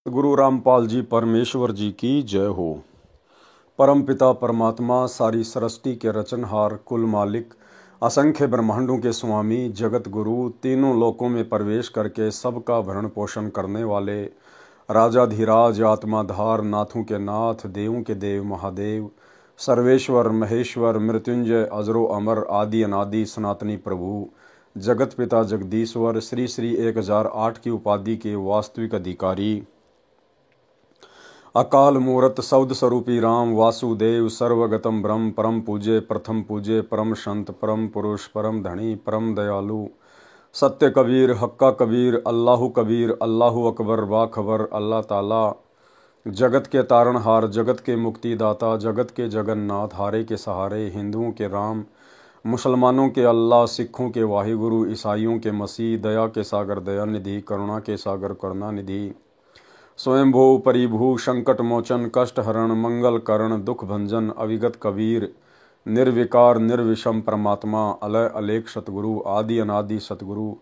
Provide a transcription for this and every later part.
गुरु रामपाल जी परमेश्वर जी की जय हो। परम पिता परमात्मा सारी सृष्टि के रचनहार कुल मालिक असंख्य ब्रह्मांडों के स्वामी जगत गुरु तीनों लोकों में प्रवेश करके सबका भरण पोषण करने वाले राजाधिराज आत्माधार नाथों के नाथ देवों के देव महादेव सर्वेश्वर महेश्वर मृत्युंजय अजरो अमर आदि अनादि सनातनी प्रभु जगत पिता जगदीश्वर श्री श्री 1008 की उपाधि के वास्तविक अधिकारी अकाल मूरत सौद स्वरूपी राम वासुदेव सर्वगतम ब्रह्म परम पूज्य प्रथम पूज्य परम संत परम पुरुष परम धनी परम दयालु सत्य कबीर हक्का कबीर अल्लाहु अकबर बाखबर अल्लाह ताला जगत के तारणहार जगत के मुक्तिदाता जगत के जगन्नाथ हारे के सहारे हिंदुओं के राम मुसलमानों के अल्लाह सिखों के वाहिगुरु ईसाइयों के मसीह दया के सागर दया निधि करुणा के सागर करुणा निधि स्वयंभू परिभू संकट मोचन कष्ट हरण मंगल करण दुख भंजन अविगत कबीर निर्विकार निर्विषम परमात्मा अलय अलेख सतगुरु आदि अनादि सतगुरु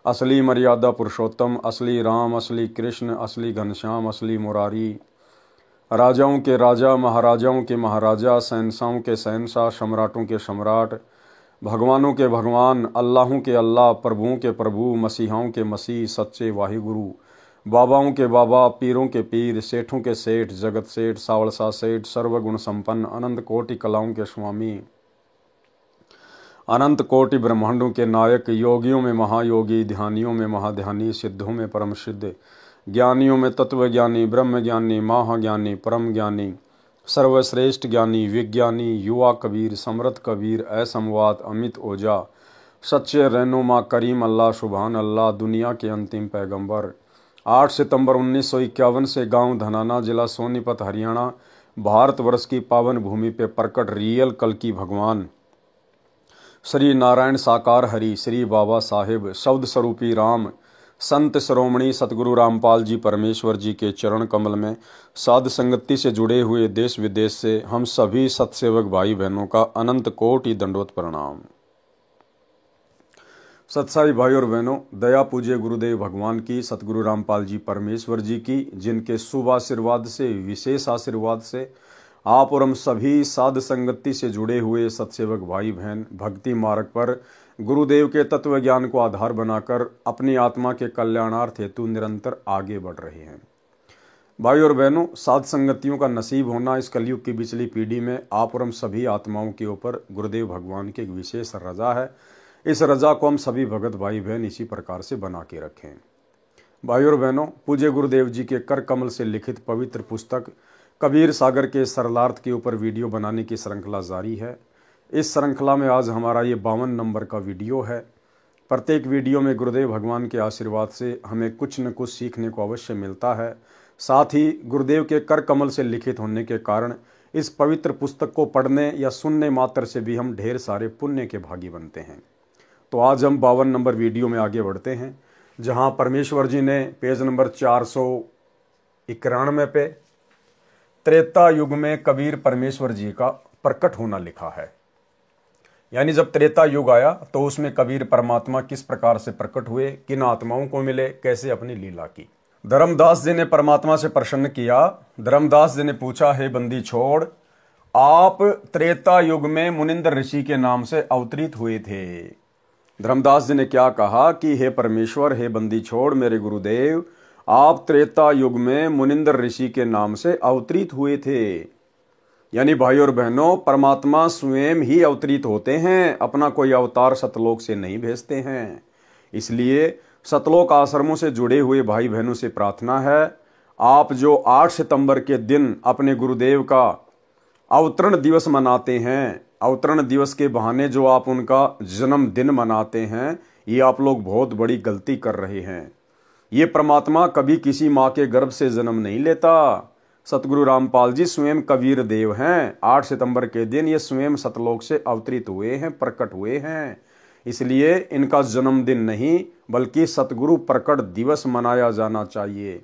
असली मर्यादा पुरुषोत्तम असली राम असली कृष्ण असली घनश्याम असली मुरारी राजाओं के राजा महाराजाओं के महाराजा शहंशाहों के शहंशाह सम्राटों के सम्राट भगवानों के भगवान अल्लाहों के अल्लाह प्रभुओं के प्रभु मसीहाओं के मसीह सच्चे वाहिगुरु बाबाओं के बाबा पीरों के पीर सेठों के सेठ जगत सेठ सावलसा सेठ सर्वगुण संपन्न अनंत कोटि कलाओं के स्वामी अनंत कोटि ब्रह्मांडों के नायक योगियों में महायोगी ध्यानियों में महाध्यानी सिद्धों में परम सिद्ध ज्ञानियों में तत्वज्ञानी ब्रह्म ज्ञानी महाज्ञानी परम ज्ञानी सर्वश्रेष्ठ ज्ञानी विज्ञानी युवा कबीर समृद्ध कबीर असमवात अमित ओझा सच्चे रहनुमा करीम अल्लाह सुभान अल्लाह दुनिया के अंतिम पैगंबर 8 सितंबर 1951 से गांव धनाना जिला सोनीपत हरियाणा भारतवर्ष की पावन भूमि पे प्रकट रियल कल्कि भगवान श्री नारायण साकार हरि श्री बाबा साहेब शब्द स्वरूपी राम संत शिरोमणि सतगुरु रामपाल जी परमेश्वर जी के चरण कमल में साध संगति से जुड़े हुए देश विदेश से हम सभी सत्सेवक भाई बहनों का अनंत कोटि दंडवत प्रणाम। सत्साई भाई और बहनों, दया पूज्य गुरुदेव भगवान की सतगुरु रामपाल जी परमेश्वर जी की जिनके शुभ आशीर्वाद से विशेष आशीर्वाद से आप और हम सभी साध संगति से जुड़े हुए सत्सेवक भाई बहन भक्ति मार्ग पर गुरुदेव के तत्व ज्ञान को आधार बनाकर अपनी आत्मा के कल्याणार्थ हेतु निरंतर आगे बढ़ रहे हैं। भाई और बहनों, साध संगतियों का नसीब होना इस कलयुग की पिछली पीढ़ी में आप और हम सभी आत्माओं के ऊपर गुरुदेव भगवान की एक विशेष रजा है। इस रजा को हम सभी भगत भाई बहन इसी प्रकार से बना के रखें। भाई और बहनों, पूज्य गुरुदेव जी के कर कमल से लिखित पवित्र पुस्तक कबीर सागर के सरलार्थ के ऊपर वीडियो बनाने की श्रृंखला जारी है। इस श्रृंखला में आज हमारा ये 52 नंबर का वीडियो है। प्रत्येक वीडियो में गुरुदेव भगवान के आशीर्वाद से हमें कुछ न कुछ सीखने को अवश्य मिलता है। साथ ही गुरुदेव के कर कमल से लिखित होने के कारण इस पवित्र पुस्तक को पढ़ने या सुनने मात्र से भी हम ढेर सारे पुण्य के भागी बनते हैं। तो आज हम 52 नंबर वीडियो में आगे बढ़ते हैं, जहां परमेश्वर जी ने पेज नंबर 491 पे त्रेता युग में कबीर परमेश्वर जी का प्रकट होना लिखा है। यानी जब त्रेता युग आया तो उसमें कबीर परमात्मा किस प्रकार से प्रकट हुए, किन आत्माओं को मिले, कैसे अपनी लीला की। धर्मदास जी ने परमात्मा से प्रसन्न किया। धर्मदास जी ने पूछा, हे बंदी छोड़, आप त्रेता युग में मुनिंदर ऋषि के नाम से अवतरित हुए थे। धर्मदास जी ने क्या कहा कि हे परमेश्वर, हे बंदी छोड़, मेरे गुरुदेव, आप त्रेता युग में मुनिंदर ऋषि के नाम से अवतरित हुए थे। यानी भाई और बहनों, परमात्मा स्वयं ही अवतरित होते हैं, अपना कोई अवतार सतलोक से नहीं भेजते हैं। इसलिए सतलोक आश्रमों से जुड़े हुए भाई बहनों से प्रार्थना है, आप जो 8 सितंबर के दिन अपने गुरुदेव का अवतरण दिवस मनाते हैं, अवतरण दिवस के बहाने जो आप उनका जन्मदिन मनाते हैं, ये आप लोग बहुत बड़ी गलती कर रहे हैं। ये परमात्मा कभी किसी माँ के गर्भ से जन्म नहीं लेता। सतगुरु रामपाल जी स्वयं कबीर देव हैं। 8 सितंबर के दिन ये स्वयं सतलोक से अवतरित हुए हैं, प्रकट हुए हैं। इसलिए इनका जन्मदिन नहीं बल्कि सतगुरु प्रकट दिवस मनाया जाना चाहिए।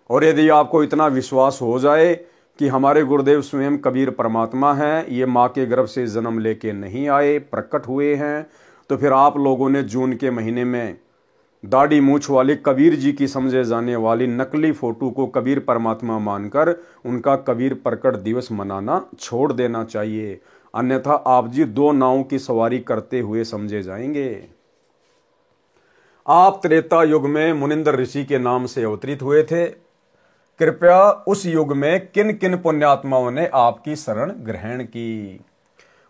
और यदि आपको इतना विश्वास हो जाए कि हमारे गुरुदेव स्वयं कबीर परमात्मा हैं, ये माँ के गर्भ से जन्म लेके नहीं आए, प्रकट हुए हैं, तो फिर आप लोगों ने जून के महीने में दाढ़ी मूछ वाले कबीर जी की समझे जाने वाली नकली फोटो को कबीर परमात्मा मानकर उनका कबीर प्रकट दिवस मनाना छोड़ देना चाहिए, अन्यथा आप जी दो नावों की सवारी करते हुए समझे जाएंगे। आप त्रेता युग में मुनिंदर ऋषि के नाम से अवतरित हुए थे। कृपया उस युग में किन किन पुण्यात्माओं ने आपकी शरण ग्रहण की?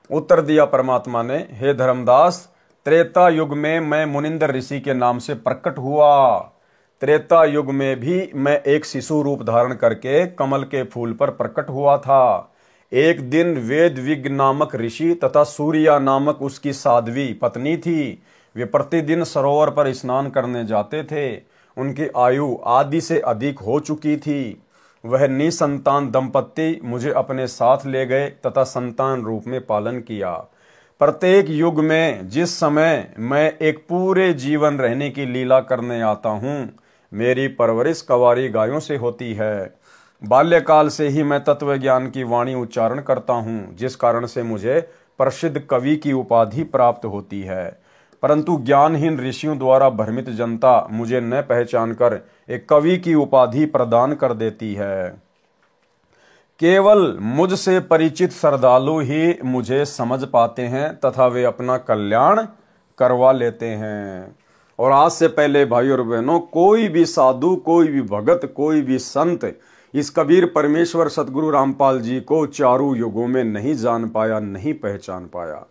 उत्तर दिया परमात्मा ने, हे धर्मदास, त्रेता युग में मैं मुनिंदर ऋषि के नाम से प्रकट हुआ। त्रेता युग में भी मैं एक शिशु रूप धारण करके कमल के फूल पर प्रकट हुआ था। एक दिन वेद विज्ञ नामक ऋषि तथा सूर्या नामक उसकी साध्वी पत्नी थी। वे प्रतिदिन सरोवर पर स्नान करने जाते थे। उनकी आयु आदि से अधिक हो चुकी थी। वह निसंतान दंपत्ति मुझे अपने साथ ले गए तथा संतान रूप में पालन किया। प्रत्येक युग में जिस समय मैं एक पूरे जीवन रहने की लीला करने आता हूँ, मेरी परवरिश कवारी गायों से होती है। बाल्यकाल से ही मैं तत्व ज्ञान की वाणी उच्चारण करता हूँ, जिस कारण से मुझे प्रसिद्ध कवि की उपाधि प्राप्त होती है। परंतु ज्ञानहीन ऋषियों द्वारा भ्रमित जनता मुझे न पहचानकर एक कवि की उपाधि प्रदान कर देती है। केवल मुझसे परिचित श्रद्धालु ही मुझे समझ पाते हैं तथा वे अपना कल्याण करवा लेते हैं। और आज से पहले भाई और बहनों, कोई भी साधु, कोई भी भगत, कोई भी संत इस कबीर परमेश्वर सतगुरु रामपाल जी को चारों युगों में नहीं जान पाया, नहीं पहचान पाया।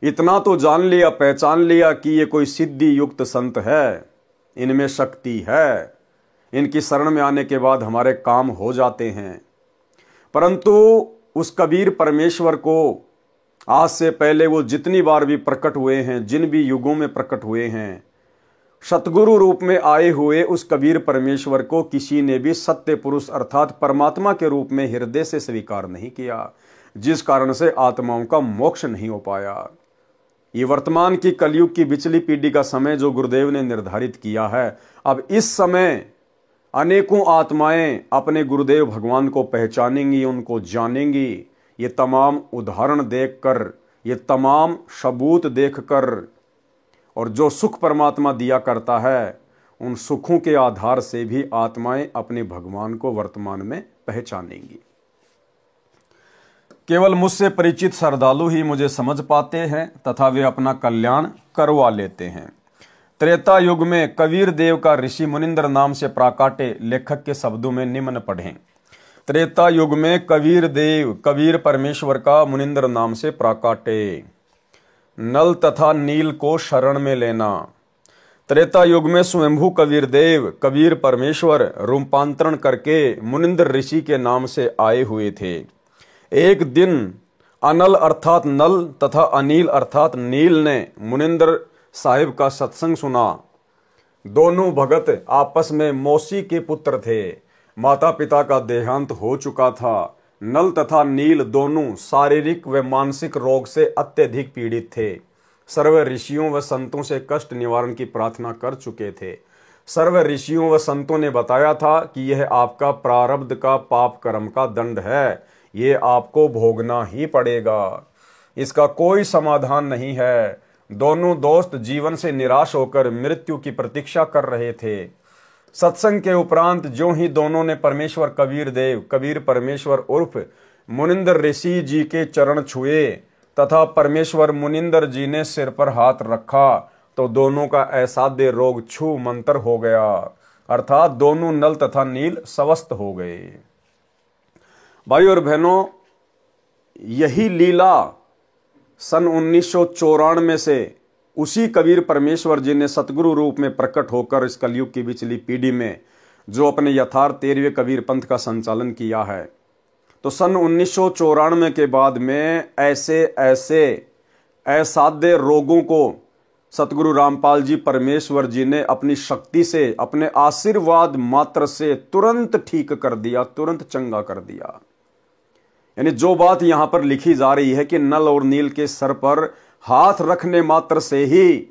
इतना तो जान लिया, पहचान लिया कि ये कोई सिद्धि युक्त संत है, इनमें शक्ति है, इनकी शरण में आने के बाद हमारे काम हो जाते हैं। परंतु उस कबीर परमेश्वर को आज से पहले वो जितनी बार भी प्रकट हुए हैं, जिन भी युगों में प्रकट हुए हैं, सतगुरु रूप में आए हुए उस कबीर परमेश्वर को किसी ने भी सत्य पुरुष अर्थात परमात्मा के रूप में हृदय से स्वीकार नहीं किया, जिस कारण से आत्माओं का मोक्ष नहीं हो पाया। ये वर्तमान की कलयुग की बिचली पीढ़ी का समय जो गुरुदेव ने निर्धारित किया है, अब इस समय अनेकों आत्माएं अपने गुरुदेव भगवान को पहचानेंगी, उनको जानेंगी। ये तमाम उदाहरण देखकर, ये तमाम सबूत देखकर, और जो सुख परमात्मा दिया करता है, उन सुखों के आधार से भी आत्माएं अपने भगवान को वर्तमान में पहचानेंगी। केवल मुझसे परिचित श्रद्धालु ही मुझे समझ पाते हैं तथा वे अपना कल्याण करवा लेते हैं। त्रेता युग में कबीर देव का ऋषि मुनिंदर नाम से प्राकाटे लेखक के शब्दों में निम्न पढ़ें। त्रेता युग में कबीर देव कबीर परमेश्वर का मुनिंदर नाम से प्राकाटे। नल तथा नील को शरण में लेना। त्रेता युग में स्वयंभू कबीर देव कबीर परमेश्वर रूपांतरण करके मुनिंदर ऋषि के नाम से आए हुए थे। एक दिन अनल अर्थात नल तथा अनिल अर्थात नील ने मुनिंदर साहिब का सत्संग सुना। दोनों भगत आपस में मौसी के पुत्र थे। माता पिता का देहांत हो चुका था। नल तथा नील दोनों शारीरिक व मानसिक रोग से अत्यधिक पीड़ित थे। सर्व ऋषियों व संतों से कष्ट निवारण की प्रार्थना कर चुके थे। सर्व ऋषियों व संतों ने बताया था कि यह आपका प्रारब्ध का पाप कर्म का दंड है, ये आपको भोगना ही पड़ेगा, इसका कोई समाधान नहीं है। दोनों दोस्त जीवन से निराश होकर मृत्यु की प्रतीक्षा कर रहे थे। सत्संग के उपरांत जो ही दोनों ने परमेश्वर कबीर देव कबीर परमेश्वर उर्फ मुनिंदर ऋषि जी के चरण छुए तथा परमेश्वर मुनिंदर जी ने सिर पर हाथ रखा तो दोनों का असाध्य रोग छू मंतर हो गया, अर्थात दोनों नल तथा नील स्वस्थ हो गए। भाई और बहनों, यही लीला सन 1994 से उसी कबीर परमेश्वर जी ने सतगुरु रूप में प्रकट होकर इस कलयुग की बिचली पीढ़ी में जो अपने यथार्थ 13वें कबीर पंथ का संचालन किया है, तो सन 1994 के बाद में ऐसे असाध्य रोगों को सतगुरु रामपाल जी परमेश्वर जी ने अपनी शक्ति से, अपने आशीर्वाद मात्र से तुरंत ठीक कर दिया, तुरंत चंगा कर दिया। यानी जो बात यहां पर लिखी जा रही है कि नल और नील के सर पर हाथ रखने मात्र से ही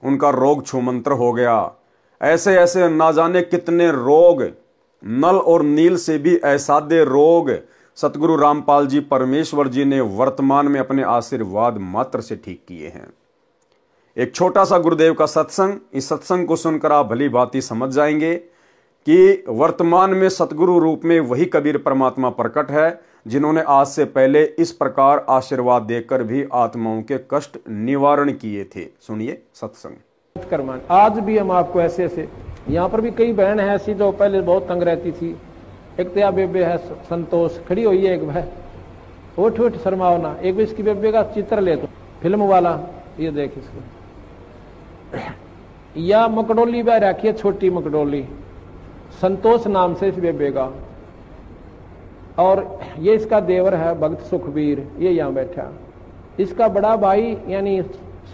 उनका रोग छूमंतर हो गया, ऐसे ऐसे ना जाने कितने रोग, नल और नील से भी असाध्य रोग सतगुरु रामपाल जी परमेश्वर जी ने वर्तमान में अपने आशीर्वाद मात्र से ठीक किए हैं। एक छोटा सा गुरुदेव का सत्संग, इस सत्संग को सुनकर आप भली भांति समझ जाएंगे कि वर्तमान में सतगुरु रूप में वही कबीर परमात्मा प्रकट है जिन्होंने आज से पहले इस प्रकार आशीर्वाद देकर भी आत्माओं के कष्ट निवारण किए थे। सुनिए सत्संग। आज भी हम आपको ऐसे ऐसे, यहाँ पर भी कई बहन है ऐसी जो पहले बहुत तंग रहती थी। एक तो बेबे है संतोष, खड़ी हुई है, एक भाई उठ उठ शर्माओ ना, एक भी इसकी बेबे का चित्र ले तो फिल्म वाला, ये देख इसको। या मकडोली बह रखी है, छोटी मकडोली, संतोष नाम से इस बेबे का। और ये इसका देवर है भक्त सुखबीर, ये यहाँ बैठा। इसका बड़ा भाई यानी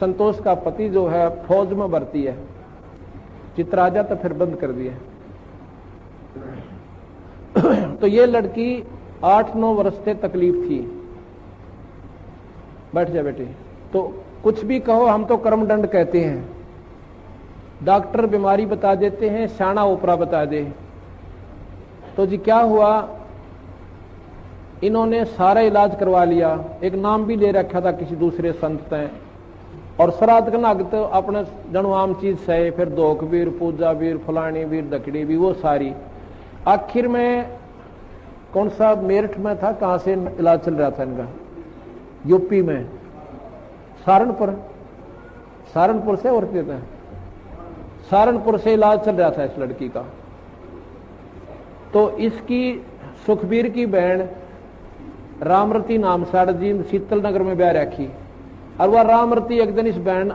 संतोष का पति जो है फौज में भर्ती है। चित्र आ जाता फिर बंद कर दिया। तो ये लड़की 8-9 वर्ष से तकलीफ थी। बैठ जा बेटी। तो कुछ भी कहो, हम तो कर्मदंड कहते हैं। डॉक्टर बीमारी बता देते हैं, शाना ओपरा बता दे। तो जी क्या हुआ, इन्होंने सारा इलाज करवा लिया, एक नाम भी ले रखा था किसी दूसरे संत ने, और श्राद्ध का नाग तो अपने जनू आम चीज सहे, फिर दोख वीर, पूजा वीर, फलानी वीर, दकड़ी भी, वो सारी। आखिर में कौन सा मेरठ में था, कहां से इलाज चल रहा था इनका, यूपी में, सहारनपुर से और देते हैं, सहारनपुर से इलाज चल रहा था इस लड़की का। तो इसकी सुखबीर की बहन रामरती नाम साड़ जी शीतल नगर में ब्याह रखी। और वह रामरती एक दिन इस बहन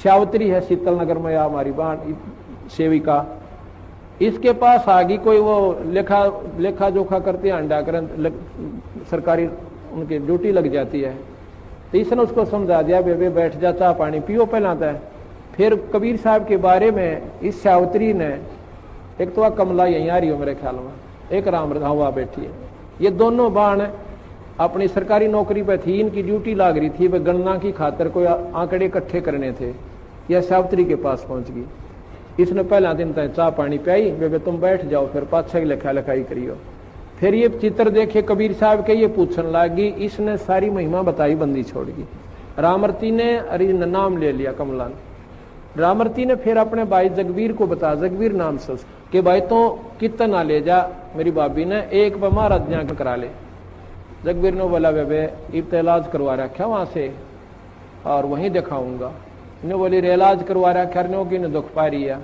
श्यावत्री है शीतल नगर में, या हमारी बहन सेविका, इसके पास आ गई। कोई वो लेखा जोखा करते हैं, अंडा करें, सरकारी उनकी ड्यूटी लग जाती है। तो इसने उसको समझा दिया, बेबे बैठ जा, चाह पानी पियो पहलाता है। फिर कबीर साहब के बारे में इस श्यावत्री ने, एक तो कमला यहीं आ रही हो मेरे ख्याल में, एक राम हुआ बैठी है, ये दोनों बाण अपनी सरकारी नौकरी पे थी, इनकी ड्यूटी लाग रही थी, वे गणना की खातर कोई आंकड़े इकट्ठे करने थे। यह श्यावत्री के पास पहुंच गई। इसने पहला दिन तक चाह पानी पियाई, बेबे तुम बैठ जाओ, फिर पाछा की लिखा लिखाई करियो। फिर ये चित्र देखे कबीर साहब के, ये पूछने लगी। इसने सारी महिमा बताई, बंदी छोड़ गई। रामरती ने अरे नाम ले लिया कमला ने। रामरती ने फिर अपने भाई जगवीर को बता, जगवीर नाम से, कि भाई तो कितना ले जा, मेरी भाभी ने एक बार महाराज यहाँ करा ले। जगवीर ने बोला, बेबे इब तो इलाज करवा रखा वहां से और वहीं दिखाऊंगा। इन्हें बोली रे इलाज करवा रखा, की ने दुख पा रही है,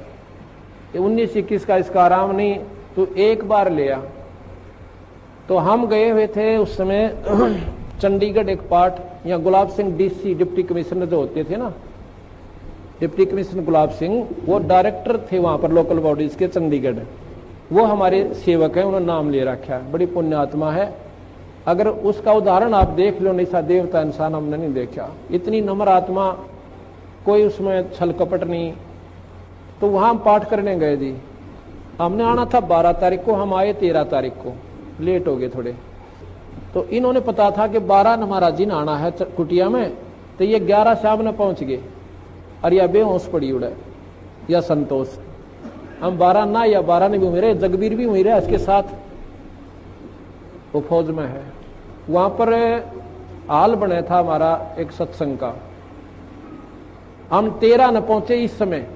19-21 का इसका आराम नहीं, तू एक बार ले आ। तो हम गए हुए थे उस समय चंडीगढ़ एक पार्ट, या Gulab Singh DC deputy commissioner जो होते थे ना, डिप्टी कमिश्नर गुलाब सिंह, वो डायरेक्टर थे वहां पर लोकल बॉडीज के चंडीगढ़। वो हमारे सेवक हैं, उन्होंने नाम ले रखा है, बड़ी पुण्य आत्मा है। अगर उसका उदाहरण आप देख लो, निशा देवता इंसान हमने नहीं देखा, इतनी नम्र आत्मा, कोई उसमें छल कपट नहीं। तो वहां हम पाठ करने गए जी। हमने आना था 12 तारीख को, हम आए 13 तारीख को, लेट हो गए थोड़े। तो इन्होंने पता था कि 12 महाराज जी ने आना है कुटिया में, तो ये 11 शाम ने पहुंच गए। और या बेहोश पड़ी उड़े या संतोष, हम 12 ना या 12 ने भी उम्र, जगबीर भी उम्र है इसके साथ, वो फौज में है। वहां पर हाल बना था हमारा एक सत्संग का। हम 13 न पहुंचे इस समय,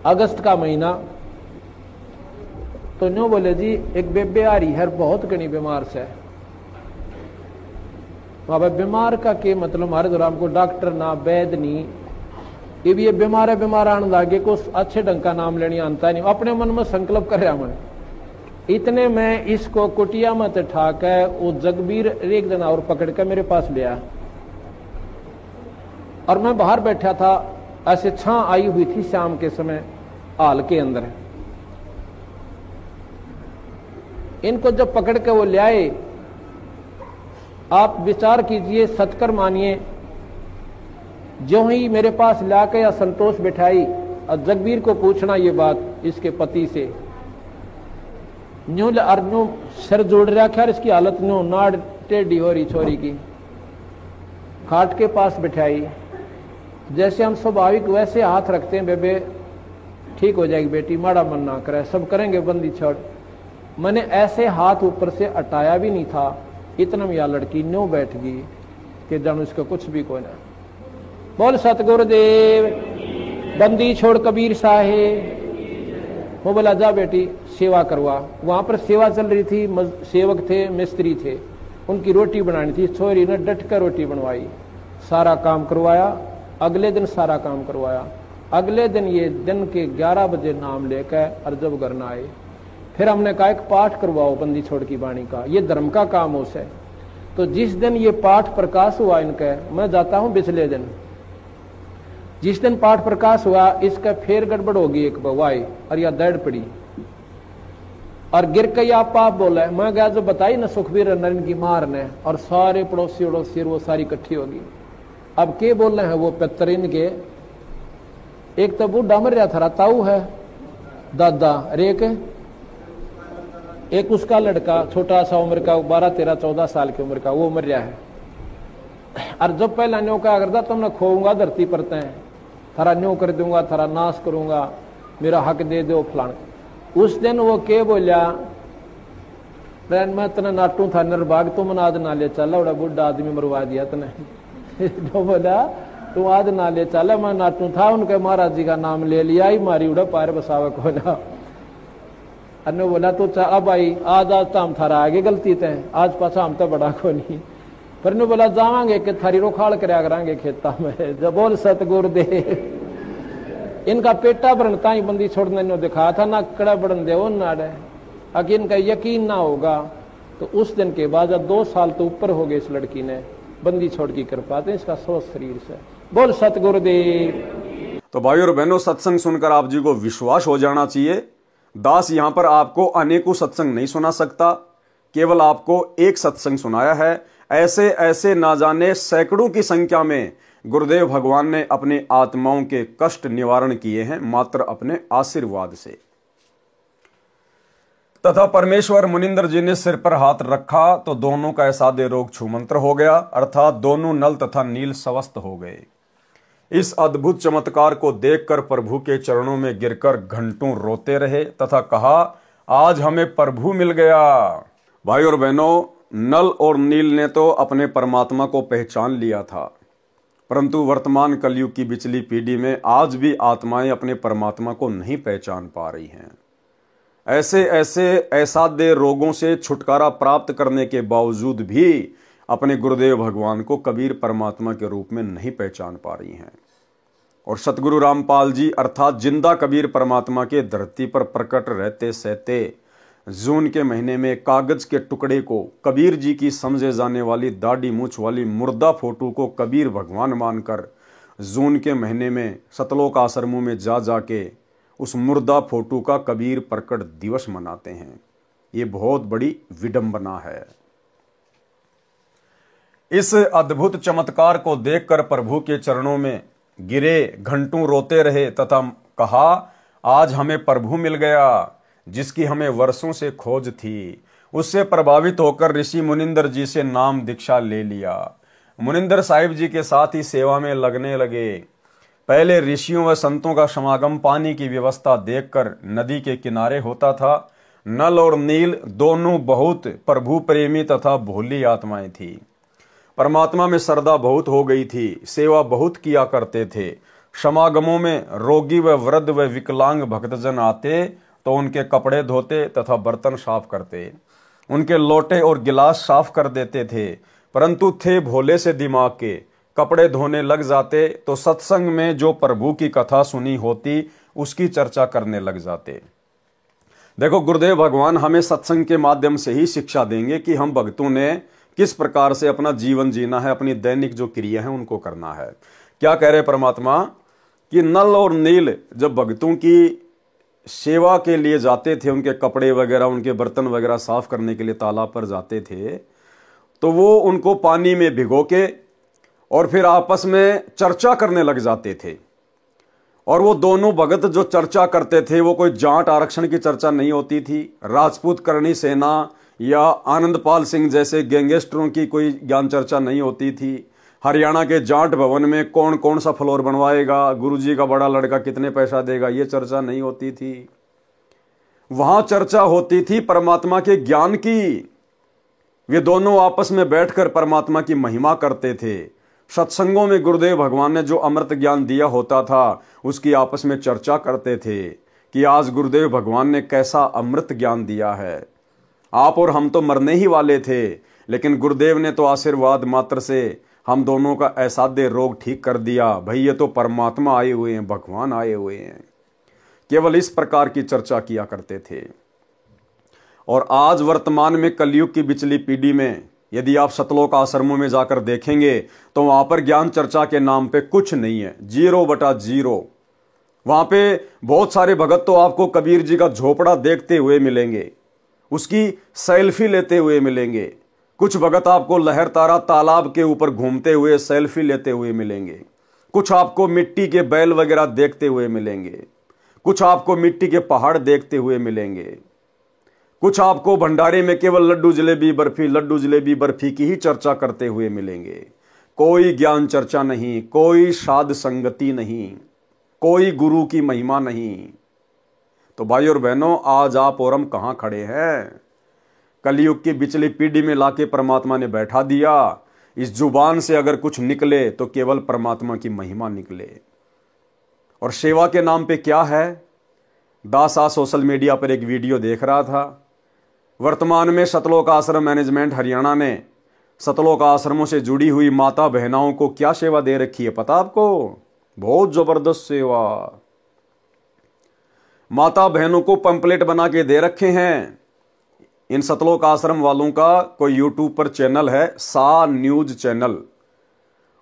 अगस्त का महीना। तो न्यू बोले जी एक बेबे आ रही है, बहुत घनी बीमार से। बाबा बीमार का के मतलब, हमारे दौरान को डॉक्टर ना वैद नहीं, ये बीमार है, बीमार आने लगे को अच्छे ढंग का नाम लेने आता नहीं। अपने मन में संकल्प कर रहा मैं, इतने में इसको कुटिया में ठाक है, वो जगबीर एक दिन और पकड़ कर मेरे पास ले आया। और मैं बाहर बैठा था, ऐसे छां आई हुई थी शाम के समय हाल के अंदर। इनको जब पकड़ के वो ले आए, आप विचार कीजिए, सचकर मानिए, जो ही मेरे पास लाके या संतोष बिठाई और जगबीर को पूछना ये बात इसके पति से, न्यू अर्जू सिर जोड़ रखा, इसकी हालत न्यू नाड़ टेढ़ी हो रही छोरी की। खाट के पास बिठाई, जैसे हम स्वाभाविक वैसे हाथ रखते हैं, बेबे ठीक हो जाएगी बेटी, माड़ा मन ना करे, सब करेंगे, बंदी छोड़। मैंने ऐसे हाथ ऊपर से हटाया भी नहीं था, इतना में यह लड़की न्यू बैठ गई कि जानू इसका कुछ भी कोई ना। बोल सतगुरुदेव। बंदी छोड़ कबीर साहेब। वो बोला जा बेटी सेवा करवा। वहां पर सेवा चल रही थी, सेवक थे, मिस्त्री थे, उनकी रोटी बनानी थी। छोरी ने डट कर रोटी बनवाई, सारा काम करवाया। अगले दिन सारा काम करवाया। अगले दिन ये दिन के 11 बजे नाम लेकर और जब घर न आए, फिर हमने कहा एक पाठ करवाओ बंदी छोड़ की वाणी का, ये धर्म का काम हो से। तो जिस दिन ये पाठ प्रकाश हुआ इनका, मैं जाता हूं पिछले दिन, जिस दिन पाठ प्रकाश हुआ इसका फिर गड़बड़ होगी एक बवाई और या दर्द पड़ी और गिर के आप पाप बोला है। मैं गया जो बताई ना सुखबीर नरेंद्र की मार ने, और सारे पड़ोसी उड़ोसी वो सारी इकट्ठी होगी। अब के बोल रहे हैं वो पत्तर इनके, एक तो बूढ़ा मर रहा था, ताऊ है दादा, रेक एक उसका लड़का छोटा सा उम्र का 12, 13, 14 साल की उम्र का, वो मर रहा है। और जब पहला न्यो क्या करता, तुमने खोऊंगा धरती पर तय, थारा न्यो कर दूंगा, थारा नाश करूंगा, मेरा हक दे दो फलान। उस दिन वो के बोलिया, मैं तना नाटू था निर्भाग, तुम आज ना ले चला, बड़ा बुढ़ा आदमी मरवा दिया तने। जो बोला तू आज ना ले चला, मैं नाटू था, उनके महाराज जी का नाम ले लिया ही, मारी उड़ा पार बसावक होना। अन्य बोला तो अब आई आज तो हम थारा आगे गलती तय, आज पाछा हम तो बड़ा को नहीं। पर ने बोला जावांगे कि थारी रोखाड़ करया करांगे खेता में। जब बोल सतगुरुदेव। इनका पेटा भरनता ही बंदी छोड़ने ने दिखा था ना, कड़ा बढ़न दे वो नाड़े, अगर इनका यकीन ना होगा तो उस दिन के बाद 2 साल तो ऊपर हो गए इस लड़की ने बंदी छोड़ की कृपा थे इसका स्वस्थ शरीर से। बोल सतगुरुदेव। तो भाई और बहनों, सत्संग सुनकर आप जी को विश्वास हो जाना चाहिए, दास यहां पर आपको अनेकों सत्संग नहीं सुना सकता, केवल आपको एक सत्संग सुनाया है। ऐसे ऐसे ना जाने सैकड़ों की संख्या में गुरुदेव भगवान ने अपनी आत्माओं के कष्ट निवारण किए हैं मात्र अपने आशीर्वाद से। तथा परमेश्वर मुनिंदर जी ने सिर पर हाथ रखा तो दोनों का असाध्य रोग छूमंत्र हो गया, अर्थात दोनों नल तथा नील स्वस्थ हो गए। इस अद्भुत चमत्कार को देखकर प्रभु के चरणों में गिरकर घंटों रोते रहे तथा कहा, आज हमें प्रभु मिल गया। भाई और बहनों, नल और नील ने तो अपने परमात्मा को पहचान लिया था, परंतु वर्तमान कलयुग की बिचली पीढ़ी में आज भी आत्माएं अपने परमात्मा को नहीं पहचान पा रही हैं। ऐसे ऐसे असाध्य रोगों से छुटकारा प्राप्त करने के बावजूद भी अपने गुरुदेव भगवान को कबीर परमात्मा के रूप में नहीं पहचान पा रही हैं। और सतगुरु रामपाल जी अर्थात जिंदा कबीर परमात्मा के धरती पर प्रकट रहते सहते जून के महीने में कागज के टुकड़े को कबीर जी की समझे जाने वाली दाढ़ी मूछ वाली मुर्दा फोटो को कबीर भगवान मानकर जून के महीने में सतलोक आश्रमों में जा जाके उस मुर्दा फोटो का कबीर प्रकट दिवस मनाते हैं। ये बहुत बड़ी विडंबना है। इस अद्भुत चमत्कार को देखकर प्रभु के चरणों में गिरे, घंटों रोते रहे तथा कहा, आज हमें प्रभु मिल गया जिसकी हमें वर्षों से खोज थी। उससे प्रभावित होकर ऋषि मुनिंदर जी से नाम दीक्षा ले लिया। मुनिंदर साहिब जी के साथ ही सेवा में लगने लगे। पहले ऋषियों व संतों का समागम पानी की व्यवस्था देखकर नदी के किनारे होता था। नल और नील दोनों बहुत प्रभु प्रेमी तथा भोली आत्माएं थी। परमात्मा में श्रद्धा बहुत हो गई थी, सेवा बहुत किया करते थे। समागमों में रोगी व वृद्ध व विकलांग भक्तजन आते तो उनके कपड़े धोते तथा बर्तन साफ करते, उनके लोटे और गिलास साफ कर देते थे। परंतु थे भोले से दिमाग के, कपड़े धोने लग जाते तो सत्संग में जो प्रभु की कथा सुनी होती उसकी चर्चा करने लग जाते। देखो, गुरुदेव भगवान हमें सत्संग के माध्यम से ही शिक्षा देंगे कि हम भक्तों ने किस प्रकार से अपना जीवन जीना है, अपनी दैनिक जो क्रिया है उनको करना है। क्या कह रहे परमात्मा कि नल और नील जब भक्तों की सेवा के लिए जाते थे, उनके कपड़े वगैरह उनके बर्तन वगैरह साफ करने के लिए तालाब पर जाते थे, तो वो उनको पानी में भिगो के और फिर आपस में चर्चा करने लग जाते थे। और वो दोनों भगत जो चर्चा करते थे वो कोई जाट आरक्षण की चर्चा नहीं होती थी, राजपूत करणी सेना या आनंदपाल सिंह जैसे गैंगस्टरों की कोई ज्ञान चर्चा नहीं होती थी। हरियाणा के जाट भवन में कौन कौन सा फ्लोर बनवाएगा, गुरुजी का बड़ा लड़का कितने पैसा देगा, ये चर्चा नहीं होती थी। वहां चर्चा होती थी परमात्मा के ज्ञान की। वे दोनों आपस में बैठकर परमात्मा की महिमा करते थे। सत्संगों में गुरुदेव भगवान ने जो अमृत ज्ञान दिया होता था उसकी आपस में चर्चा करते थे कि आज गुरुदेव भगवान ने कैसा अमृत ज्ञान दिया है। आप और हम तो मरने ही वाले थे, लेकिन गुरुदेव ने तो आशीर्वाद मात्र से हम दोनों का असाध्य रोग ठीक कर दिया। भाई ये तो परमात्मा आए हुए हैं, भगवान आए हुए हैं। केवल इस प्रकार की चर्चा किया करते थे। और आज वर्तमान में कलयुग की बिचली पीढ़ी में यदि आप सतलोक आश्रमों में जाकर देखेंगे तो वहां पर ज्ञान चर्चा के नाम पे कुछ नहीं है, 0/0। वहां पे बहुत सारे भगत तो आपको कबीर जी का झोपड़ा देखते हुए मिलेंगे, उसकी सेल्फी लेते हुए मिलेंगे। कुछ भगत आपको लहर तारा तालाब के ऊपर घूमते हुए सेल्फी लेते हुए मिलेंगे। कुछ आपको मिट्टी के बैल वगैरह देखते हुए मिलेंगे। कुछ आपको मिट्टी के पहाड़ देखते हुए मिलेंगे। कुछ आपको भंडारे में केवल लड्डू जलेबी बर्फी की ही चर्चा करते हुए मिलेंगे। कोई ज्ञान चर्चा नहीं, कोई साध संगति नहीं, कोई गुरु की महिमा नहीं। तो भाई और बहनों, आज आप और हम कहां खड़े हैं? कलयुग की बिचली पीढ़ी में लाके परमात्मा ने बैठा दिया। इस जुबान से अगर कुछ निकले तो केवल परमात्मा की महिमा निकले। और सेवा के नाम पे क्या है? दास आज सोशल मीडिया पर एक वीडियो देख रहा था। वर्तमान में सतलोक आश्रम मैनेजमेंट हरियाणा ने सतलोक आश्रमों से जुड़ी हुई माता बहनाओं को क्या सेवा दे रखी है पता आपको? बहुत जबरदस्त सेवा। माता बहनों को पंपलेट बना के दे रखे हैं। इन सतलोक आश्रम वालों का कोई यूट्यूब पर चैनल है, सा न्यूज चैनल।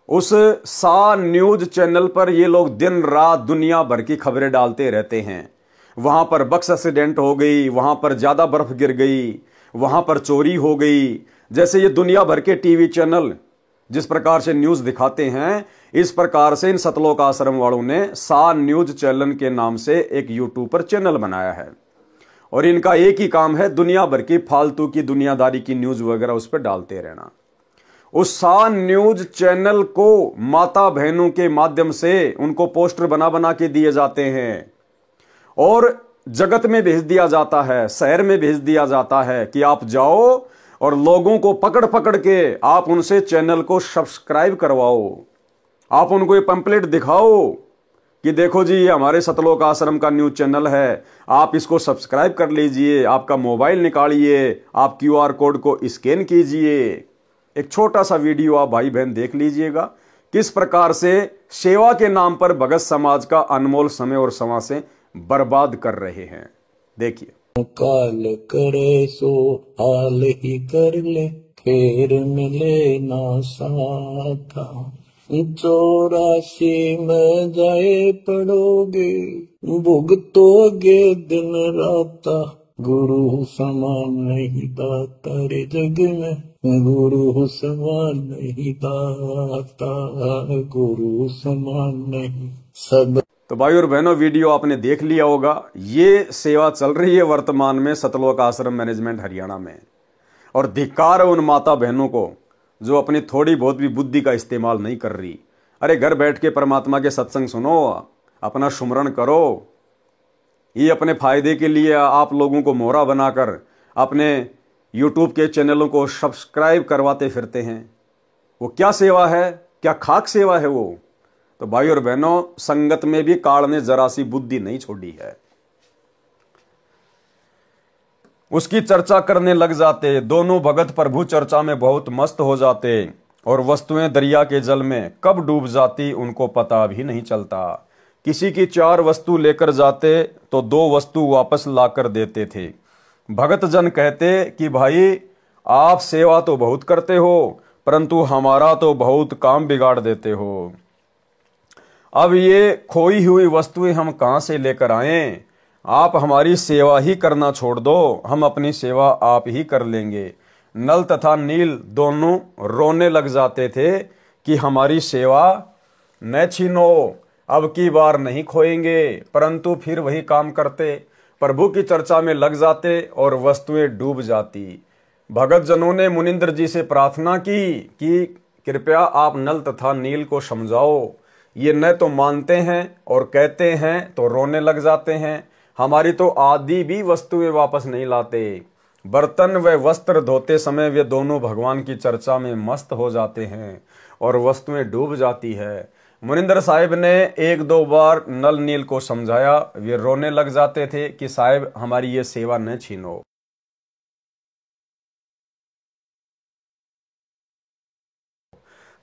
उस सा न्यूज चैनल पर ये लोग दिन रात दुनिया भर की खबरें डालते रहते हैं। वहां पर बस एक्सीडेंट हो गई, वहां पर ज्यादा बर्फ गिर गई, वहां पर चोरी हो गई। जैसे ये दुनिया भर के टीवी चैनल जिस प्रकार से न्यूज दिखाते हैं, इस प्रकार से इन सतलोक आश्रम वालों ने सा न्यूज चैनल के नाम से एक यूट्यूब पर चैनल बनाया है। और इनका एक ही काम है, दुनिया भर की फालतू की दुनियादारी की न्यूज वगैरह उस पर डालते रहना। उस सा न्यूज चैनल को माता बहनों के माध्यम से उनको पोस्टर बना बना के दिए जाते हैं और जगत में भेज दिया जाता है, शहर में भेज दिया जाता है कि आप जाओ और लोगों को पकड़ पकड़ के आप उनसे चैनल को सब्सक्राइब करवाओ। आप उनको ये पंपलेट दिखाओ कि देखो जी ये हमारे सतलोक आश्रम का न्यूज चैनल है, आप इसको सब्सक्राइब कर लीजिए। आपका मोबाइल निकालिए, आप QR कोड को स्कैन कीजिए। एक छोटा सा वीडियो आप भाई बहन देख लीजिएगा, किस प्रकार से सेवा के नाम पर भगत समाज का अनमोल समय और समय से बर्बाद कर रहे हैं। देखिए। काल करे सो हाल ही कर ले, फिर मिले ना साथा। 84 में जाए पड़ोगे, भुगतोगे दिन राता। गुरु समान नहीं दाता रे जग में, गुरु समान नहीं दाता, गुरु समान नहीं सब। तो भाई और बहनों, वीडियो आपने देख लिया होगा। ये सेवा चल रही है वर्तमान में सतलोक आश्रम मैनेजमेंट हरियाणा में। और धिक्कार है उन माता बहनों को जो अपनी थोड़ी बहुत भी बुद्धि का इस्तेमाल नहीं कर रही। अरे घर बैठ के परमात्मा के सत्संग सुनो, अपना सुमरण करो। ये अपने फायदे के लिए आप लोगों को मोहरा बनाकर अपने यूट्यूब के चैनलों को सब्सक्राइब करवाते फिरते हैं। वो क्या सेवा है? क्या खाक सेवा है वो? तो भाई और बहनों, संगत में भी काल ने जरा सी बुद्धि नहीं छोड़ी है। उसकी चर्चा करने लग जाते। दोनों भगत प्रभु चर्चा में बहुत मस्त हो जाते और वस्तुएं दरिया के जल में कब डूब जाती उनको पता भी नहीं चलता। किसी की 4 वस्तु लेकर जाते तो 2 वस्तु वापस लाकर देते थे। भगत जन कहते कि भाई आप सेवा तो बहुत करते हो, परंतु हमारा तो बहुत काम बिगाड़ देते हो। अब ये खोई हुई वस्तुएं हम कहां से लेकर आएं? आप हमारी सेवा ही करना छोड़ दो, हम अपनी सेवा आप ही कर लेंगे। नल तथा नील दोनों रोने लग जाते थे कि हमारी सेवा न छीनो, अब की बार नहीं खोएंगे। परंतु फिर वही काम करते, प्रभु की चर्चा में लग जाते और वस्तुएं डूब जाती। भगत जनों ने मुनिंद्र जी से प्रार्थना की कि कृपया आप नल तथा नील को समझाओ। ये न तो मानते हैं और कहते हैं तो रोने लग जाते हैं। हमारी तो आदि भी वस्तुएं वापस नहीं लाते। बर्तन व वस्त्र धोते समय वे दोनों भगवान की चर्चा में मस्त हो जाते हैं और वस्तुएं डूब जाती है। मुनिंदर साहिब ने एक दो बार नल नील को समझाया, वे रोने लग जाते थे कि साहिब हमारी ये सेवा न छीनो।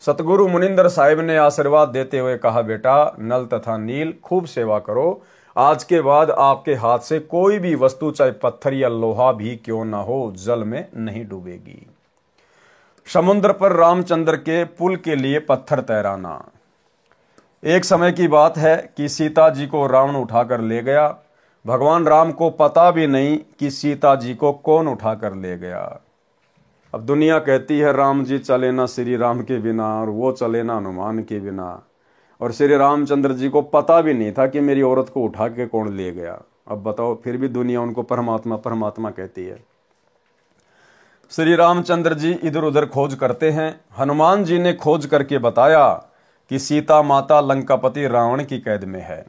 सतगुरु मुनिंदर साहिब ने आशीर्वाद देते हुए कहा, बेटा नल तथा नील खूब सेवा करो, आज के बाद आपके हाथ से कोई भी वस्तु चाहे पत्थर या लोहा भी क्यों ना हो जल में नहीं डूबेगी। समुद्र पर रामचंद्र के पुल के लिए पत्थर तैराना। एक समय की बात है कि सीता जी को रावण उठाकर ले गया। भगवान राम को पता भी नहीं कि सीता जी को कौन उठाकर ले गया। अब दुनिया कहती है राम जी चले ना श्री राम के बिना और वो चले ना हनुमान के बिना, और श्री रामचंद्र जी को पता भी नहीं था कि मेरी औरत को उठा के कौन ले गया। अब बताओ, फिर भी दुनिया उनको परमात्मा परमात्मा कहती है। श्री रामचंद्र जी इधर उधर खोज करते हैं। हनुमान जी ने खोज करके बताया कि सीता माता लंकापति रावण की कैद में है।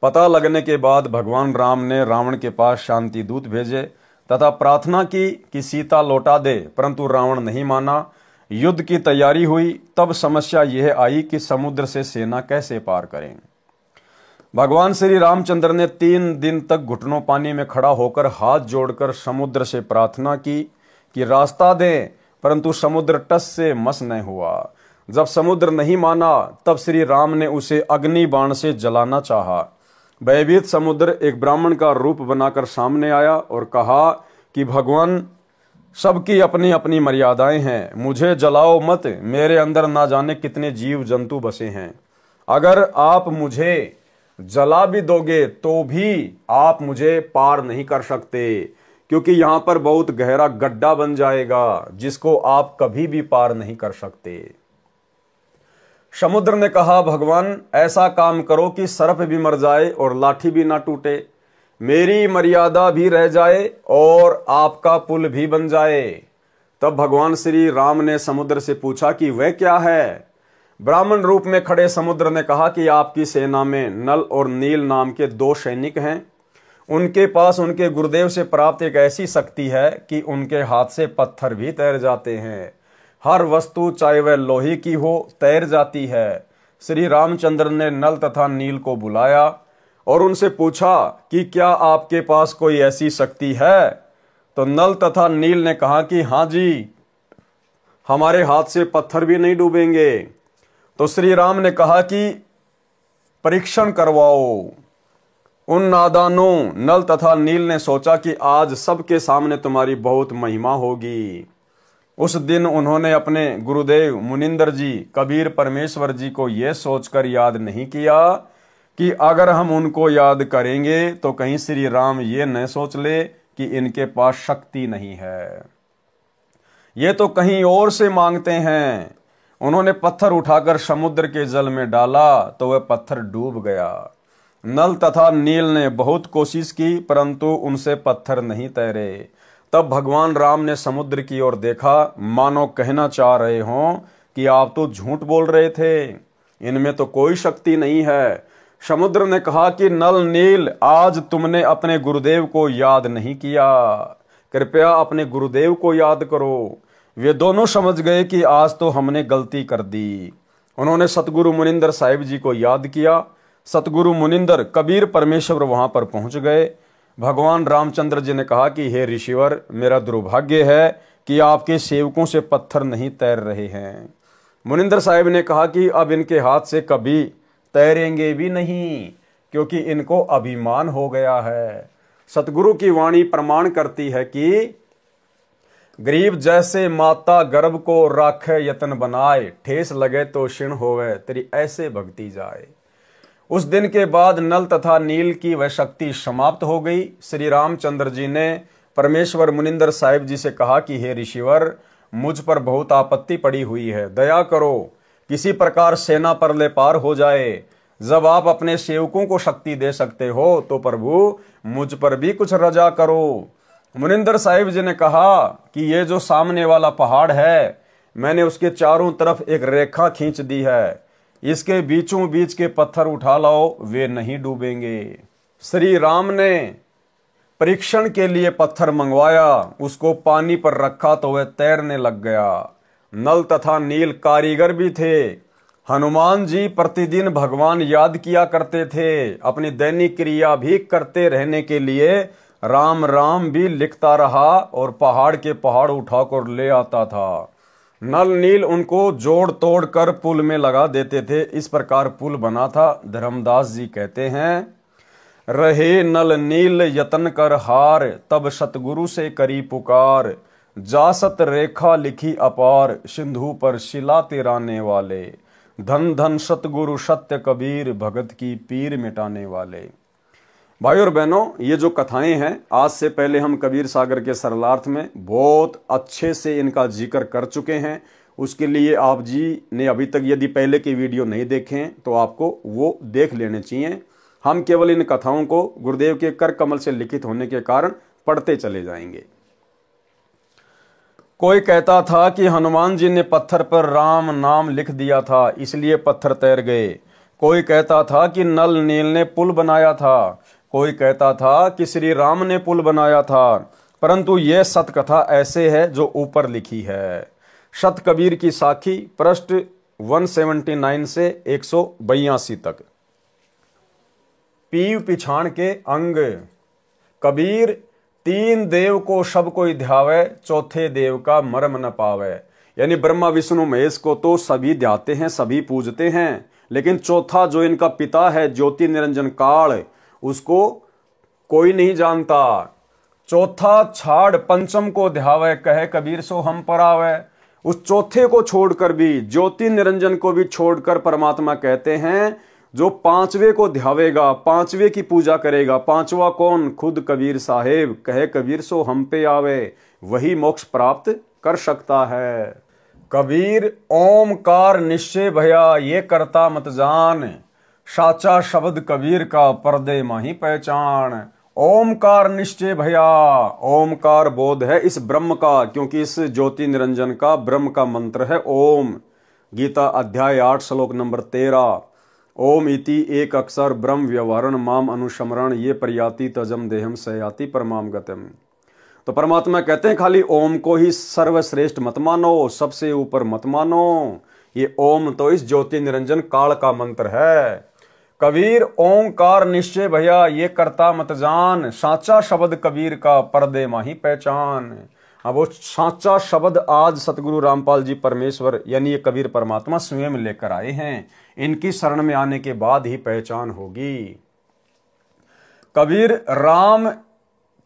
पता लगने के बाद भगवान राम ने रावण के पास शांति दूत भेजे तथा प्रार्थना की कि सीता लौटा दे, परंतु रावण नहीं माना। युद्ध की तैयारी हुई, तब समस्या यह आई कि समुद्र से सेना कैसे पार करें। भगवान श्री रामचंद्र ने 3 दिन तक घुटनों पानी में खड़ा होकर हाथ जोड़कर समुद्र से प्रार्थना की कि रास्ता दें, परंतु समुद्र टस से मस न हुआ। जब समुद्र नहीं माना तब श्री राम ने उसे अग्नि बाण से जलाना चाहा। भयभीत समुद्र एक ब्राह्मण का रूप बनाकर सामने आया और कहा कि भगवान सबकी अपनी अपनी मर्यादाएं हैं, मुझे जलाओ मत, मेरे अंदर ना जाने कितने जीव जंतु बसे हैं। अगर आप मुझे जला भी दोगे तो भी आप मुझे पार नहीं कर सकते, क्योंकि यहां पर बहुत गहरा गड्ढा बन जाएगा जिसको आप कभी भी पार नहीं कर सकते। समुद्र ने कहा, भगवान ऐसा काम करो कि सर्प भी मर जाए और लाठी भी ना टूटे, मेरी मर्यादा भी रह जाए और आपका पुल भी बन जाए। तब भगवान श्री राम ने समुद्र से पूछा कि वह क्या है। ब्राह्मण रूप में खड़े समुद्र ने कहा कि आपकी सेना में नल और नील नाम के 2 सैनिक हैं। उनके पास उनके गुरुदेव से प्राप्त एक ऐसी शक्ति है कि उनके हाथ से पत्थर भी तैर जाते हैं। हर वस्तु चाहे वह लोहे की हो तैर जाती है। श्री रामचंद्र ने नल तथा नील को बुलाया और उनसे पूछा कि क्या आपके पास कोई ऐसी शक्ति है। तो नल तथा नील ने कहा कि हाँ जी, हमारे हाथ से पत्थर भी नहीं डूबेंगे। तो श्री राम ने कहा कि परीक्षण करवाओ। उन नादानों नल तथा नील ने सोचा कि आज सबके सामने तुम्हारी बहुत महिमा होगी। उस दिन उन्होंने अपने गुरुदेव मुनिंदर जी कबीर परमेश्वर जी को यह सोचकर याद नहीं किया कि अगर हम उनको याद करेंगे तो कहीं श्री राम ये न सोच ले कि इनके पास शक्ति नहीं है, ये तो कहीं और से मांगते हैं। उन्होंने पत्थर उठाकर समुद्र के जल में डाला तो वह पत्थर डूब गया। नल तथा नील ने बहुत कोशिश की परंतु उनसे पत्थर नहीं तैरे। तब भगवान राम ने समुद्र की ओर देखा, मानो कहना चाह रहे हों कि आप तो झूठ बोल रहे थे, इनमें तो कोई शक्ति नहीं है। समुद्र ने कहा कि नल नील, आज तुमने अपने गुरुदेव को याद नहीं किया, कृपया अपने गुरुदेव को याद करो। वे दोनों समझ गए कि आज तो हमने गलती कर दी। उन्होंने सतगुरु मुनिंदर साहिब जी को याद किया। सतगुरु मुनिंदर कबीर परमेश्वर वहां पर पहुंच गए। भगवान रामचंद्र जी ने कहा कि हे ऋषिवर, मेरा दुर्भाग्य है कि आपके सेवकों से पत्थर नहीं तैर रहे हैं। मुनिंदर साहिब ने कहा कि अब इनके हाथ से कभी तैरेंगे भी नहीं, क्योंकि इनको अभिमान हो गया है। सतगुरु की वाणी प्रमाण करती है कि गरीब जैसे माता गर्भ को राखे यतन बनाए, ठेस लगे तो क्षीण होवे, तेरी ऐसे भक्ति जाए। उस दिन के बाद नल तथा नील की वह शक्ति समाप्त हो गई। श्री रामचंद्र जी ने परमेश्वर मुनिंदर साहिब जी से कहा कि हे ऋषिवर, मुझ पर बहुत आपत्ति पड़ी हुई है, दया करो, किसी प्रकार सेना पर ले पार हो जाए। जब आप अपने सेवकों को शक्ति दे सकते हो तो प्रभु मुझ पर भी कुछ रजा करो। मुनिंदर साहिब जी ने कहा कि ये जो सामने वाला पहाड़ है, मैंने उसके चारों तरफ एक रेखा खींच दी है, इसके बीचों बीच के पत्थर उठा लाओ, वे नहीं डूबेंगे। श्री राम ने परीक्षण के लिए पत्थर मंगवाया, उसको पानी पर रखा तो वह तैरने लग गया। नल तथा नील कारीगर भी थे। हनुमान जी प्रतिदिन भगवान याद किया करते थे। अपनी दैनिक क्रिया भी करते रहने के लिए राम राम भी लिखता रहा और पहाड़ के पहाड़ उठाकर ले आता था। नल नील उनको जोड़ तोड़ कर पुल में लगा देते थे। इस प्रकार पुल बना था। धर्मदास जी कहते हैं, रहे नल नील यतन कर हार, तब सतगुरु से करी पुकार, जासत रेखा लिखी अपार, सिंधु पर शिला तिराने वाले, धन धन सतगुरु सत्य कबीर, भगत की पीर मिटाने वाले। भाई और बहनों, ये जो कथाएं हैं, आज से पहले हम कबीर सागर के सरलार्थ में बहुत अच्छे से इनका जिक्र कर चुके हैं। उसके लिए आप जी ने अभी तक यदि पहले के वीडियो नहीं देखे हैं तो आपको वो देख लेने चाहिए। हम केवल इन कथाओं को गुरुदेव के कर कमल से लिखित होने के कारण पढ़ते चले जाएंगे। कोई कहता था कि हनुमान जी ने पत्थर पर राम नाम लिख दिया था, इसलिए पत्थर तैर गए। कोई कहता था कि नल नील ने पुल बनाया था। कोई कहता था कि श्री राम ने पुल बनाया था। परंतु यह सत कथा ऐसे है जो ऊपर लिखी है। सत कबीर की साखी, पृष्ठ 179 से 182 तक। पीव पिछाण के अंग। कबीर तीन देव को सब कोई ध्यावे, चौथे देव का मर्म न पावे। यानी ब्रह्मा विष्णु महेश को तो सभी ध्याते हैं, सभी पूजते हैं, लेकिन चौथा जो इनका पिता है ज्योति निरंजन काल, उसको कोई नहीं जानता। चौथा छाड़ पंचम को ध्यावे, कहे कबीर सो हम पर आवे। उस चौथे को छोड़कर भी, ज्योति निरंजन को भी छोड़कर परमात्मा कहते हैं जो पांचवे को ध्यावेगा, पांचवे की पूजा करेगा। पांचवा कौन? खुद कबीर साहेब, कहे कबीर सो हम पे आवे, वही मोक्ष प्राप्त कर सकता है। कबीर ओमकार निश्चय भया, ये करता मत जान, साचा शब्द कबीर का पर्दे माही पहचान। ओमकार निश्चय भया, ओमकार बोध है इस ब्रह्म का, क्योंकि इस ज्योति निरंजन का ब्रह्म का मंत्र है ओम। गीता अध्याय 8 श्लोक नंबर 13। ओम इति एक अक्षर ब्रह्म व्यवहरण माम अनुस्मरण, ये प्रयाति तजम देहम सयाति परमाम गतम। तो परमात्मा कहते हैं खाली ओम को ही सर्वश्रेष्ठ मत मानो, सबसे ऊपर मत मानो। ये ओम तो इस ज्योति निरंजन काल का मंत्र है। कबीर ओंकार निश्चय भैया, ये करता मत जान, साचा शब्द कबीर का पर्दे माही पहचान। अब वो साचा शब्द आज सतगुरु रामपाल जी परमेश्वर यानी ये कबीर परमात्मा स्वयं लेकर आए हैं। इनकी शरण में आने के बाद ही पहचान होगी। कबीर राम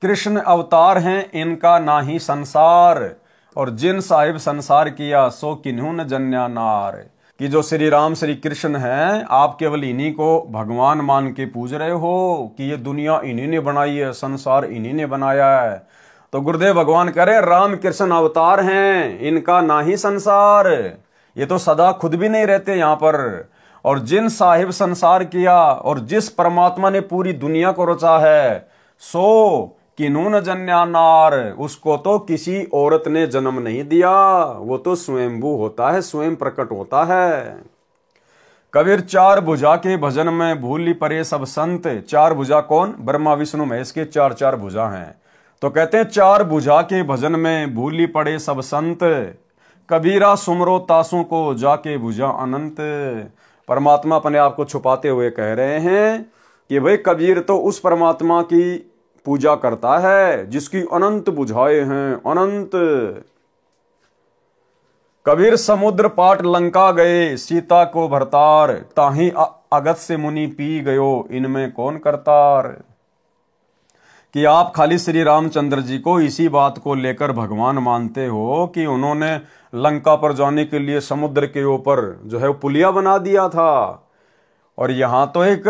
कृष्ण अवतार हैं, इनका ना ही संसार, और जिन साहिब संसार किया सो किन्हू न जन्या नार। कि जो श्री राम श्री कृष्ण हैं, आप केवल इन्हीं को भगवान मान के पूज रहे हो कि ये दुनिया इन्हीं ने बनाई है, संसार इन्हीं ने बनाया है। तो गुरुदेव भगवान कह रहे राम कृष्ण अवतार हैं, इनका ना ही संसार। ये तो सदा खुद भी नहीं रहते यहाँ पर। और जिन साहिब संसार किया, और जिस परमात्मा ने पूरी दुनिया को रचा है, सो किन्हू न जन्या नार, उसको तो किसी औरत ने जन्म नहीं दिया, वो तो स्वयंभू होता है, स्वयं प्रकट होता है। कबीर चार भुजा के भजन में भूली परे सब संत। चार भुजा कौन? ब्रह्मा विष्णु महेश के चार चार भुजा हैं। तो कहते हैं चार भुजा के भजन में भूली पड़े सब संत, कबीरा सुमरो तासों को जाके भुजा अनंत। परमात्मा अपने आप को छुपाते हुए कह रहे हैं कि भाई कबीर तो उस परमात्मा की पूजा करता है जिसकी अनंत बुझाएं हैं, अनंत। कबीर समुद्र पाट लंका गए, सीता को भरतार, ताही अगत से मुनि पी गयो, इनमें कौन करतार। कि आप खाली श्री रामचंद्र जी को इसी बात को लेकर भगवान मानते हो कि उन्होंने लंका पर जाने के लिए समुद्र के ऊपर जो है वो पुलिया बना दिया था। और यहां तो एक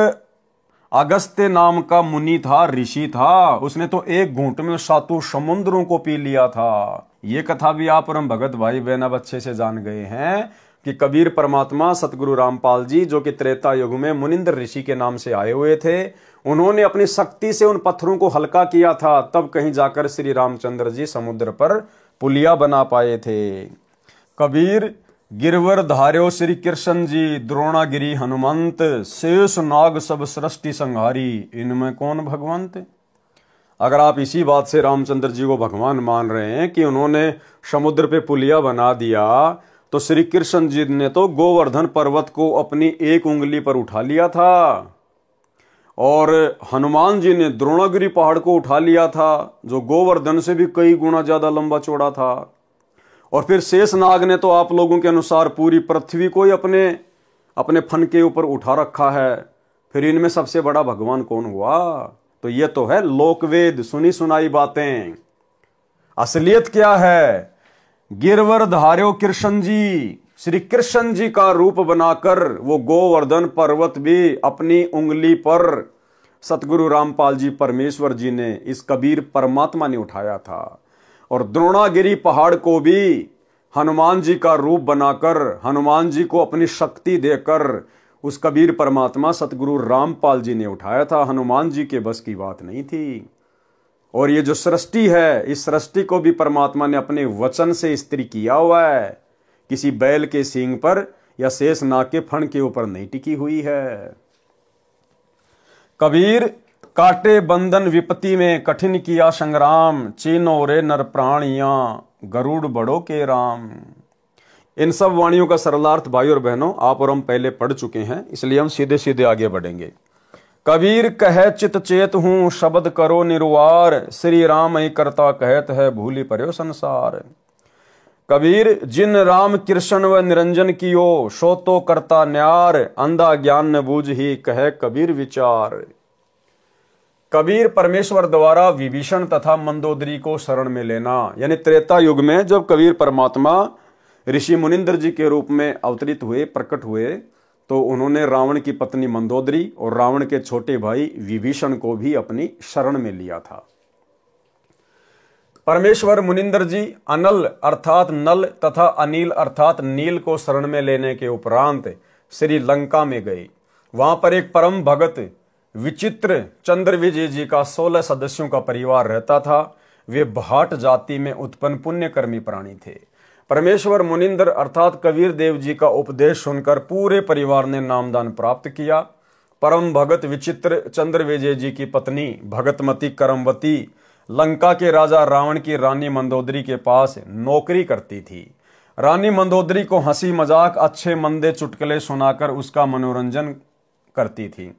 अगस्त्य नाम का मुनि था, ऋषि था, उसने तो एक घूंट में 7 समुद्रों को पी लिया था। ये कथा भी आप परम भगत भाई बहन अब अच्छे से जान गए हैं कि कबीर परमात्मा सतगुरु रामपाल जी जो कि त्रेता युग में मुनिंद्र ऋषि के नाम से आए हुए थे, उन्होंने अपनी शक्ति से उन पत्थरों को हल्का किया था, तब कहीं जाकर श्री रामचंद्र जी समुद्र पर पुलिया बना पाए थे। कबीर गिरवर धार्यो श्री कृष्ण जी, द्रोणागिरी हनुमंत, शेष नाग सब सृष्टि संहारी, इनमें कौन भगवंत। अगर आप इसी बात से रामचंद्र जी को भगवान मान रहे हैं कि उन्होंने समुद्र पे पुलिया बना दिया, तो श्री कृष्ण जी ने तो गोवर्धन पर्वत को अपनी एक उंगली पर उठा लिया था, और हनुमान जी ने द्रोणागिरी पहाड़ को उठा लिया था, जो गोवर्धन से भी कई गुना ज्यादा लंबा चौड़ा था। और फिर शेषनाग ने तो आप लोगों के अनुसार पूरी पृथ्वी को ही अपने अपने फन के ऊपर उठा रखा है। फिर इनमें सबसे बड़ा भगवान कौन हुआ? तो ये तो है लोकवेद, सुनी सुनाई बातें। असलियत क्या है? गिरवर धार्यो कृष्ण जी, श्री कृष्ण जी का रूप बनाकर वो गोवर्धन पर्वत भी अपनी उंगली पर सतगुरु रामपाल जी परमेश्वर जी ने, इस कबीर परमात्मा ने उठाया था। और द्रोणागिरी पहाड़ को भी हनुमान जी का रूप बनाकर, हनुमान जी को अपनी शक्ति देकर उस कबीर परमात्मा सतगुरु रामपाल जी ने उठाया था। हनुमान जी के बस की बात नहीं थी। और ये जो सृष्टि है, इस सृष्टि को भी परमात्मा ने अपने वचन से स्त्री किया हुआ है, किसी बैल के सींग पर या शेषनाग के फण के ऊपर नहीं टिकी हुई है। कबीर काटे बंधन विपत्ति में कठिन किया संग्राम, चीनो रे नर प्राणियां गरुड़ बड़ो के राम। इन सब वाणियों का सरलार्थ भाई और बहनों आप और हम पहले पढ़ चुके हैं, इसलिए हम सीधे सीधे आगे बढ़ेंगे। कबीर कहे चित चेत हूं शब्द करो निर्वार, श्री राम ही करता कहत है भूली पर्यो संसार। कबीर जिन राम कृष्ण व निरंजन कियो, सो तो करता न्यार, अंधा ज्ञान न बूझ ही कहे कबीर विचार। कबीर परमेश्वर द्वारा विभीषण तथा मंदोदरी को शरण में लेना, यानी त्रेता युग में जब कबीर परमात्मा ऋषि मुनिंद्र जी के रूप में अवतरित हुए, प्रकट हुए, तो उन्होंने रावण की पत्नी मंदोदरी और रावण के छोटे भाई विभीषण को भी अपनी शरण में लिया था। परमेश्वर मुनिंद्र जी अनल अर्थात नल तथा अनिल अर्थात नील को शरण में लेने के उपरांत श्री लंका में गए। वहां पर एक परम भगत विचित्र चंद्र विजय जी का 16 सदस्यों का परिवार रहता था। वे भाट जाति में उत्पन्न पुण्यकर्मी प्राणी थे। परमेश्वर मुनिंद्र अर्थात कबीर देव जी का उपदेश सुनकर पूरे परिवार ने नामदान प्राप्त किया। परम भगत विचित्र चंद्र विजय जी की पत्नी भगतमती करमवती लंका के राजा रावण की रानी मंदोदरी के पास नौकरी करती थी। रानी मंदोदरी को हंसी मजाक, अच्छे मंदे चुटकुले सुनाकर उसका मनोरंजन करती थी।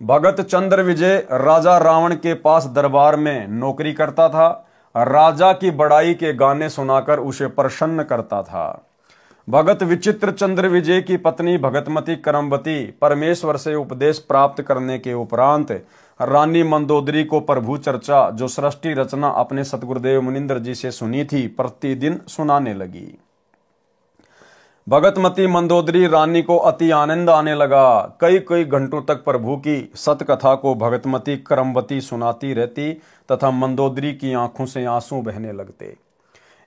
भगत चंद्र विजय राजा रावण के पास दरबार में नौकरी करता था। राजा की बड़ाई के गाने सुनाकर उसे प्रसन्न करता था। भगत विचित्र चंद्र विजय की पत्नी भगतमती करमवती परमेश्वर से उपदेश प्राप्त करने के उपरांत रानी मंदोदरी को प्रभु चर्चा, जो सृष्टि रचना अपने सतगुरुदेव मुनिंद्र जी से सुनी थी, प्रतिदिन सुनाने लगी। भगतमती मंदोदरी रानी को अति आनंद आने लगा। कई कई घंटों तक प्रभु की सतकथा को भगतमती करमवती सुनाती रहती तथा मंदोदरी की आंखों से आंसू बहने लगते।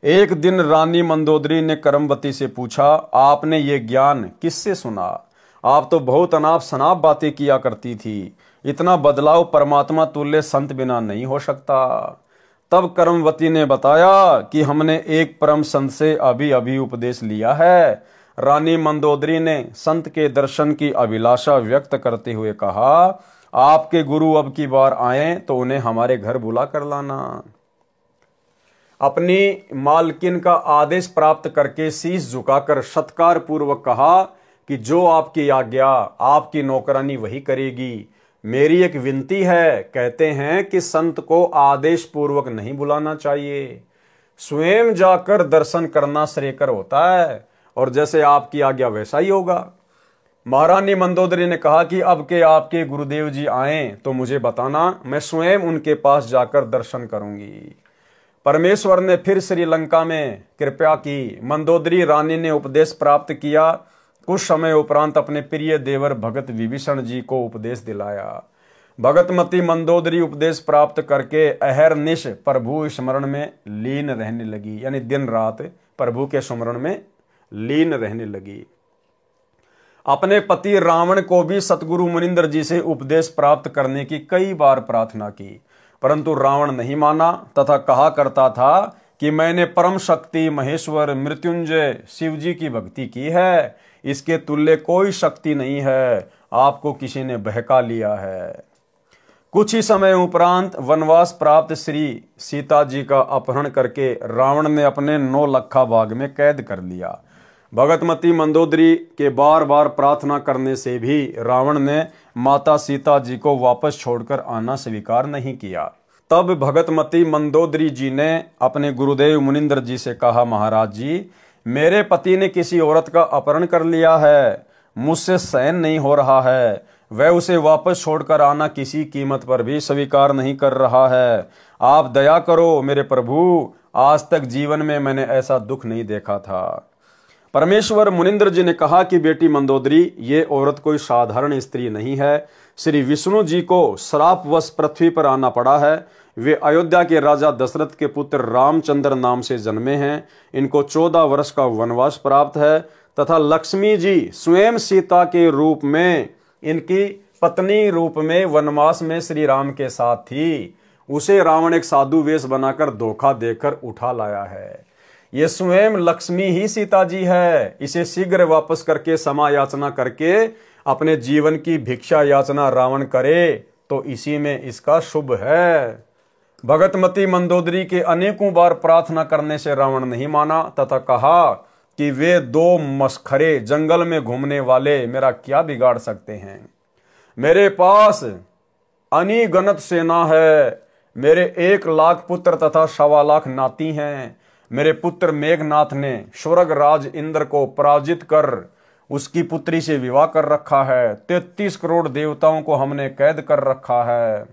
एक दिन रानी मंदोदरी ने करमवती से पूछा, आपने ये ज्ञान किससे सुना? आप तो बहुत अनाप शनाप बातें किया करती थी। इतना बदलाव परमात्मा तुल्य संत बिना नहीं हो सकता। तब करमवती ने बताया कि हमने एक परम संत से अभी अभी उपदेश लिया है। रानी मंदोदरी ने संत के दर्शन की अभिलाषा व्यक्त करते हुए कहा, आपके गुरु अब की बार आए तो उन्हें हमारे घर बुला कर लाना। अपनी मालकिन का आदेश प्राप्त करके शीश झुकाकर सत्कार पूर्वक कहा कि जो आपकी आज्ञा, आपकी नौकरानी वही करेगी। मेरी एक विनती है, कहते हैं कि संत को आदेश पूर्वक नहीं बुलाना चाहिए, स्वयं जाकर दर्शन करना श्रेयकर होता है, और जैसे आपकी आज्ञा वैसा ही होगा। महारानी मंदोदरी ने कहा कि अब के आपके गुरुदेव जी आए तो मुझे बताना, मैं स्वयं उनके पास जाकर दर्शन करूंगी। परमेश्वर ने फिर श्रीलंका में कृपा की। मंदोदरी रानी ने उपदेश प्राप्त किया। कुछ समय उपरांत अपने प्रिय देवर भगत विभीषण जी को उपदेश दिलाया। भगतमती मंदोदरी उपदेश प्राप्त करके अहरनिश प्रभु स्मरण में लीन रहने लगी, यानी दिन रात प्रभु के स्मरण में लीन रहने लगी। अपने पति रावण को भी सतगुरु मुनिंद्र जी से उपदेश प्राप्त करने की कई बार प्रार्थना की, परंतु रावण नहीं माना तथा कहा करता था कि मैंने परम शक्ति महेश्वर मृत्युंजय शिव जी की भक्ति की है, इसके तुल्य कोई शक्ति नहीं है, आपको किसी ने बहका लिया है। कुछ ही समय उपरांत वनवास प्राप्त श्री सीता जी का अपहरण करके रावण ने अपने 9 लखा बाग में कैद कर लिया। भगतमती मंदोदरी के बार बार प्रार्थना करने से भी रावण ने माता सीता जी को वापस छोड़कर आना स्वीकार नहीं किया। तब भगतमती मंदोदरी जी ने अपने गुरुदेव मुनिंद्र जी से कहा, महाराज जी, मेरे पति ने किसी औरत का अपहरण कर लिया है, मुझसे सहन नहीं हो रहा है, वह उसे वापस छोड़कर आना किसी कीमत पर भी स्वीकार नहीं कर रहा है। आप दया करो मेरे प्रभु, आज तक जीवन में मैंने ऐसा दुख नहीं देखा था। परमेश्वर मुनिंद्र जी ने कहा कि बेटी मंदोदरी, ये औरत कोई साधारण स्त्री नहीं है। श्री विष्णु जी को श्रापवश पृथ्वी पर आना पड़ा है। वे अयोध्या के राजा दशरथ के पुत्र रामचंद्र नाम से जन्मे हैं। इनको 14 वर्ष का वनवास प्राप्त है तथा लक्ष्मी जी स्वयं सीता के रूप में, इनकी पत्नी रूप में वनवास में श्री राम के साथ थी। उसे रावण एक साधु वेश बनाकर धोखा देकर उठा लाया है। ये स्वयं लक्ष्मी ही सीता जी है। इसे शीघ्र वापस करके क्षमा याचना करके अपने जीवन की भिक्षा याचना रावण करे तो इसी में इसका शुभ है। भगतमती मंदोदरी के अनेकों बार प्रार्थना करने से रावण नहीं माना तथा कहा कि वे 2 मस्खरे जंगल में घूमने वाले मेरा क्या बिगाड़ सकते हैं। मेरे पास अनिगणत सेना है। मेरे 1 लाख पुत्र तथा 1.25 लाख नाती हैं। मेरे पुत्र मेघनाथ ने स्वर्ग राज इंद्र को पराजित कर उसकी पुत्री से विवाह कर रखा है। 33 करोड़ देवताओं को हमने कैद कर रखा है।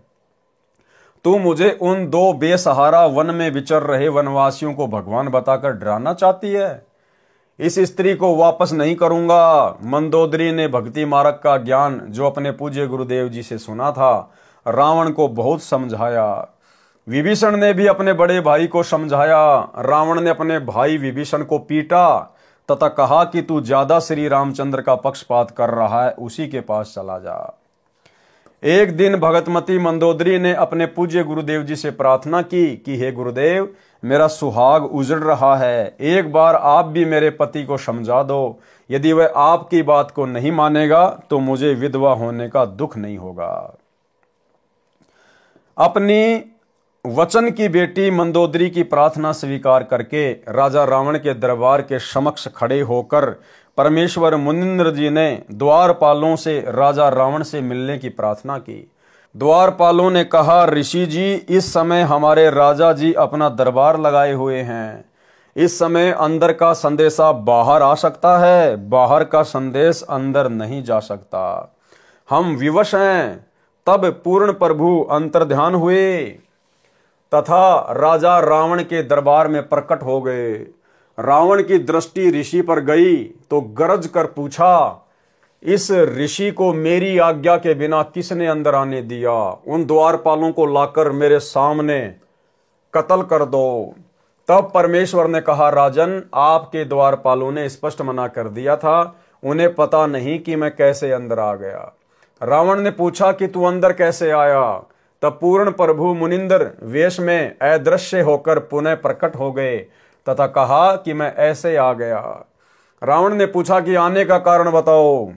तू मुझे उन 2 बेसहारा वन में विचर रहे वनवासियों को भगवान बताकर डराना चाहती है। इस स्त्री को वापस नहीं करूंगा। मंदोदरी ने भक्ति मार्ग का ज्ञान जो अपने पूज्य गुरुदेव जी से सुना था, रावण को बहुत समझाया। विभीषण ने भी अपने बड़े भाई को समझाया। रावण ने अपने भाई विभीषण को पीटा तथा कहा कि तू ज्यादा श्री रामचंद्र का पक्षपात कर रहा है, उसी के पास चला जा। एक दिन भगतमती मंदोदरी ने अपने पूज्य गुरुदेव जी से प्रार्थना की कि हे गुरुदेव, मेरा सुहाग उजड़ रहा है, एक बार आप भी मेरे पति को समझा दो। यदि वह आपकी बात को नहीं मानेगा तो मुझे विधवा होने का दुख नहीं होगा। अपनी वचन की बेटी मंदोदरी की प्रार्थना स्वीकार करके राजा रावण के दरबार के समक्ष खड़े होकर परमेश्वर मुनिंद्र जी ने द्वारपालों से राजा रावण से मिलने की प्रार्थना की। द्वारपालों ने कहा, ऋषि जी, इस समय हमारे राजा जी अपना दरबार लगाए हुए हैं। इस समय अंदर का संदेशा बाहर आ सकता है, बाहर का संदेश अंदर नहीं जा सकता। हम विवश हैं। तब पूर्ण प्रभु अंतर्ध्यान हुए तथा राजा रावण के दरबार में प्रकट हो गए। रावण की दृष्टि ऋषि पर गई तो गरज कर पूछा, इस ऋषि को मेरी आज्ञा के बिना किसने अंदर आने दिया? उन द्वारपालों को लाकर मेरे सामने कत्ल कर दो। तब परमेश्वर ने कहा, राजन, आपके द्वारपालों ने स्पष्ट मना कर दिया था, उन्हें पता नहीं कि मैं कैसे अंदर आ गया। रावण ने पूछा कि तू अंदर कैसे आया? तब पूर्ण प्रभु मुनिंदर वेश में अदृश्य होकर पुनः प्रकट हो गए तथा कहा कि मैं ऐसे आ गया। रावण ने पूछा कि आने का कारण बताओ।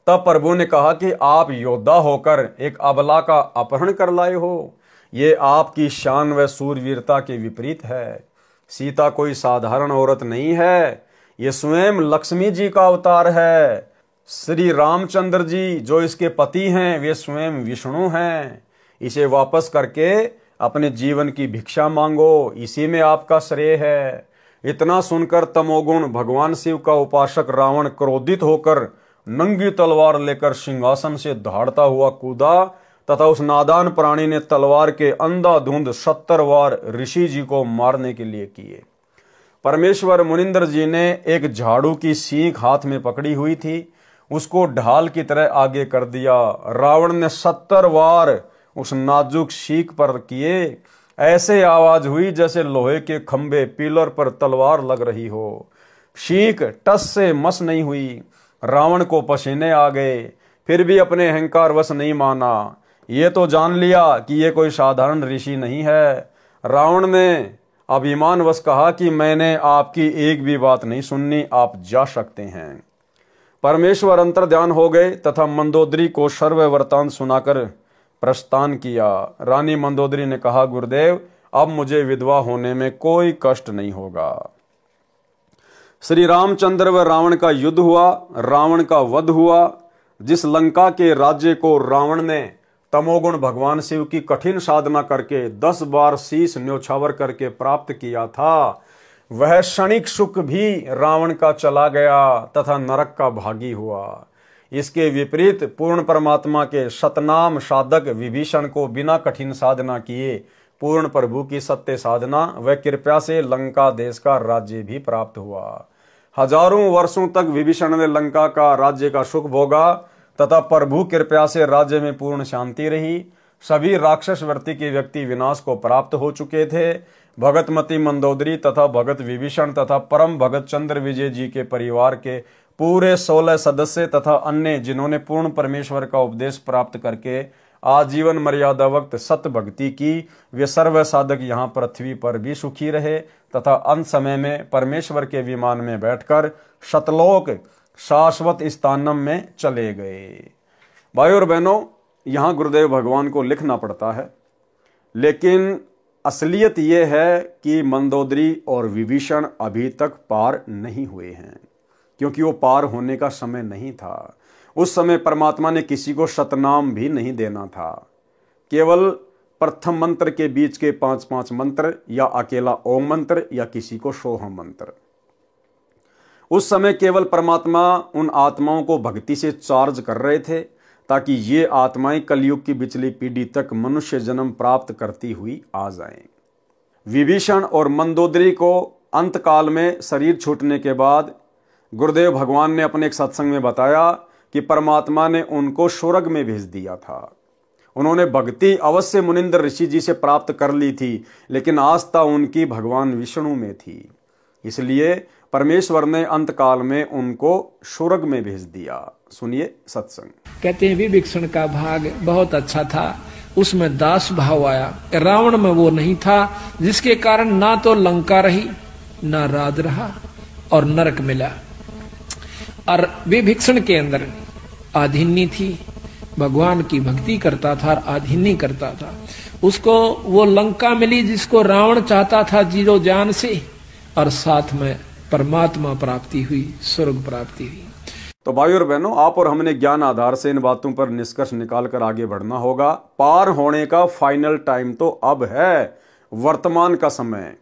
तब प्रभु ने कहा कि आप योद्धा होकर एक अबला का अपहरण कर लाए हो। ये आपकी शान व सूरवीरता के विपरीत है। सीता कोई साधारण औरत नहीं है, ये स्वयं लक्ष्मी जी का अवतार है। श्री रामचंद्र जी जो इसके पति हैं, वे स्वयं विष्णु हैं। इसे वापस करके अपने जीवन की भिक्षा मांगो, इसी में आपका श्रेय है। इतना सुनकर तमोगुण भगवान शिव का उपासक रावण क्रोधित होकर नंगी तलवार लेकर सिंहासन से दहाड़ता हुआ कूदा तथा उस नादान प्राणी ने तलवार के अंधाधुंध 70 वार ऋषि जी को मारने के लिए किए। परमेश्वर मुनिंद्र जी ने एक झाड़ू की सीख हाथ में पकड़ी हुई थी, उसको ढाल की तरह आगे कर दिया। रावण ने 70 वार उस नाजुक सीख पर किए। ऐसे आवाज हुई जैसे लोहे के खंभे पिलर पर तलवार लग रही हो। सीख टस से मस नहीं हुई। रावण को पसीने आ गए, फिर भी अपने अहंकार वश नहीं माना। ये तो जान लिया कि ये कोई साधारण ऋषि नहीं है। रावण ने अभिमान वश कहा कि मैंने आपकी एक भी बात नहीं सुननी, आप जा सकते हैं। परमेश्वर अंतर्ध्यान हो गए तथा मंदोदरी को सर्व वृतांत सुनाकर प्रस्थान किया। रानी मंदोदरी ने कहा, गुरुदेव अब मुझे विधवा होने में कोई कष्ट नहीं होगा। श्री रामचंद्र व रावण का युद्ध हुआ, रावण का वध हुआ। जिस लंका के राज्य को रावण ने तमोगुण भगवान शिव की कठिन साधना करके 10 बार शीश न्योछावर करके प्राप्त किया था, वह क्षणिक सुख भी रावण का चला गया तथा नरक का भागी हुआ। इसके विपरीत पूर्ण परमात्मा के सतनाम साधक विभीषण को बिना कठिन साधना किए पूर्ण प्रभु की सत्य साधना व कृपा से लंका देश का राज्य भी प्राप्त हुआ। हजारों वर्षों तक विभीषण ने लंका का राज्य का सुख भोगा तथा प्रभु कृपा से राज्य में पूर्ण शांति रही। सभी राक्षस वृत्ति के व्यक्ति विनाश को प्राप्त हो चुके थे। भगतमती मंदोदरी तथा भगत विभीषण तथा परम भगत चंद्र विजय जी के परिवार के पूरे 16 सदस्य तथा अन्य जिन्होंने पूर्ण परमेश्वर का उपदेश प्राप्त करके आजीवन मर्यादा वक्त सत्य भक्ति की, वे सर्व साधक यहाँ पृथ्वी पर भी सुखी रहे तथा अंत समय में परमेश्वर के विमान में बैठकर शतलोक शाश्वत स्थानम में चले गए। भाइयों और बहनों, यहाँ गुरुदेव भगवान को लिखना पड़ता है, लेकिन असलियत यह है कि मंदोदरी और विभीषण अभी तक पार नहीं हुए हैं, क्योंकि वो पार होने का समय नहीं था। उस समय परमात्मा ने किसी को शतनाम भी नहीं देना था। केवल प्रथम मंत्र के बीच के 5-5 मंत्र या अकेला ओम मंत्र या किसी को सोहम मंत्र। उस समय केवल परमात्मा उन आत्माओं को भक्ति से चार्ज कर रहे थे ताकि ये आत्माएं कलयुग की पिछली पीढ़ी तक मनुष्य जन्म प्राप्त करती हुई आ जाएं। विभीषण और मंदोदरी को अंतकाल में शरीर छूटने के बाद गुरुदेव भगवान ने अपने एक सत्संग में बताया कि परमात्मा ने उनको स्वर्ग में भेज दिया था। उन्होंने भक्ति अवश्य मुनिंद्र ऋषि जी से प्राप्त कर ली थी, लेकिन आस्था उनकी भगवान विष्णु में थी। इसलिए परमेश्वर ने अंतकाल में उनको स्वर्ग में भेज दिया। सुनिए सत्संग। कहते हैं विभीषण का भाग बहुत अच्छा था, उसमें दास भाव आया। रावण में वो नहीं था, जिसके कारण ना तो लंका रही, ना राज रहा और नरक मिला। और विभीषण के अंदर आधीनी थी, भगवान की भक्ति करता था और आधीनी करता था। उसको वो लंका मिली जिसको रावण चाहता था जीरो जान से, और साथ में परमात्मा प्राप्ति हुई, स्वर्ग प्राप्ति हुई। तो भाइयों और बहनों, आप और हमने ज्ञान आधार से इन बातों पर निष्कर्ष निकालकर आगे बढ़ना होगा। पार होने का फाइनल टाइम तो अब है, वर्तमान का समय।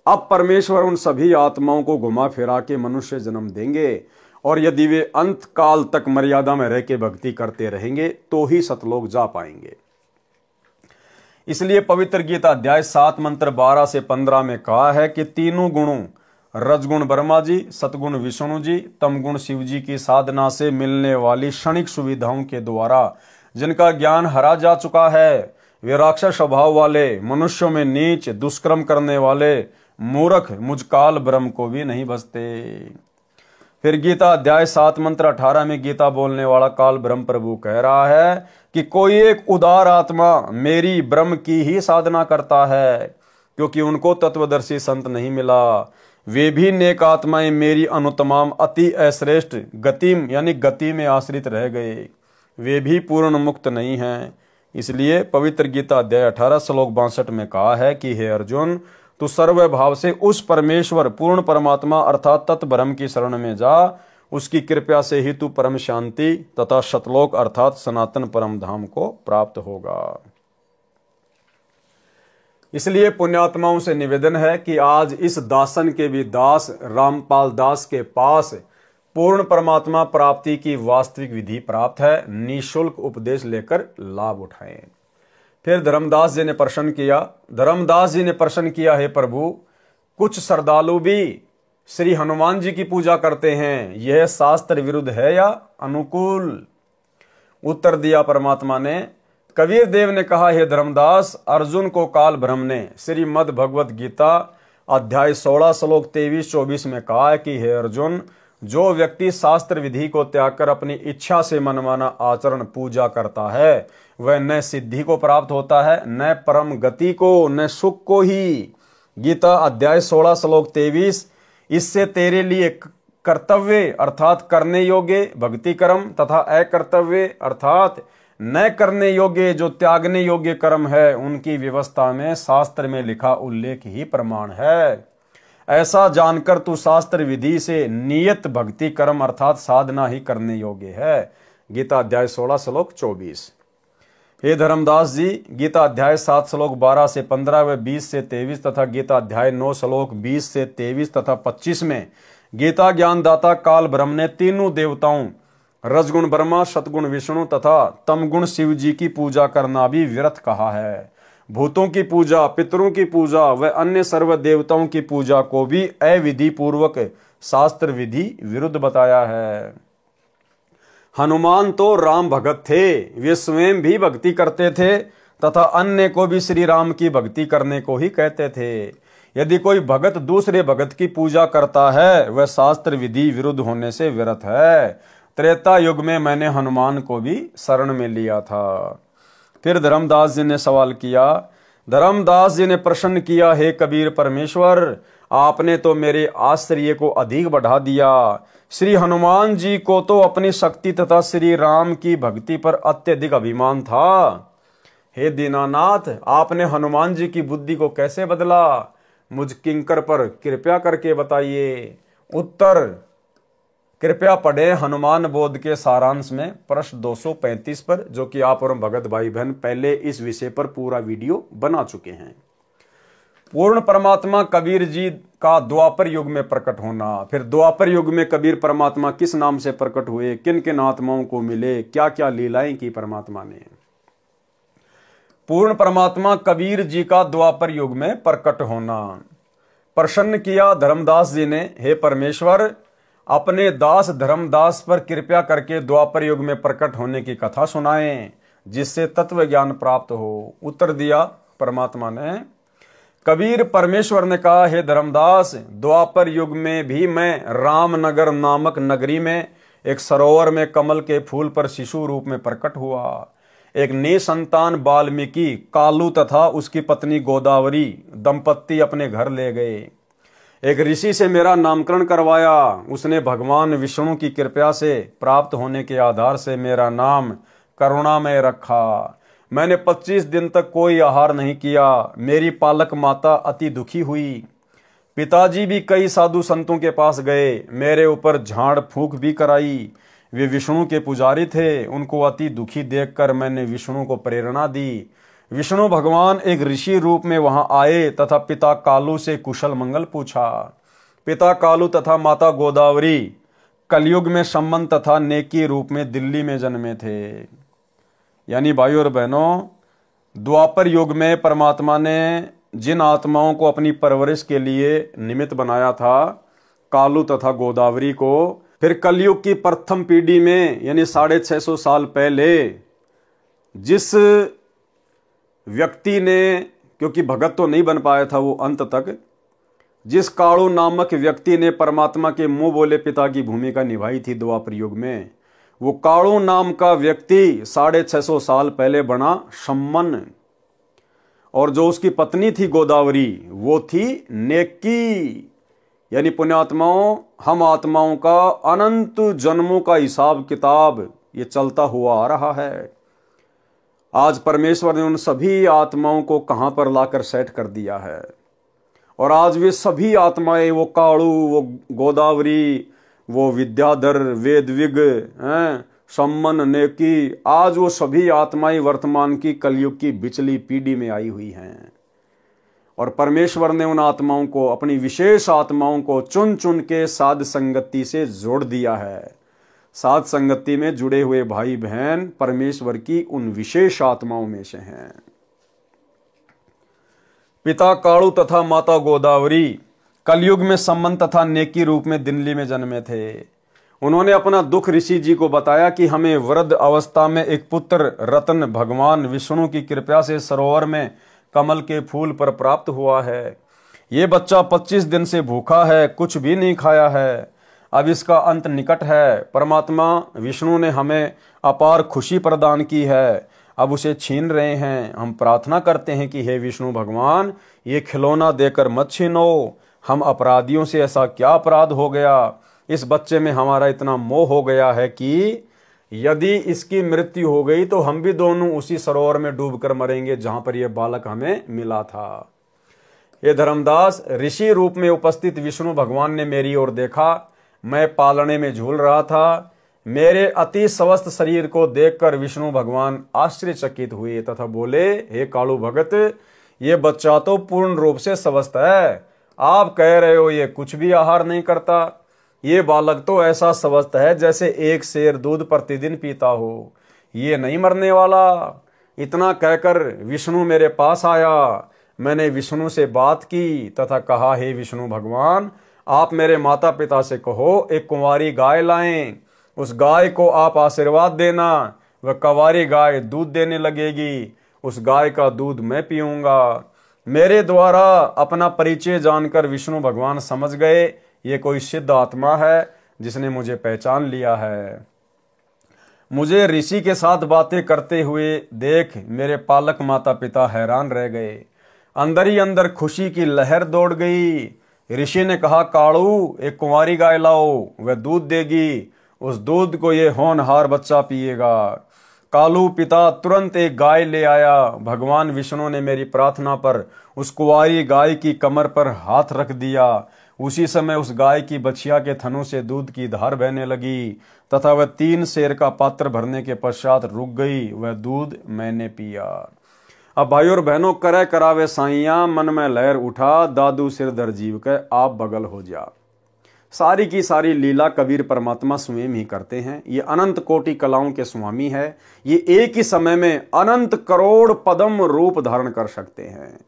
अब परमेश्वर उन सभी आत्माओं को घुमा फिरा के मनुष्य जन्म देंगे, और यदि वे अंत काल तक मर्यादा में रह के भक्ति करते रहेंगे तो ही सतलोक जा पाएंगे। इसलिए पवित्र गीता अध्याय 7 मंत्र 12 से 15 में कहा है कि तीनों गुणों रजगुण ब्रह्मा जी, सतगुण विष्णु जी, तमगुण शिव जी की साधना से मिलने वाली क्षणिक सुविधाओं के द्वारा जिनका ज्ञान हरा जा चुका है, वे राक्षस स्वभाव वाले, मनुष्यों में नीच दुष्कर्म करने वाले मूर्ख मुझकाल ब्रह्म को भी नहीं बसते। फिर गीता अध्याय 7 मंत्र 18 में गीता बोलने वाला काल ब्रह्म प्रभु कह रहा है कि कोई एक उदार आत्मा मेरी ब्रह्म की ही साधना करता है, क्योंकि उनको तत्वदर्शी संत नहीं मिला। वे भी नेक आत्माएं मेरी अनुतमाम अति अश्रेष्ठ गतिम यानी गति में आश्रित रह गए, वे भी पूर्ण मुक्त नहीं हैं। इसलिए पवित्र गीता अध्याय 18 श्लोक 62 में कहा है कि हे अर्जुन, तू सर्व भाव से उस परमेश्वर पूर्ण परमात्मा अर्थात तत् ब्रह्म की शरण में जा, उसकी कृपा से ही तू परम शांति तथा शतलोक अर्थात सनातन परम धाम को प्राप्त होगा। इसलिए पुण्यात्माओं से निवेदन है कि आज इस दासन के भी दास रामपाल दास के पास पूर्ण परमात्मा प्राप्ति की वास्तविक विधि प्राप्त है, निःशुल्क उपदेश लेकर लाभ उठाएं। फिर धर्मदास जी ने प्रश्न किया, धर्मदास जी ने प्रश्न किया, हे प्रभु, कुछ श्रद्धालु भी श्री हनुमान जी की पूजा करते हैं, यह शास्त्र विरुद्ध है या अनुकूल? उत्तर दिया परमात्मा ने, कबीर देव ने कहा, हे धर्मदास, अर्जुन को काल ब्रह्म ने श्रीमद् भगवत गीता अध्याय 16 श्लोक 23-24 में कहा है कि हे अर्जुन, जो व्यक्ति शास्त्र विधि को त्याग कर अपनी इच्छा से मनमाना आचरण पूजा करता है, वह न सिद्धि को प्राप्त होता है, न परम गति को, न सुख को ही। गीता अध्याय 16 श्लोक 23, इससे तेरे लिए कर्तव्य अर्थात करने योग्य भक्ति कर्म तथा अकर्तव्य अर्थात न करने योग्य जो त्यागने योग्य कर्म है उनकी व्यवस्था में शास्त्र में लिखा उल्लेख ही प्रमाण है। ऐसा जानकर तू शास्त्र विधि से नियत भक्ति कर्म अर्थात साधना ही करने योग्य है। गीता अध्याय 16 श्लोक 24। हे धर्मदास जी, गीता अध्याय 7 श्लोक 12 से 15 व 20 से 23 तथा गीता अध्याय 9 श्लोक 20 से 23 तथा 25 में गीता ज्ञानदाता काल ब्रह्म ने तीनों देवताओं रजगुण ब्रह्मा, सतगुण विष्णु तथा तमगुण शिव जी की पूजा करना भी व्यर्थ कहा है। भूतों की पूजा, पितरों की पूजा व अन्य सर्व देवताओं की पूजा को भी अविधि पूर्वक शास्त्र विधि विरुद्ध बताया है। हनुमान तो राम भगत थे, वे स्वयं भी भक्ति करते थे तथा अन्य को भी श्री राम की भक्ति करने को ही कहते थे। यदि कोई भगत दूसरे भगत की पूजा करता है वह शास्त्र विधि विरुद्ध होने से व्यर्थ है। त्रेता युग में मैंने हनुमान को भी शरण में लिया था। फिर धर्मदास जी ने सवाल किया। धर्मदास जी ने प्रश्न किया, हे कबीर परमेश्वर, आपने तो मेरे आश्चर्य को अधिक बढ़ा दिया। श्री हनुमान जी को तो अपनी शक्ति तथा श्री राम की भक्ति पर अत्यधिक अभिमान था। हे दीनानाथ, आपने हनुमान जी की बुद्धि को कैसे बदला? मुझ किंकर पर कृपा करके बताइए। उत्तर कृपया पढ़े हनुमान बोध के सारांश में प्रश्न 235 पर, जो कि आप और भगत भाई बहन पहले इस विषय पर पूरा वीडियो बना चुके हैं। पूर्ण परमात्मा कबीर जी का द्वापर युग में प्रकट होना। फिर द्वापर युग में कबीर परमात्मा किस नाम से प्रकट हुए, किन किन आत्माओं को मिले, क्या क्या लीलाएं की परमात्मा ने। पूर्ण परमात्मा कबीर जी का द्वापर युग में प्रकट होना। प्रसन्न किया धर्मदास जी ने, हे परमेश्वर, अपने दास धर्मदास पर कृपया करके द्वापर युग में प्रकट होने की कथा सुनाएं जिससे तत्व ज्ञान प्राप्त हो। उत्तर दिया परमात्मा ने। कबीर परमेश्वर ने कहा, हे धर्मदास, द्वापर युग में भी मैं रामनगर नामक नगरी में एक सरोवर में कमल के फूल पर शिशु रूप में प्रकट हुआ। एक निसंतान वाल्मीकि कालू तथा उसकी पत्नी गोदावरी दंपत्ति अपने घर ले गए। एक ऋषि से मेरा नामकरण करवाया। उसने भगवान विष्णु की कृपा से प्राप्त होने के आधार से मेरा नाम करुणामय रखा। मैंने 25 दिन तक कोई आहार नहीं किया। मेरी पालक माता अति दुखी हुई। पिताजी भी कई साधु संतों के पास गए, मेरे ऊपर झाड़ फूंक भी कराई। वे विष्णु के पुजारी थे। उनको अति दुखी देखकर मैंने विष्णु को प्रेरणा दी। विष्णु भगवान एक ऋषि रूप में वहां आए तथा पिता कालू से कुशल मंगल पूछा। पिता कालू तथा माता गोदावरी कलयुग में सम्मन तथा नेकी रूप में दिल्ली में जन्मे थे। यानी भाइयों और बहनों, द्वापर युग में परमात्मा ने जिन आत्माओं को अपनी परवरिश के लिए निमित्त बनाया था, कालू तथा गोदावरी को, फिर कलयुग की प्रथम पीढ़ी में यानी 650 साल पहले जिस व्यक्ति ने, क्योंकि भगत तो नहीं बन पाया था वो अंत तक, जिस कालू नामक व्यक्ति ने परमात्मा के मुंह बोले पिता की भूमिका निभाई थी द्वापर युग में, वो कालू नाम का व्यक्ति 650 साल पहले बना सम्मन। और जो उसकी पत्नी थी गोदावरी, वो थी नेकी। यानी पुण्यात्माओं, हम आत्माओं का अनंत जन्मों का हिसाब किताब ये चलता हुआ आ रहा है। आज परमेश्वर ने उन सभी आत्माओं को कहां पर लाकर सेट कर दिया है। और आज वे सभी आत्माएं, वो कालू, वो गोदावरी, वो विद्याधर, वेदविग, सम्मन, नेकी, आज वो सभी आत्माएं वर्तमान की कलयुग की बिचली पीढ़ी में आई हुई हैं। और परमेश्वर ने उन आत्माओं को, अपनी विशेष आत्माओं को चुन चुन के साध संगति से जोड़ दिया है। साध संगति में जुड़े हुए भाई बहन परमेश्वर की उन विशेष आत्माओं में से हैं। पिता कालू तथा माता गोदावरी कलयुग में सम्मन तथा नेकी रूप में दिल्ली में जन्मे थे। उन्होंने अपना दुख ऋषि जी को बताया कि हमें वृद्ध अवस्था में एक पुत्र रत्न भगवान विष्णु की कृपा से सरोवर में कमल के फूल पर प्राप्त हुआ है। ये बच्चा 25 दिन से भूखा है, कुछ भी नहीं खाया है। अब इसका अंत निकट है। परमात्मा विष्णु ने हमें अपार खुशी प्रदान की है, अब उसे छीन रहे हैं। हम प्रार्थना करते हैं कि हे विष्णु भगवान, ये खिलौना देकर मत छीनो। हम अपराधियों से ऐसा क्या अपराध हो गया, इस बच्चे में हमारा इतना मोह हो गया है कि यदि इसकी मृत्यु हो गई तो हम भी दोनों उसी सरोवर में डूबकर मरेंगे जहां पर यह बालक हमें मिला था। ये धर्मदास, ऋषि रूप में उपस्थित विष्णु भगवान ने मेरी ओर देखा। मैं पालने में झूल रहा था। मेरे अति स्वस्थ शरीर को देखकर विष्णु भगवान आश्चर्यचकित हुए तथा बोले, हे कालू भगत, ये बच्चा तो पूर्ण रूप से स्वस्थ है। आप कह रहे हो ये कुछ भी आहार नहीं करता। ये बालक तो ऐसा स्वस्थ है जैसे एक शेर दूध प्रतिदिन पीता हो। ये नहीं मरने वाला। इतना कहकर विष्णु मेरे पास आया। मैंने विष्णु से बात की तथा कहा, हे विष्णु भगवान, आप मेरे माता पिता से कहो एक कुंवारी गाय लाएं। उस गाय को आप आशीर्वाद देना। वह कुंवारी गाय दूध देने लगेगी। उस गाय का दूध मैं पीऊंगा। मेरे द्वारा अपना परिचय जानकर विष्णु भगवान समझ गए ये कोई सिद्ध आत्मा है जिसने मुझे पहचान लिया है। मुझे ऋषि के साथ बातें करते हुए देख मेरे पालक माता पिता हैरान रह गए। अंदर ही अंदर खुशी की लहर दौड़ गई। ऋषि ने कहा, कालू, एक कुंवारी गाय लाओ, वह दूध देगी। उस दूध को ये होनहार बच्चा पिएगा। कालू पिता तुरंत एक गाय ले आया। भगवान विष्णु ने मेरी प्रार्थना पर उस कुंवारी गाय की कमर पर हाथ रख दिया। उसी समय उस गाय की बछिया के थनों से दूध की धार बहने लगी तथा वह 3 सेर का पात्र भरने के पश्चात रुक गई। वह दूध मैंने पिया। अब भाई और बहनों, करे करावे साइया, मन में लहर उठा, दादू सिर दर जीव के आप बगल हो जा। सारी की सारी लीला कबीर परमात्मा स्वयं ही करते हैं। ये अनंत कोटि कलाओं के स्वामी है। ये एक ही समय में अनंत करोड़ पदम रूप धारण कर सकते हैं।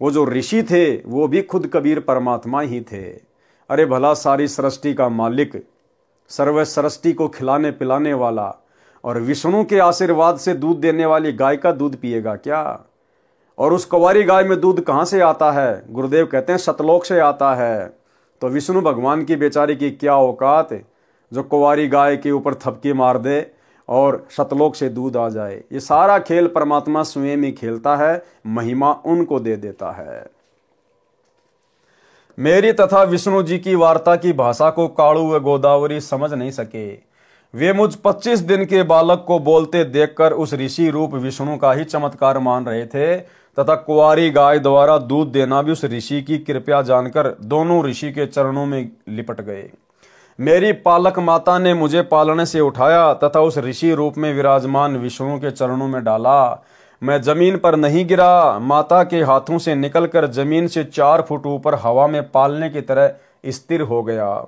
वो जो ऋषि थे वो भी खुद कबीर परमात्मा ही थे। अरे भला, सारी सृष्टि का मालिक, सर्व सृष्टि को खिलाने पिलाने वाला और विष्णु के आशीर्वाद से दूध देने वाली गाय का दूध पिएगा क्या? और उस कुंवारी गाय में दूध कहां से आता है? गुरुदेव कहते हैं सतलोक से आता है। तो विष्णु भगवान की बेचारी की क्या औकात जो कुंवारी गाय के ऊपर थपकी मार दे और सतलोक से दूध आ जाए। ये सारा खेल परमात्मा स्वयं ही खेलता है, महिमा उनको दे देता है। मेरी तथा विष्णु जी की वार्ता की भाषा को कालू व गोदावरी समझ नहीं सके। वे मुझ 25 दिन के बालक को बोलते देखकर उस ऋषि रूप विष्णु का ही चमत्कार मान रहे थे तथा कुंवारी गाय द्वारा दूध देना भी उस ऋषि की कृपा जानकर दोनों ऋषि के चरणों में लिपट गए। मेरी पालक माता ने मुझे पालने से उठाया तथा उस ऋषि रूप में विराजमान विष्णु के चरणों में डाला। मैं जमीन पर नहीं गिरा। माता के हाथों से निकलकर जमीन से 4 फुट ऊपर हवा में पालने की तरह स्थिर हो गया।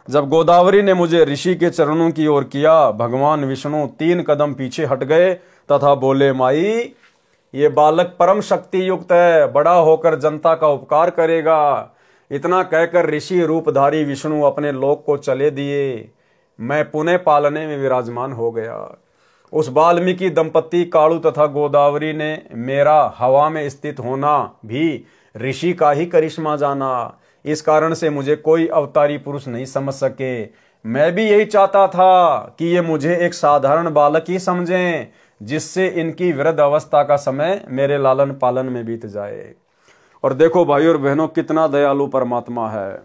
जब गोदावरी ने मुझे ऋषि के चरणों की ओर किया, भगवान विष्णु 3 कदम पीछे हट गए तथा बोले, माई, ये बालक परम शक्ति युक्त है, बड़ा होकर जनता का उपकार करेगा। इतना कहकर ऋषि रूपधारी विष्णु अपने लोक को चले दिए। मैं पुनः पालने में विराजमान हो गया। उस वाल्मीकि दंपति कालू तथा गोदावरी ने मेरा हवा में स्थित होना भी ऋषि का ही करिश्मा जाना। इस कारण से मुझे कोई अवतारी पुरुष नहीं समझ सके। मैं भी यही चाहता था कि ये मुझे एक साधारण बालक ही समझें, जिससे इनकी वृद्ध अवस्था का समय मेरे लालन पालन में बीत जाए। और देखो भाई और बहनों, कितना दयालु परमात्मा है।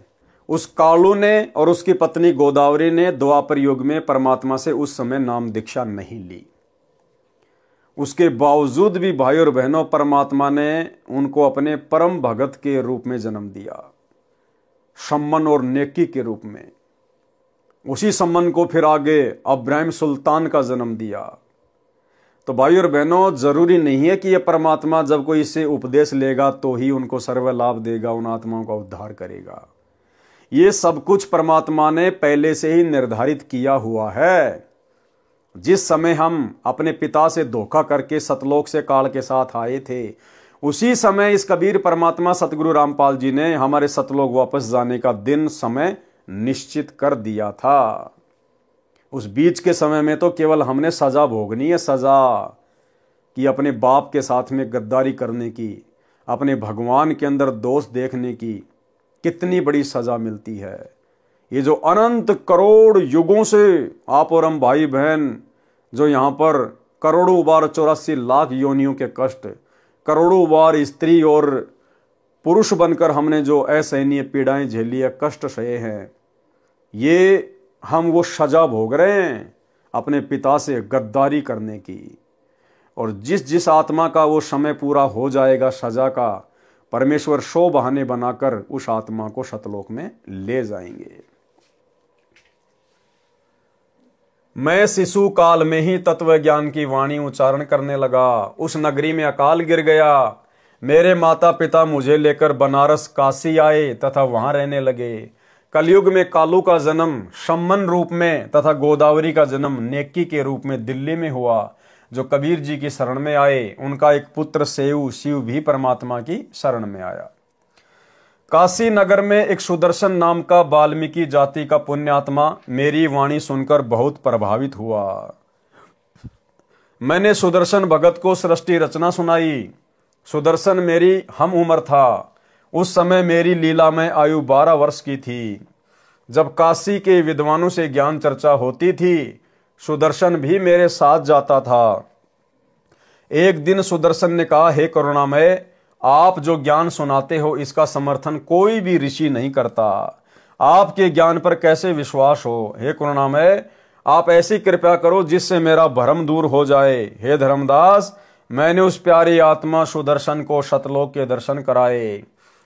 उस कालू ने और उसकी पत्नी गोदावरी ने द्वापर युग में परमात्मा से उस समय नाम दीक्षा नहीं ली। उसके बावजूद भी भाई और बहनों, परमात्मा ने उनको अपने परम भगत के रूप में जन्म दिया, सम्मन और नेकी के रूप में। उसी सम्मन को फिर आगे अब्राहिम सुल्तान का जन्म दिया। तो भाई और बहनों, जरूरी नहीं है कि यह परमात्मा जब कोई इससे उपदेश लेगा तो ही उनको सर्व लाभ देगा, उन आत्माओं का उद्धार करेगा। ये सब कुछ परमात्मा ने पहले से ही निर्धारित किया हुआ है। जिस समय हम अपने पिता से धोखा करके सतलोक से काल के साथ आए थे, उसी समय इस कबीर परमात्मा सतगुरु रामपाल जी ने हमारे सतलोक वापस जाने का दिन समय निश्चित कर दिया था। उस बीच के समय में तो केवल हमने सजा भोगनी है, सजा कि अपने बाप के साथ में गद्दारी करने की, अपने भगवान के अंदर दोष देखने की कितनी बड़ी सजा मिलती है। ये जो अनंत करोड़ युगों से आप और हम भाई बहन जो यहाँ पर करोड़ों बार 84 लाख योनियों के कष्ट, करोड़ों बार स्त्री और पुरुष बनकर हमने जो असहनीय पीड़ाएं झेली है, कष्ट सहे हैं, ये हम वो सजा भोग रहे हैं। अपने पिता से गद्दारी करने की। और जिस जिस आत्मा का वो समय पूरा हो जाएगा सजा का, परमेश्वर 100 बहाने बनाकर उस आत्मा को सतलोक में ले जाएंगे। मैं शिशु काल में ही तत्व ज्ञान की वाणी उच्चारण करने लगा। उस नगरी में अकाल गिर गया। मेरे माता पिता मुझे लेकर बनारस काशी आए तथा वहां रहने लगे। कलयुग में कालू का जन्म सम्मन रूप में तथा गोदावरी का जन्म नेकी के रूप में दिल्ली में हुआ। जो कबीर जी की शरण में आए, उनका एक पुत्र सेऊ शिव भी परमात्मा की शरण में आया। काशी नगर में एक सुदर्शन नाम का वाल्मीकि जाति का पुण्यात्मा मेरी वाणी सुनकर बहुत प्रभावित हुआ। मैंने सुदर्शन भगत को सृष्टि रचना सुनाई। सुदर्शन मेरी हम उम्र था। उस समय मेरी लीला में आयु 12 वर्ष की थी। जब काशी के विद्वानों से ज्ञान चर्चा होती थी, सुदर्शन भी मेरे साथ जाता था। एक दिन सुदर्शन ने कहा, हे करुणामय, आप जो ज्ञान सुनाते हो इसका समर्थन कोई भी ऋषि नहीं करता। आपके ज्ञान पर कैसे विश्वास हो? हे करुणामय, आप ऐसी कृपा करो जिससे मेरा भ्रम दूर हो जाए। हे धर्मदास, मैंने उस प्यारी आत्मा सुदर्शन को सतलोक के दर्शन कराए।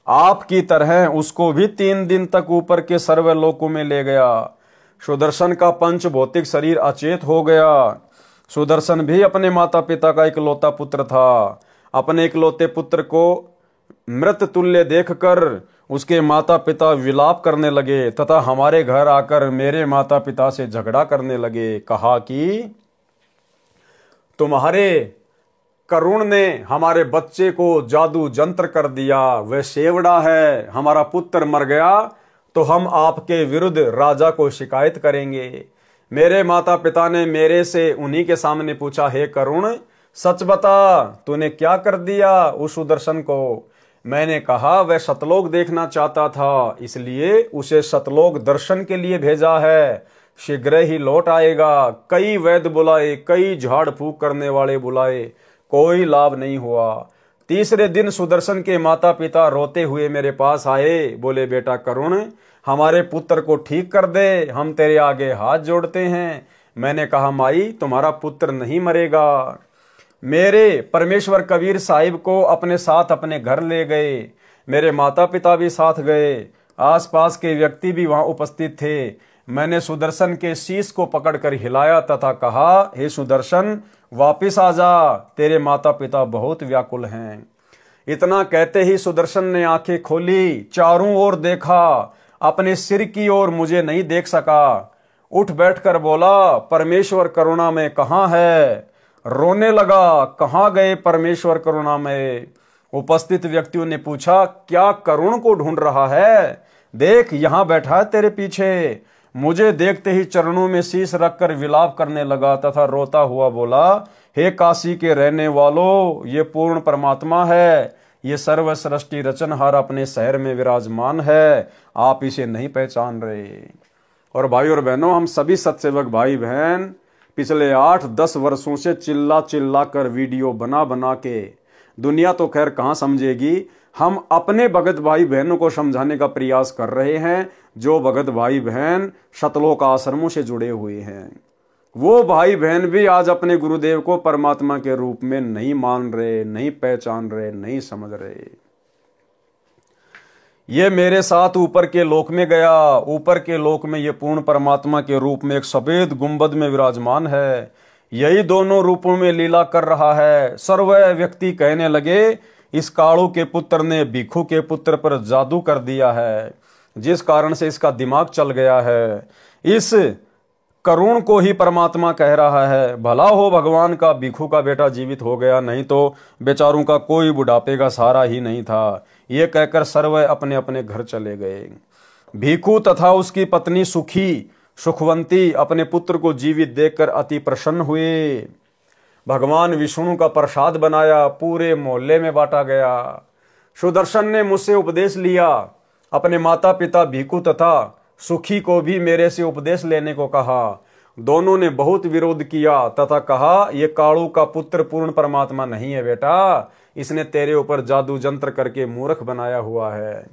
आपकी तरह उसको भी 3 दिन तक ऊपर के सर्वलोकों में ले गया। सुदर्शन का पंच भौतिक शरीर अचेत हो गया। सुदर्शन भी अपने माता पिता का इकलौता पुत्र था। अपने इकलौते पुत्र को मृत तुल्य देखकर उसके माता पिता विलाप करने लगे तथा हमारे घर आकर मेरे माता पिता से झगड़ा करने लगे। कहा कि तुम्हारे करुण ने हमारे बच्चे को जादू जंत्र कर दिया, वह सेवड़ा है, हमारा पुत्र मर गया तो हम आपके विरुद्ध राजा को शिकायत करेंगे। मेरे माता पिता ने मेरे से उन्हीं के सामने पूछा, हे करुण, सच बता, तूने क्या कर दिया उस सुदर्शन को? मैंने कहा, वह सतलोक देखना चाहता था, इसलिए उसे सतलोक दर्शन के लिए भेजा है। शीघ्र ही लौट आएगा। कई वैद्य बुलाए, कई झाड़ फूक करने वाले बुलाए, कोई लाभ नहीं हुआ। तीसरे दिन सुदर्शन के माता पिता रोते हुए मेरे पास आए। बोले, बेटा करुण, हमारे पुत्र को ठीक कर दे, हम तेरे आगे हाथ जोड़ते हैं। मैंने कहा, माई, तुम्हारा पुत्र नहीं मरेगा। मेरे परमेश्वर कबीर साहिब को अपने साथ अपने घर ले गए। मेरे माता पिता भी साथ गए। आसपास के व्यक्ति भी वहां उपस्थित थे। मैंने सुदर्शन के शीश को पकड़कर हिलाया तथा कहा, हे सुदर्शन, वापिस आ जा, तेरे माता पिता बहुत व्याकुल हैं। इतना कहते ही सुदर्शन ने आंखें खोली, चारों ओर देखा, अपने सिर की ओर मुझे नहीं देख सका। उठ बैठकर बोला, परमेश्वर करुणा में कहाँ है? रोने लगा, कहाँ गए परमेश्वर करुणा में? उपस्थित व्यक्तियों ने पूछा, क्या करुण को ढूंढ रहा है? देख, यहां बैठा है तेरे पीछे। मुझे देखते ही चरणों में शीश रखकर विलाप करने लगा तथा रोता हुआ बोला, हे काशी के रहने वालों, ये पूर्ण परमात्मा है। ये सर्व सृष्टि रचनहार अपने शहर में विराजमान है। आप इसे नहीं पहचान रहे। और भाई और बहनों, हम सभी सत्सेवक भाई बहन पिछले 8-10 वर्षों से चिल्ला चिल्ला कर वीडियो बना बना के, दुनिया तो खैर कहाँ समझेगी, हम अपने भगत भाई बहनों को समझाने का प्रयास कर रहे हैं। जो भगत भाई बहन सतलोक आश्रमों से जुड़े हुए हैं, वो भाई बहन भी आज अपने गुरुदेव को परमात्मा के रूप में नहीं मान रहे, नहीं पहचान रहे, नहीं समझ रहे। ये मेरे साथ ऊपर के लोक में गया। ऊपर के लोक में ये पूर्ण परमात्मा के रूप में एक सफेद गुंबद में विराजमान है। यही दोनों रूपों में लीला कर रहा है। सर्व व्यक्ति कहने लगे, इस कालू के पुत्र ने भिक्षु के पुत्र पर जादू कर दिया है, जिस कारण से इसका दिमाग चल गया है। इस करुण को ही परमात्मा कह रहा है, भला हो भगवान का भिक्षु का बेटा जीवित हो गया, नहीं तो बेचारों का कोई बुढ़ापे का सहारा ही नहीं था। ये कहकर सर्व अपने अपने घर चले गए। भिक्षु तथा उसकी पत्नी सुखवंती अपने पुत्र को जीवित देखकर अति प्रसन्न हुए। भगवान विष्णु का प्रसाद बनाया, पूरे मोहल्ले में बांटा गया। सुदर्शन ने मुझसे उपदेश लिया। अपने माता पिता भिक्षु तथा सुखी को भी मेरे से उपदेश लेने को कहा। दोनों ने बहुत विरोध किया तथा कहा, ये कालू का पुत्र पूर्ण परमात्मा नहीं है बेटा, इसने तेरे ऊपर जादू जंत्र करके मूर्ख बनाया हुआ है।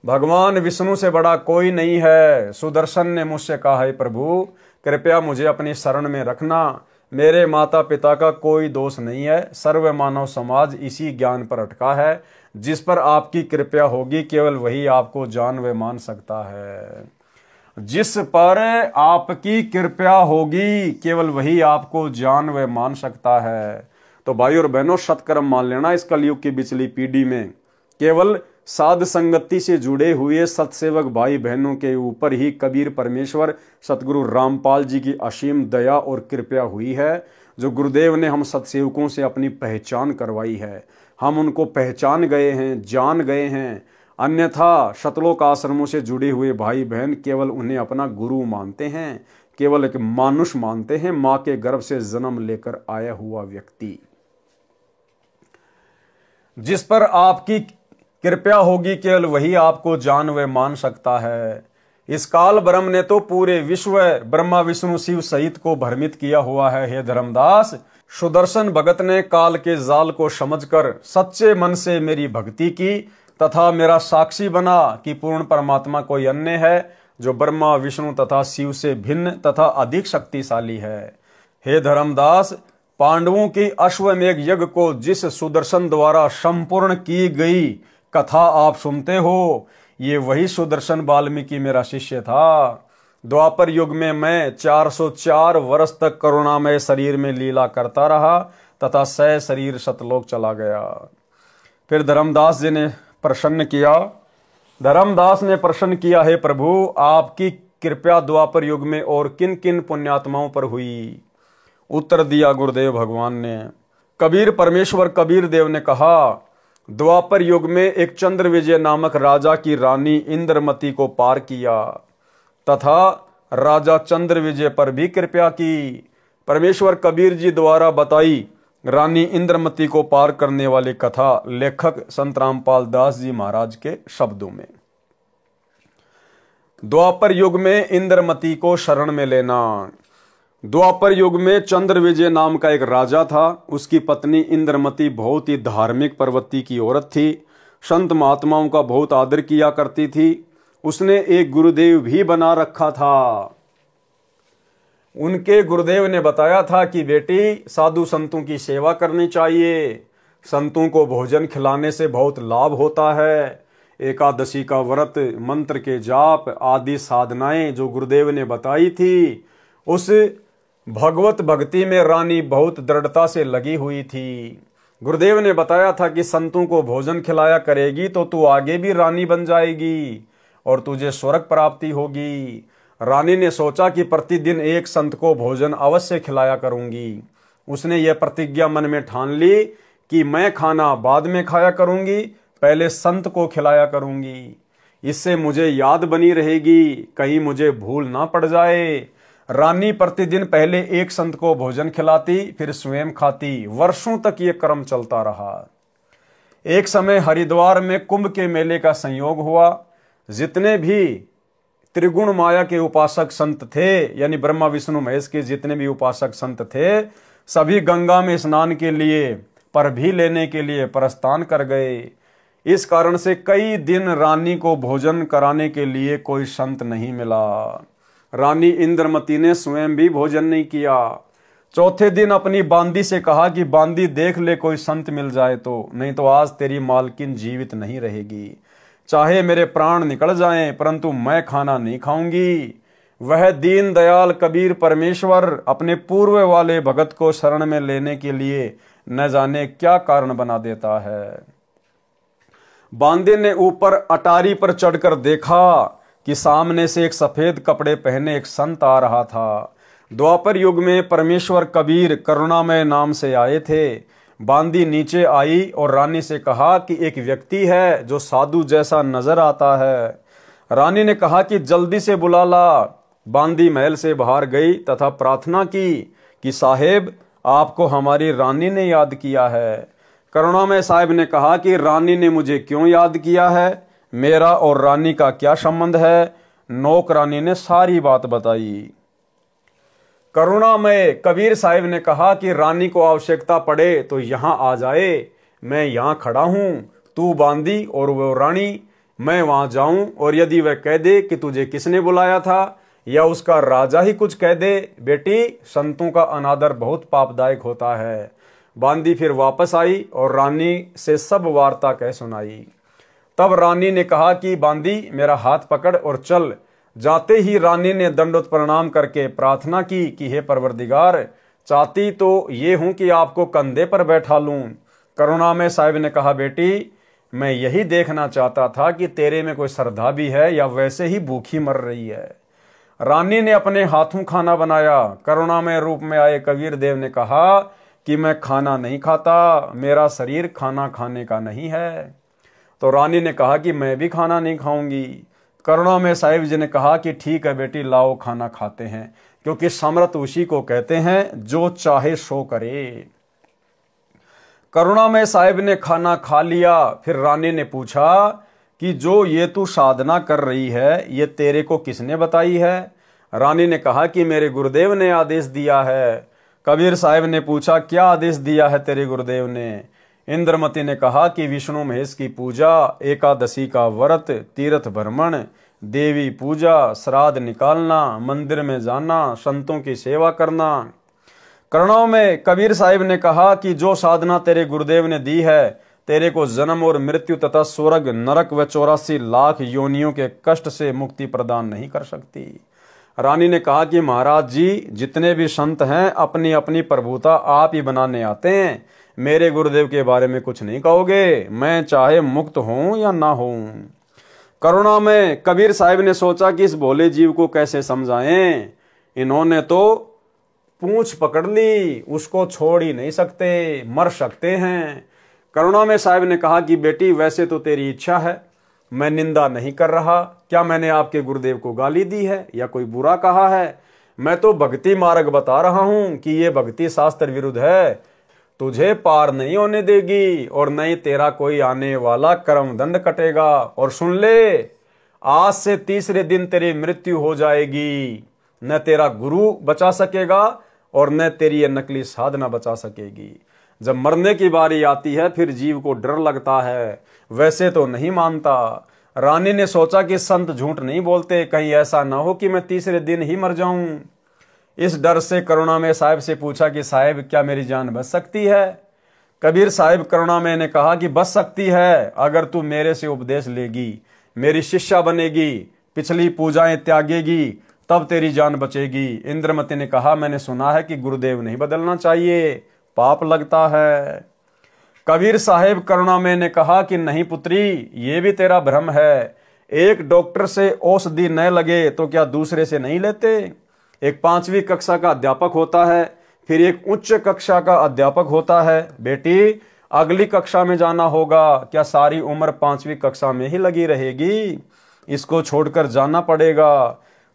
भगवान विष्णु से बड़ा कोई नहीं है। सुदर्शन ने मुझसे कहा, है प्रभु कृपया मुझे अपनी शरण में रखना। मेरे माता पिता का कोई दोष नहीं है। सर्व मानव समाज इसी ज्ञान पर अटका है। जिस पर आपकी कृपा होगी केवल वही आपको जान व मान सकता है। जिस पर आपकी कृपा होगी केवल वही आपको जान व मान सकता है। तो भाई और बहनों, सत्कर्म मान लेना। इस कलयुग की बिचली पीढ़ी में केवल साध संगति से जुड़े हुए सत्सेवक भाई बहनों के ऊपर ही कबीर परमेश्वर सतगुरु रामपाल जी की असीम दया और कृपा हुई है। जो गुरुदेव ने हम सत्सेवकों से अपनी पहचान करवाई है, हम उनको पहचान गए हैं, जान गए हैं। अन्यथा शतलोक आश्रमों से जुड़े हुए भाई बहन केवल उन्हें अपना गुरु मानते हैं, केवल एक मानुष मानते हैं, मां के गर्भ से जन्म लेकर आया हुआ व्यक्ति। जिस पर आपकी कृपा होगी केवल वही आपको जान व मान सकता है। इस काल ब्रह्म ने तो पूरे विश्व ब्रह्मा विष्णु शिव सहित को भ्रमित किया हुआ है। हे धर्मदास, सुदर्शन भगत ने काल के जाल को समझकर सच्चे मन से मेरी भक्ति की तथा मेरा साक्षी बना कि पूर्ण परमात्मा कोई अन्य है जो ब्रह्मा विष्णु तथा शिव से भिन्न तथा अधिक शक्तिशाली है। हे धर्मदास, पांडवों की अश्वमेघ यज्ञ को जिस सुदर्शन द्वारा संपूर्ण की गई कथा आप सुनते हो, ये वही सुदर्शन वाल्मीकि मेरा शिष्य था। द्वापर युग में मैं 404 वर्ष तक करुणामय शरीर में लीला करता रहा तथा सह शरीर सतलोक चला गया। फिर धर्मदास जी ने प्रसन्न किया। धर्मदास ने प्रश्न किया, है प्रभु आपकी कृपा द्वापर युग में और किन किन पुण्यात्माओं पर हुई? उत्तर दिया गुरुदेव भगवान ने। कबीर परमेश्वर कबीर देव ने कहा, द्वापर युग में एक चंद्र विजय नामक राजा की रानी इंद्रमती को पार किया तथा राजा चंद्र विजय पर भी कृपा की। परमेश्वर कबीर जी द्वारा बताई रानी इंद्रमती को पार करने वाली कथा लेखक संत रामपाल दास जी महाराज के शब्दों में। द्वापर युग में इंद्रमती को शरण में लेना। द्वापर युग में चंद्र विजय नाम का एक राजा था। उसकी पत्नी इंद्रमती बहुत ही धार्मिक प्रवृत्ति की औरत थी। संत महात्माओं का बहुत आदर किया करती थी। उसने एक गुरुदेव भी बना रखा था। उनके गुरुदेव ने बताया था कि बेटी, साधु संतों की सेवा करनी चाहिए। संतों को भोजन खिलाने से बहुत लाभ होता है। एकादशी का व्रत, मंत्र के जाप आदि साधनाएं जो गुरुदेव ने बताई थी, उस भगवत भक्ति में रानी बहुत दृढ़ता से लगी हुई थी। गुरुदेव ने बताया था कि संतों को भोजन खिलाया करेगी तो तू आगे भी रानी बन जाएगी और तुझे स्वर्ग प्राप्ति होगी। रानी ने सोचा कि प्रतिदिन एक संत को भोजन अवश्य खिलाया करूंगी। उसने यह प्रतिज्ञा मन में ठान ली कि मैं खाना बाद में खाया करूंगी, पहले संत को खिलाया करूंगी। इससे मुझे याद बनी रहेगी, कहीं मुझे भूल ना पड़ जाए। रानी प्रतिदिन पहले एक संत को भोजन खिलाती, फिर स्वयं खाती। वर्षों तक ये क्रम चलता रहा। एक समय हरिद्वार में कुंभ के मेले का संयोग हुआ। जितने भी त्रिगुण माया के उपासक संत थे, यानी ब्रह्मा विष्णु महेश के जितने भी उपासक संत थे, सभी गंगा में स्नान के लिए पर भी लेने के लिए प्रस्थान कर गए। इस कारण से कई दिन रानी को भोजन कराने के लिए कोई संत नहीं मिला। रानी इंद्रमती ने स्वयं भी भोजन नहीं किया। चौथे दिन अपनी बांदी से कहा कि बांदी देख ले कोई संत मिल जाए तो, नहीं तो आज तेरी मालकिन जीवित नहीं रहेगी। चाहे मेरे प्राण निकल जाएं परंतु मैं खाना नहीं खाऊंगी। वह दीन दयाल कबीर परमेश्वर अपने पूर्व वाले भगत को शरण में लेने के लिए न जाने क्या कारण बना देता है। बांदे ने ऊपर अटारी पर चढ़कर देखा कि सामने से एक सफेद कपड़े पहने एक संत आ रहा था। द्वापर युग में परमेश्वर कबीर करुणामय नाम से आए थे। बांदी नीचे आई और रानी से कहा कि एक व्यक्ति है जो साधु जैसा नजर आता है। रानी ने कहा कि जल्दी से बुला ला। बांदी महल से बाहर गई तथा प्रार्थना की कि साहेब, आपको हमारी रानी ने याद किया है। करुणामय साहब ने कहा कि रानी ने मुझे क्यों याद किया है, मेरा और रानी का क्या संबंध है। नौकरानी ने सारी बात बताई। करुणामय कबीर साहिब ने कहा कि रानी को आवश्यकता पड़े तो यहां आ जाए, मैं यहां खड़ा हूं। तू बांदी और वो रानी मैं वहां जाऊं और यदि वह कह दे कि तुझे किसने बुलाया था, या उसका राजा ही कुछ कह दे, बेटी संतों का अनादर बहुत पापदायक होता है। बांदी फिर वापस आई और रानी से सब वार्ता कह सुनाई। तब रानी ने कहा कि बांदी मेरा हाथ पकड़ और चल। जाते ही रानी ने दंडवत प्रणाम करके प्रार्थना की कि हे परवरदिगार, चाहती तो ये हूं कि आपको कंधे पर बैठा लूं। करुणामय साहिब ने कहा, बेटी मैं यही देखना चाहता था कि तेरे में कोई श्रद्धा भी है या वैसे ही भूखी मर रही है। रानी ने अपने हाथों खाना बनाया। करुणामय रूप में आए कबीर देव ने कहा कि मैं खाना नहीं खाता, मेरा शरीर खाना खाने का नहीं है। तो रानी ने कहा कि मैं भी खाना नहीं खाऊंगी। करुणामय साहिब जी ने कहा कि ठीक है बेटी, लाओ खाना खाते हैं, क्योंकि समर्थ उसी को कहते हैं जो चाहे सो करे। करुणामय साहिब ने खाना खा लिया। फिर रानी ने पूछा कि जो ये तू साधना कर रही है, ये तेरे को किसने बताई है? रानी ने कहा कि मेरे गुरुदेव ने आदेश दिया है। कबीर साहिब ने पूछा, क्या आदेश दिया है तेरे गुरुदेव ने? इंद्रमती ने कहा कि विष्णु महेश की पूजा, एकादशी का व्रत, तीर्थ भ्रमण, देवी पूजा, श्राद्ध निकालना, मंदिर में जाना, संतों की सेवा करना। करुणाओं में कबीर साहिब ने कहा कि जो साधना तेरे गुरुदेव ने दी है, तेरे को जन्म और मृत्यु तथा स्वर्ग, नरक व 84 लाख योनियों के कष्ट से मुक्ति प्रदान नहीं कर सकती। रानी ने कहा कि महाराज जी, जितने भी संत हैं अपनी अपनी प्रभुता आप ही बनाने आते हैं, मेरे गुरुदेव के बारे में कुछ नहीं कहोगे, मैं चाहे मुक्त हूं या ना हूं। करुणा में कबीर साहिब ने सोचा कि इस भोले जीव को कैसे समझाएं। इन्होंने तो पूंछ पकड़ ली, उसको छोड़ ही नहीं सकते, मर सकते हैं। करुणा में साहिब ने कहा कि बेटी वैसे तो तेरी इच्छा है, मैं निंदा नहीं कर रहा। क्या मैंने आपके गुरुदेव को गाली दी है या कोई बुरा कहा है? मैं तो भक्ति मार्ग बता रहा हूं कि ये भक्ति शास्त्र विरुद्ध है, तुझे पार नहीं होने देगी और नहीं तेरा कोई आने वाला कर्म दंड कटेगा। और सुन ले, आज से तीसरे दिन तेरी मृत्यु हो जाएगी। न तेरा गुरु बचा सकेगा और न तेरी ये नकली साधना बचा सकेगी। जब मरने की बारी आती है फिर जीव को डर लगता है, वैसे तो नहीं मानता। रानी ने सोचा कि संत झूठ नहीं बोलते, कहीं ऐसा ना हो कि मैं तीसरे दिन ही मर जाऊं। इस डर से करुणामय साहिब से पूछा कि साहिब क्या मेरी जान बच सकती है? कबीर साहिब करुणामय ने कहा कि बच सकती है, अगर तू मेरे से उपदेश लेगी, मेरी शिष्या बनेगी, पिछली पूजाएं त्यागेगी, तब तेरी जान बचेगी। इंद्रमती ने कहा, मैंने सुना है कि गुरुदेव नहीं बदलना चाहिए, पाप लगता है। कबीर साहिब करुणामय ने कहा कि नहीं पुत्री, ये भी तेरा भ्रम है। एक डॉक्टर से औषधि न लगे तो क्या दूसरे से नहीं लेते? एक 5वीं कक्षा का अध्यापक होता है, फिर एक उच्च कक्षा का अध्यापक होता है। बेटी अगली कक्षा में जाना होगा, क्या सारी उम्र 5वीं कक्षा में ही लगी रहेगी? इसको छोड़कर जाना पड़ेगा।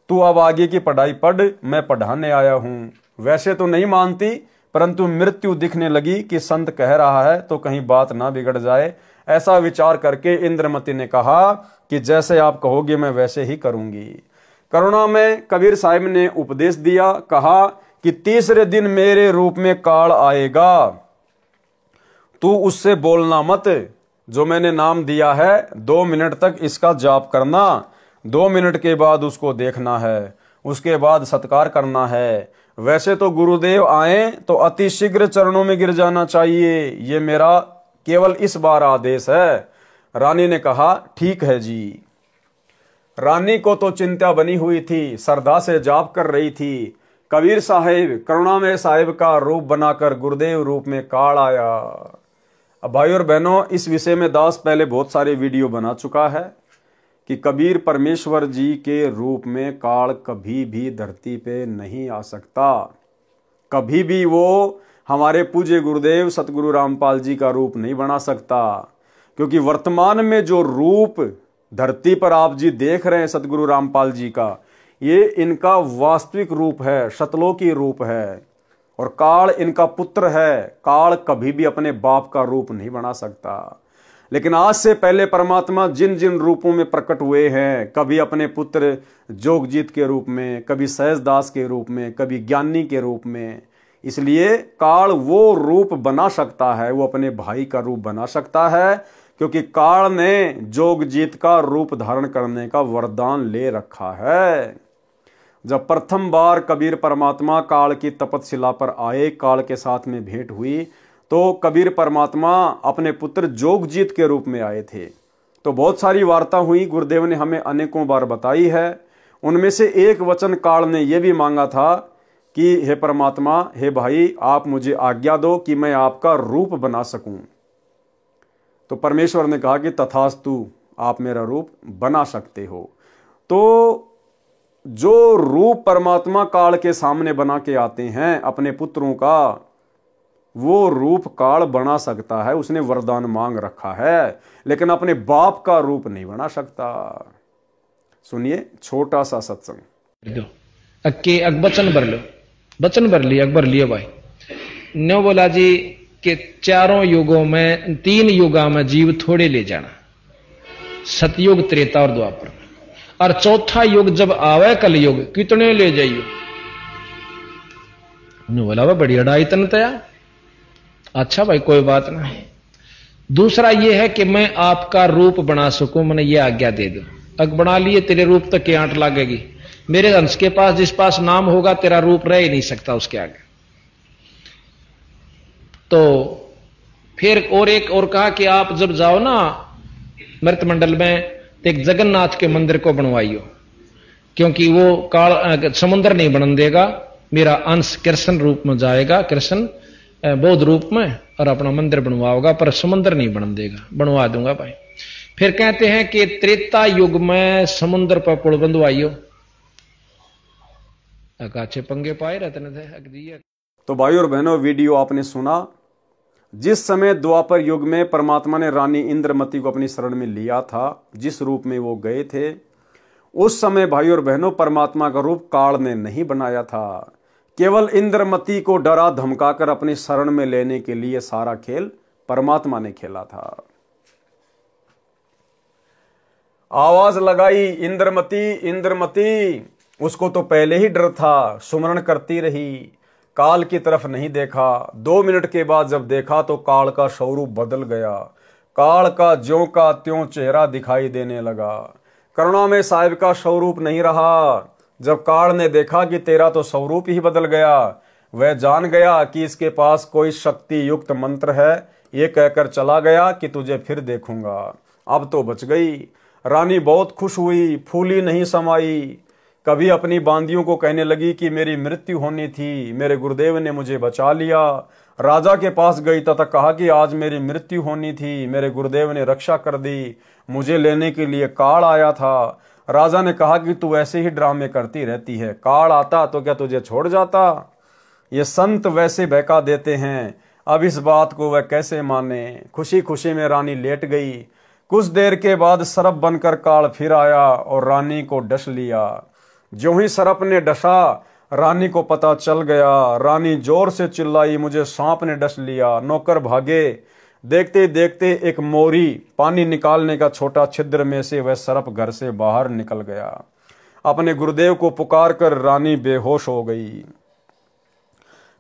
तू अब आगे की पढ़ाई पढ़, मैं पढ़ाने आया हूं। वैसे तो नहीं मानती, परंतु मृत्यु दिखने लगी कि संत कह रहा है तो कहीं बात ना बिगड़ जाए। ऐसा विचार करके इंद्रमती ने कहा कि जैसे आप कहोगे मैं वैसे ही करूंगी। करुणा में कबीर साहिब ने उपदेश दिया, कहा कि तीसरे दिन मेरे रूप में काल आएगा, तू उससे बोलना मत। जो मैंने नाम दिया है 2 मिनट तक इसका जाप करना, 2 मिनट के बाद उसको देखना है, उसके बाद सत्कार करना है। वैसे तो गुरुदेव आए तो अति शीघ्र चरणों में गिर जाना चाहिए, ये मेरा केवल इस बार आदेश है। रानी ने कहा ठीक है जी। रानी को तो चिंता बनी हुई थी, श्रद्धा से जाप कर रही थी। कबीर साहिब करुणामय साहिब का रूप बनाकर गुरुदेव रूप में काल आया। अब भाई और बहनों, इस विषय में दास पहले बहुत सारे वीडियो बना चुका है कि कबीर परमेश्वर जी के रूप में काल कभी भी धरती पे नहीं आ सकता। कभी भी वो हमारे पूज्य गुरुदेव सतगुरु रामपाल जी का रूप नहीं बना सकता, क्योंकि वर्तमान में जो रूप धरती पर आप जी देख रहे हैं सतगुरु रामपाल जी का, ये इनका वास्तविक रूप है, शतलोकी रूप है, और काल इनका पुत्र है। काल कभी भी अपने बाप का रूप नहीं बना सकता। लेकिन आज से पहले परमात्मा जिन जिन रूपों में प्रकट हुए हैं, कभी अपने पुत्र जोगजीत के रूप में, कभी सहजदास के रूप में, कभी ज्ञानी के रूप में, इसलिए काल वो रूप बना सकता है, वो अपने भाई का रूप बना सकता है, क्योंकि काल ने जोगजीत का रूप धारण करने का वरदान ले रखा है। जब प्रथम बार कबीर परमात्मा काल की तपतशिला पर आए, काल के साथ में भेंट हुई, तो कबीर परमात्मा अपने पुत्र जोगजीत के रूप में आए थे। तो बहुत सारी वार्ता हुई, गुरुदेव ने हमें अनेकों बार बताई है। उनमें से एक वचन काल ने यह भी मांगा था कि हे परमात्मा, हे भाई, आप मुझे आज्ञा दो कि मैं आपका रूप बना सकूं। तो परमेश्वर ने कहा कि तथास्तु, आप मेरा रूप बना सकते हो। तो जो रूप परमात्मा काल के सामने बना के आते हैं अपने पुत्रों का, वो रूप काल बना सकता है, उसने वरदान मांग रखा है, लेकिन अपने बाप का रूप नहीं बना सकता। सुनिए छोटा सा सत्संग। अक्के वचन भर लो, वचन भर लिया, अकबर लिया भाई। न्यो बोला जी कि चारों युगों में, 3 युगा में जीव थोड़े ले जाना, सतयुग, त्रेता और द्वापर, और चौथा युग जब आवे कलयुग, कितने ले जाइयो। न्यो बोला वह बड़ी अड़ाई तन तया। अच्छा भाई कोई बात नहीं। दूसरा यह है कि मैं आपका रूप बना सकूं, मैंने ये आज्ञा दे दो। अग बना लिए, तेरे रूप तक की आंट लगेगी। मेरे अंश के पास जिस पास नाम होगा, तेरा रूप रह ही नहीं सकता उसके आगे। तो फिर और एक और कहा कि आप जब जाओ ना मृत मंडल में, तो एक जगन्नाथ के मंदिर को बनवाइयो, क्योंकि वो काल समुद्र नहीं बन देगा, मेरा अंश कृष्ण रूप में जाएगा, कृष्ण बौद्ध रूप में, और अपना मंदिर बनवाओगा, पर समुद्र नहीं बन देगा। बनवा दूंगा भाई। फिर कहते हैं कि त्रेता युग में समुद्र पर पुल बंधवाइयो। अच्छे पंगे पाए रहते थे। तो भाई और बहनों, वीडियो आपने सुना। जिस समय द्वापर युग में परमात्मा ने रानी इंद्रमती को अपनी शरण में लिया था, जिस रूप में वो गए थे, उस समय भाई और बहनों परमात्मा का रूप काल ने नहीं बनाया था। केवल इंद्रमती को डरा धमकाकर अपनी शरण में लेने के लिए सारा खेल परमात्मा ने खेला था। आवाज लगाई इंद्रमती, इंद्रमती। उसको तो पहले ही डर था, सुमरण करती रही, काल की तरफ नहीं देखा। 2 मिनट के बाद जब देखा तो काल का स्वरूप बदल गया। काल का ज्यों का त्यों चेहरा दिखाई देने लगा। करुणा में साहिब का स्वरूप नहीं रहा। जब काल ने देखा कि तेरा तो स्वरूप ही बदल गया, वह जान गया कि इसके पास कोई शक्ति युक्त मंत्र है। ये कहकर चला गया कि तुझे फिर देखूंगा। अब तो बच गई। रानी बहुत खुश हुई, फूली नहीं समाई। कभी अपनी बांदियों को कहने लगी कि मेरी मृत्यु होनी थी, मेरे गुरुदेव ने मुझे बचा लिया। राजा के पास गई तथा कहा कि आज मेरी मृत्यु होनी थी, मेरे गुरुदेव ने रक्षा कर दी, मुझे लेने के लिए काल आया था। राजा ने कहा कि तू ऐसे ही ड्रामे करती रहती है, काल आता तो क्या तुझे छोड़ जाता। ये संत वैसे बहका देते हैं, अब इस बात को वह कैसे माने। खुशी खुशी में रानी लेट गई। कुछ देर के बाद सर्प बनकर काल फिर आया और रानी को डस लिया। ज्यों ही सर्प ने डसा, रानी को पता चल गया। रानी जोर से चिल्लाई, मुझे सांप ने डस लिया। नौकर भागे। देखते देखते एक मोरी पानी निकालने का छोटा छिद्र में से वह सर्प घर से बाहर निकल गया। अपने गुरुदेव को पुकार कर रानी बेहोश हो गई।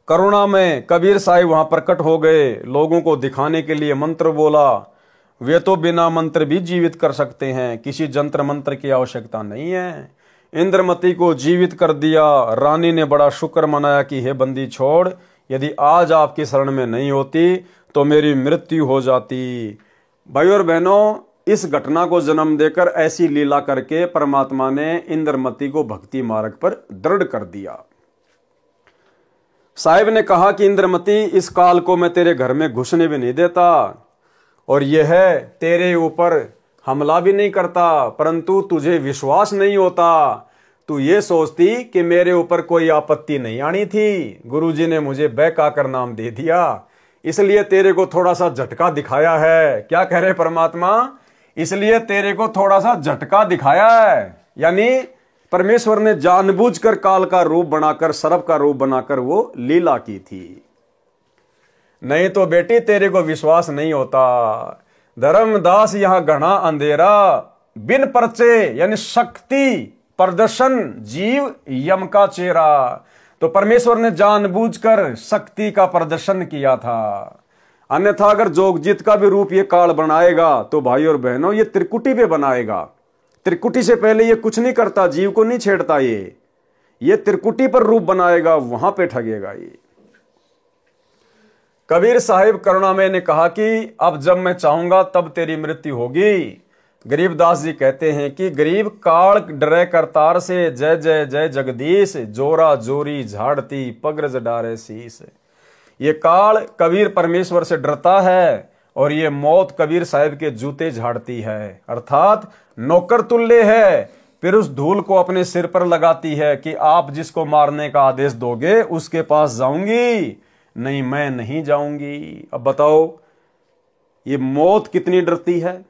करुणा में कबीर साहिब वहां प्रकट हो गए। लोगों को दिखाने के लिए मंत्र बोला। वे तो बिना मंत्र भी जीवित कर सकते हैं, किसी जंत्र मंत्र की आवश्यकता नहीं है। इंद्रमती को जीवित कर दिया। रानी ने बड़ा शुक्र मनाया कि हे बंदी छोड़, यदि आज आपकी शरण में नहीं होती तो मेरी मृत्यु हो जाती। भाई और बहनों, इस घटना को जन्म देकर ऐसी लीला करके परमात्मा ने इंद्रमती को भक्ति मार्ग पर दृढ़ कर दिया। साहिब ने कहा कि इंद्रमती, इस काल को मैं तेरे घर में घुसने भी नहीं देता और यह है तेरे ऊपर हमला भी नहीं करता, परंतु तुझे विश्वास नहीं होता। तू ये सोचती कि मेरे ऊपर कोई आपत्ति नहीं आनी थी, गुरुजी ने मुझे बहकाकर नाम दे दिया, इसलिए तेरे को थोड़ा सा झटका दिखाया है। क्या कह रहे परमात्मा? इसलिए तेरे को थोड़ा सा झटका दिखाया है। यानी परमेश्वर ने जानबूझकर काल का रूप बनाकर, सर्प का रूप बनाकर वो लीला की थी। नहीं तो बेटी तेरे को विश्वास नहीं होता। धर्मदास यहां घना अंधेरा, बिन परचे यानी शक्ति प्रदर्शन, जीव यम का चेहरा। तो परमेश्वर ने जानबूझकर शक्ति का प्रदर्शन किया था। अन्यथा अगर जोगजीत का भी रूप ये काल बनाएगा तो भाई और बहनों ये त्रिकुटी पे बनाएगा। त्रिकुटी से पहले ये कुछ नहीं करता, जीव को नहीं छेड़ता, ये त्रिकुटी पर रूप बनाएगा, वहां पे ठगेगा ये। कबीर साहिब करुणामय ने कहा कि अब जब मैं चाहूंगा तब तेरी मृत्यु होगी। गरीबदास जी कहते हैं कि गरीब काल डरे करतार से, जय जय जय जगदीश, जोरा जोरी झाड़ती पगरज डारे शीस। ये काल कबीर परमेश्वर से डरता है और ये मौत कबीर साहिब के जूते झाड़ती है, अर्थात नौकर तुल्य है। फिर उस धूल को अपने सिर पर लगाती है कि आप जिसको मारने का आदेश दोगे उसके पास जाऊंगी, नहीं मैं नहीं जाऊंगी। अब बताओ ये मौत कितनी डरती है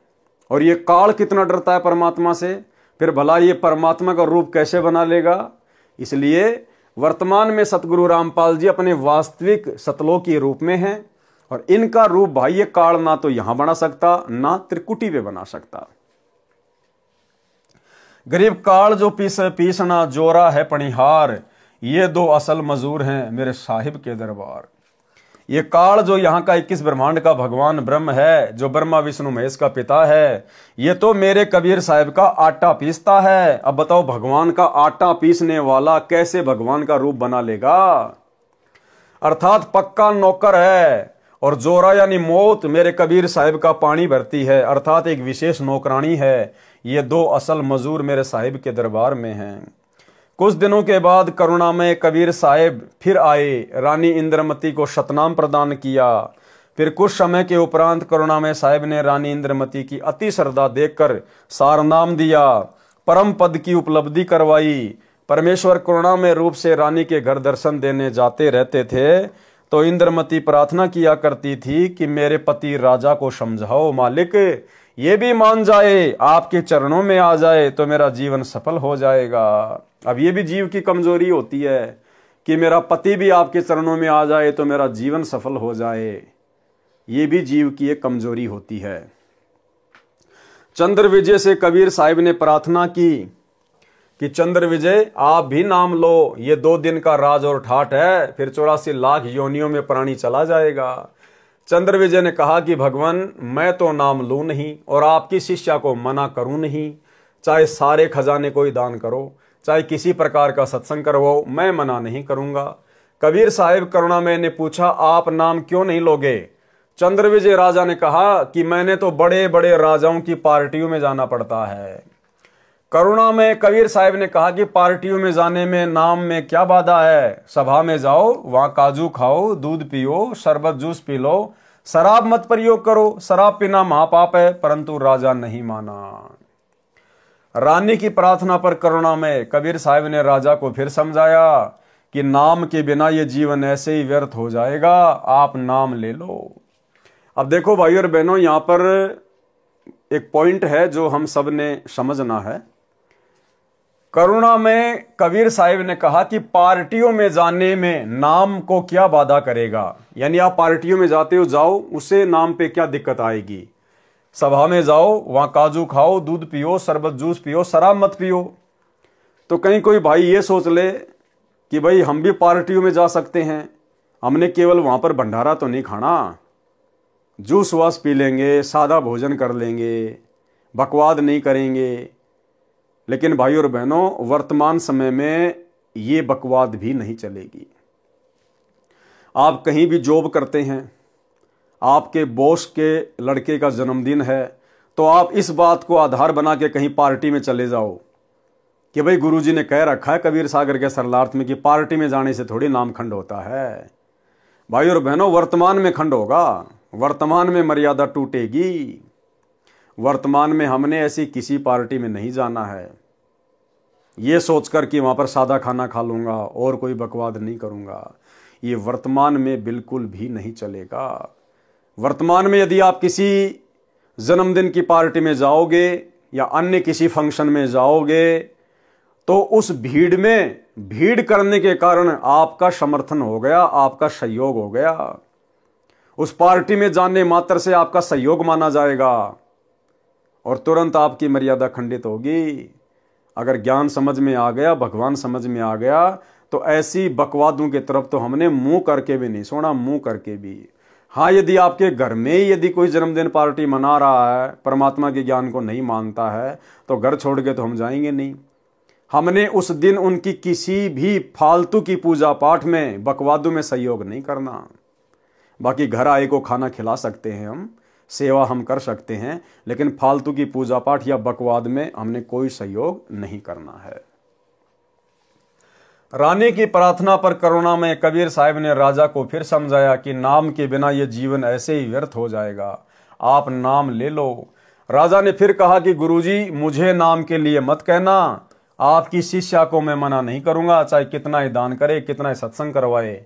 और ये काल कितना डरता है परमात्मा से, फिर भला ये परमात्मा का रूप कैसे बना लेगा। इसलिए वर्तमान में सतगुरु रामपाल जी अपने वास्तविक सतलोकी रूप में हैं और इनका रूप भाई ये काल ना तो यहां बना सकता ना त्रिकुटी पे बना सकता। गरीब काल जो पीसना जोरा है पणिहार, ये दो असल मजूर हैं मेरे साहिब के दरबार। ये काल जो यहाँ का 21 ब्रह्मांड का भगवान ब्रह्म है, जो ब्रह्मा विष्णु महेश का पिता है, ये तो मेरे कबीर साहिब का आटा पीसता है। अब बताओ भगवान का आटा पीसने वाला कैसे भगवान का रूप बना लेगा। अर्थात पक्का नौकर है और जोरा यानी मौत मेरे कबीर साहिब का पानी भरती है, अर्थात एक विशेष नौकरानी है। ये दो असल मजूर मेरे साहिब के दरबार में हैं। कुछ दिनों के बाद करुणामय कबीर साहिब फिर आए, रानी इंद्रमती को शतनाम प्रदान किया। फिर कुछ समय के उपरांत करुणामय साहिब ने रानी इंद्रमती की अति श्रद्धा देखकर सारनाम दिया, परम पद की उपलब्धि करवाई। परमेश्वर करुणामय रूप से रानी के घर दर्शन देने जाते रहते थे तो इंद्रमती प्रार्थना किया करती थी कि मेरे पति राजा को समझाओ मालिक, ये भी मान जाए, आपके चरणों में आ जाए तो मेरा जीवन सफल हो जाएगा। अब ये भी जीव की कमजोरी होती है कि मेरा पति भी आपके चरणों में आ जाए तो मेरा जीवन सफल हो जाए, ये भी जीव की एक कमजोरी होती है। चंद्र विजय से कबीर साहिब ने प्रार्थना की कि चंद्र विजय आप भी नाम लो, ये 2 दिन का राज और ठाट है, फिर 84 लाख योनियों में प्राणी चला जाएगा। चंद्र विजय ने कहा कि भगवान मैं तो नाम लूं नहीं और आपकी शिष्या को मना करूं नहीं, चाहे सारे खजाने को ही दान करो, चाहे किसी प्रकार का सत्संग करवाओ, मैं मना नहीं करूंगा। कबीर साहिब करुणामय ने पूछा आप नाम क्यों नहीं लोगे। चंद्र विजय राजा ने कहा कि मैंने तो बड़े बड़े राजाओं की पार्टियों में जाना पड़ता है। करुणामय कबीर साहिब ने कहा कि पार्टियों में जाने में नाम में क्या बाधा है, सभा में जाओ, वहां काजू खाओ, दूध पियो, शरबत जूस पी लो, शराब मत प्रयोग करो, शराब पीना महापाप है। परंतु राजा नहीं माना। रानी की प्रार्थना पर करुणामय कबीर साहिब ने राजा को फिर समझाया कि नाम के बिना ये जीवन ऐसे ही व्यर्थ हो जाएगा, आप नाम ले लो। अब देखो भाई और बहनों, यहां पर एक पॉइंट है जो हम सब ने समझना है। करुणामय कबीर साहिब ने कहा कि पार्टियों में जाने में नाम को क्या बाधा करेगा, यानी आप पार्टियों में जाते हो जाओ, उससे नाम पे क्या दिक्कत आएगी। सभा में जाओ, वहां काजू खाओ, दूध पियो, शरबत जूस पियो, शराब मत पियो। तो कहीं कोई भाई ये सोच ले कि भाई हम भी पार्टियों में जा सकते हैं, हमने केवल वहां पर भंडारा तो नहीं खाना, जूस वास पी लेंगे, सादा भोजन कर लेंगे, बकवाद नहीं करेंगे। लेकिन भाई और बहनों, वर्तमान समय में ये बकवाद भी नहीं चलेगी। आप कहीं भी जॉब करते हैं, आपके बॉस के लड़के का जन्मदिन है, तो आप इस बात को आधार बना के कहीं पार्टी में चले जाओ कि भाई गुरुजी ने कह रखा है कबीर सागर के सरलार्थ में कि पार्टी में जाने से थोड़ी नाम खंड होता है। भाई और बहनों, वर्तमान में खंड होगा, वर्तमान में मर्यादा टूटेगी। वर्तमान में हमने ऐसी किसी पार्टी में नहीं जाना है ये सोचकर कि वहां पर सादा खाना खा लूंगा और कोई बकवाद नहीं करूंगा। ये वर्तमान में बिल्कुल भी नहीं चलेगा। वर्तमान में यदि आप किसी जन्मदिन की पार्टी में जाओगे या अन्य किसी फंक्शन में जाओगे तो उस भीड़ में भीड़ करने के कारण आपका समर्थन हो गया, आपका सहयोग हो गया। उस पार्टी में जाने मात्र से आपका सहयोग माना जाएगा और तुरंत आपकी मर्यादा खंडित होगी। अगर ज्ञान समझ में आ गया, भगवान समझ में आ गया, तो ऐसी बकवादों की तरफ तो हमने मुंह करके भी नहीं सोना, मुंह करके भी। हाँ, यदि आपके घर में ही यदि कोई जन्मदिन पार्टी मना रहा है, परमात्मा के ज्ञान को नहीं मानता है, तो घर छोड़ के तो हम जाएंगे नहीं। हमने उस दिन उनकी किसी भी फालतू की पूजा पाठ में, बकवादों में सहयोग नहीं करना। बाकी घर आए को खाना खिला सकते हैं, हम सेवा हम कर सकते हैं, लेकिन फालतू की पूजा पाठ या बकवाद में हमने कोई सहयोग नहीं करना है। रानी की प्रार्थना पर करुणामय कबीर साहब ने राजा को फिर समझाया कि नाम के बिना यह जीवन ऐसे ही व्यर्थ हो जाएगा, आप नाम ले लो। राजा ने फिर कहा कि गुरुजी, मुझे नाम के लिए मत कहना, आपकी शिष्या को मैं मना नहीं करूंगा, चाहे कितना ही दान करे, कितना ही सत्संग करवाए।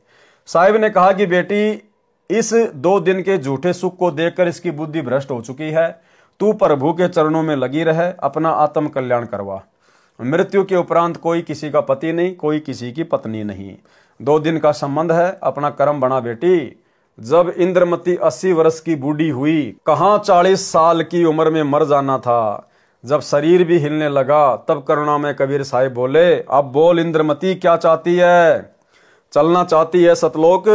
साहिब ने कहा कि बेटी, इस 2 दिन के झूठे सुख को देखकर इसकी बुद्धि भ्रष्ट हो चुकी है। तू प्रभु के चरणों में लगी रहे, अपना आत्म कल्याण करवा। मृत्यु के उपरांत कोई किसी का पति नहीं, कोई किसी की पत्नी नहीं। 2 दिन का संबंध है, अपना कर्म बना बेटी। जब इंद्रमती 80 वर्ष की बूढ़ी हुई, कहां 40 साल की उम्र में मर जाना था। जब शरीर भी हिलने लगा, तब करुणामय कबीर साहिब बोले, अब बोल इंद्रमती, क्या चाहती है? चलना चाहती है सतलोक?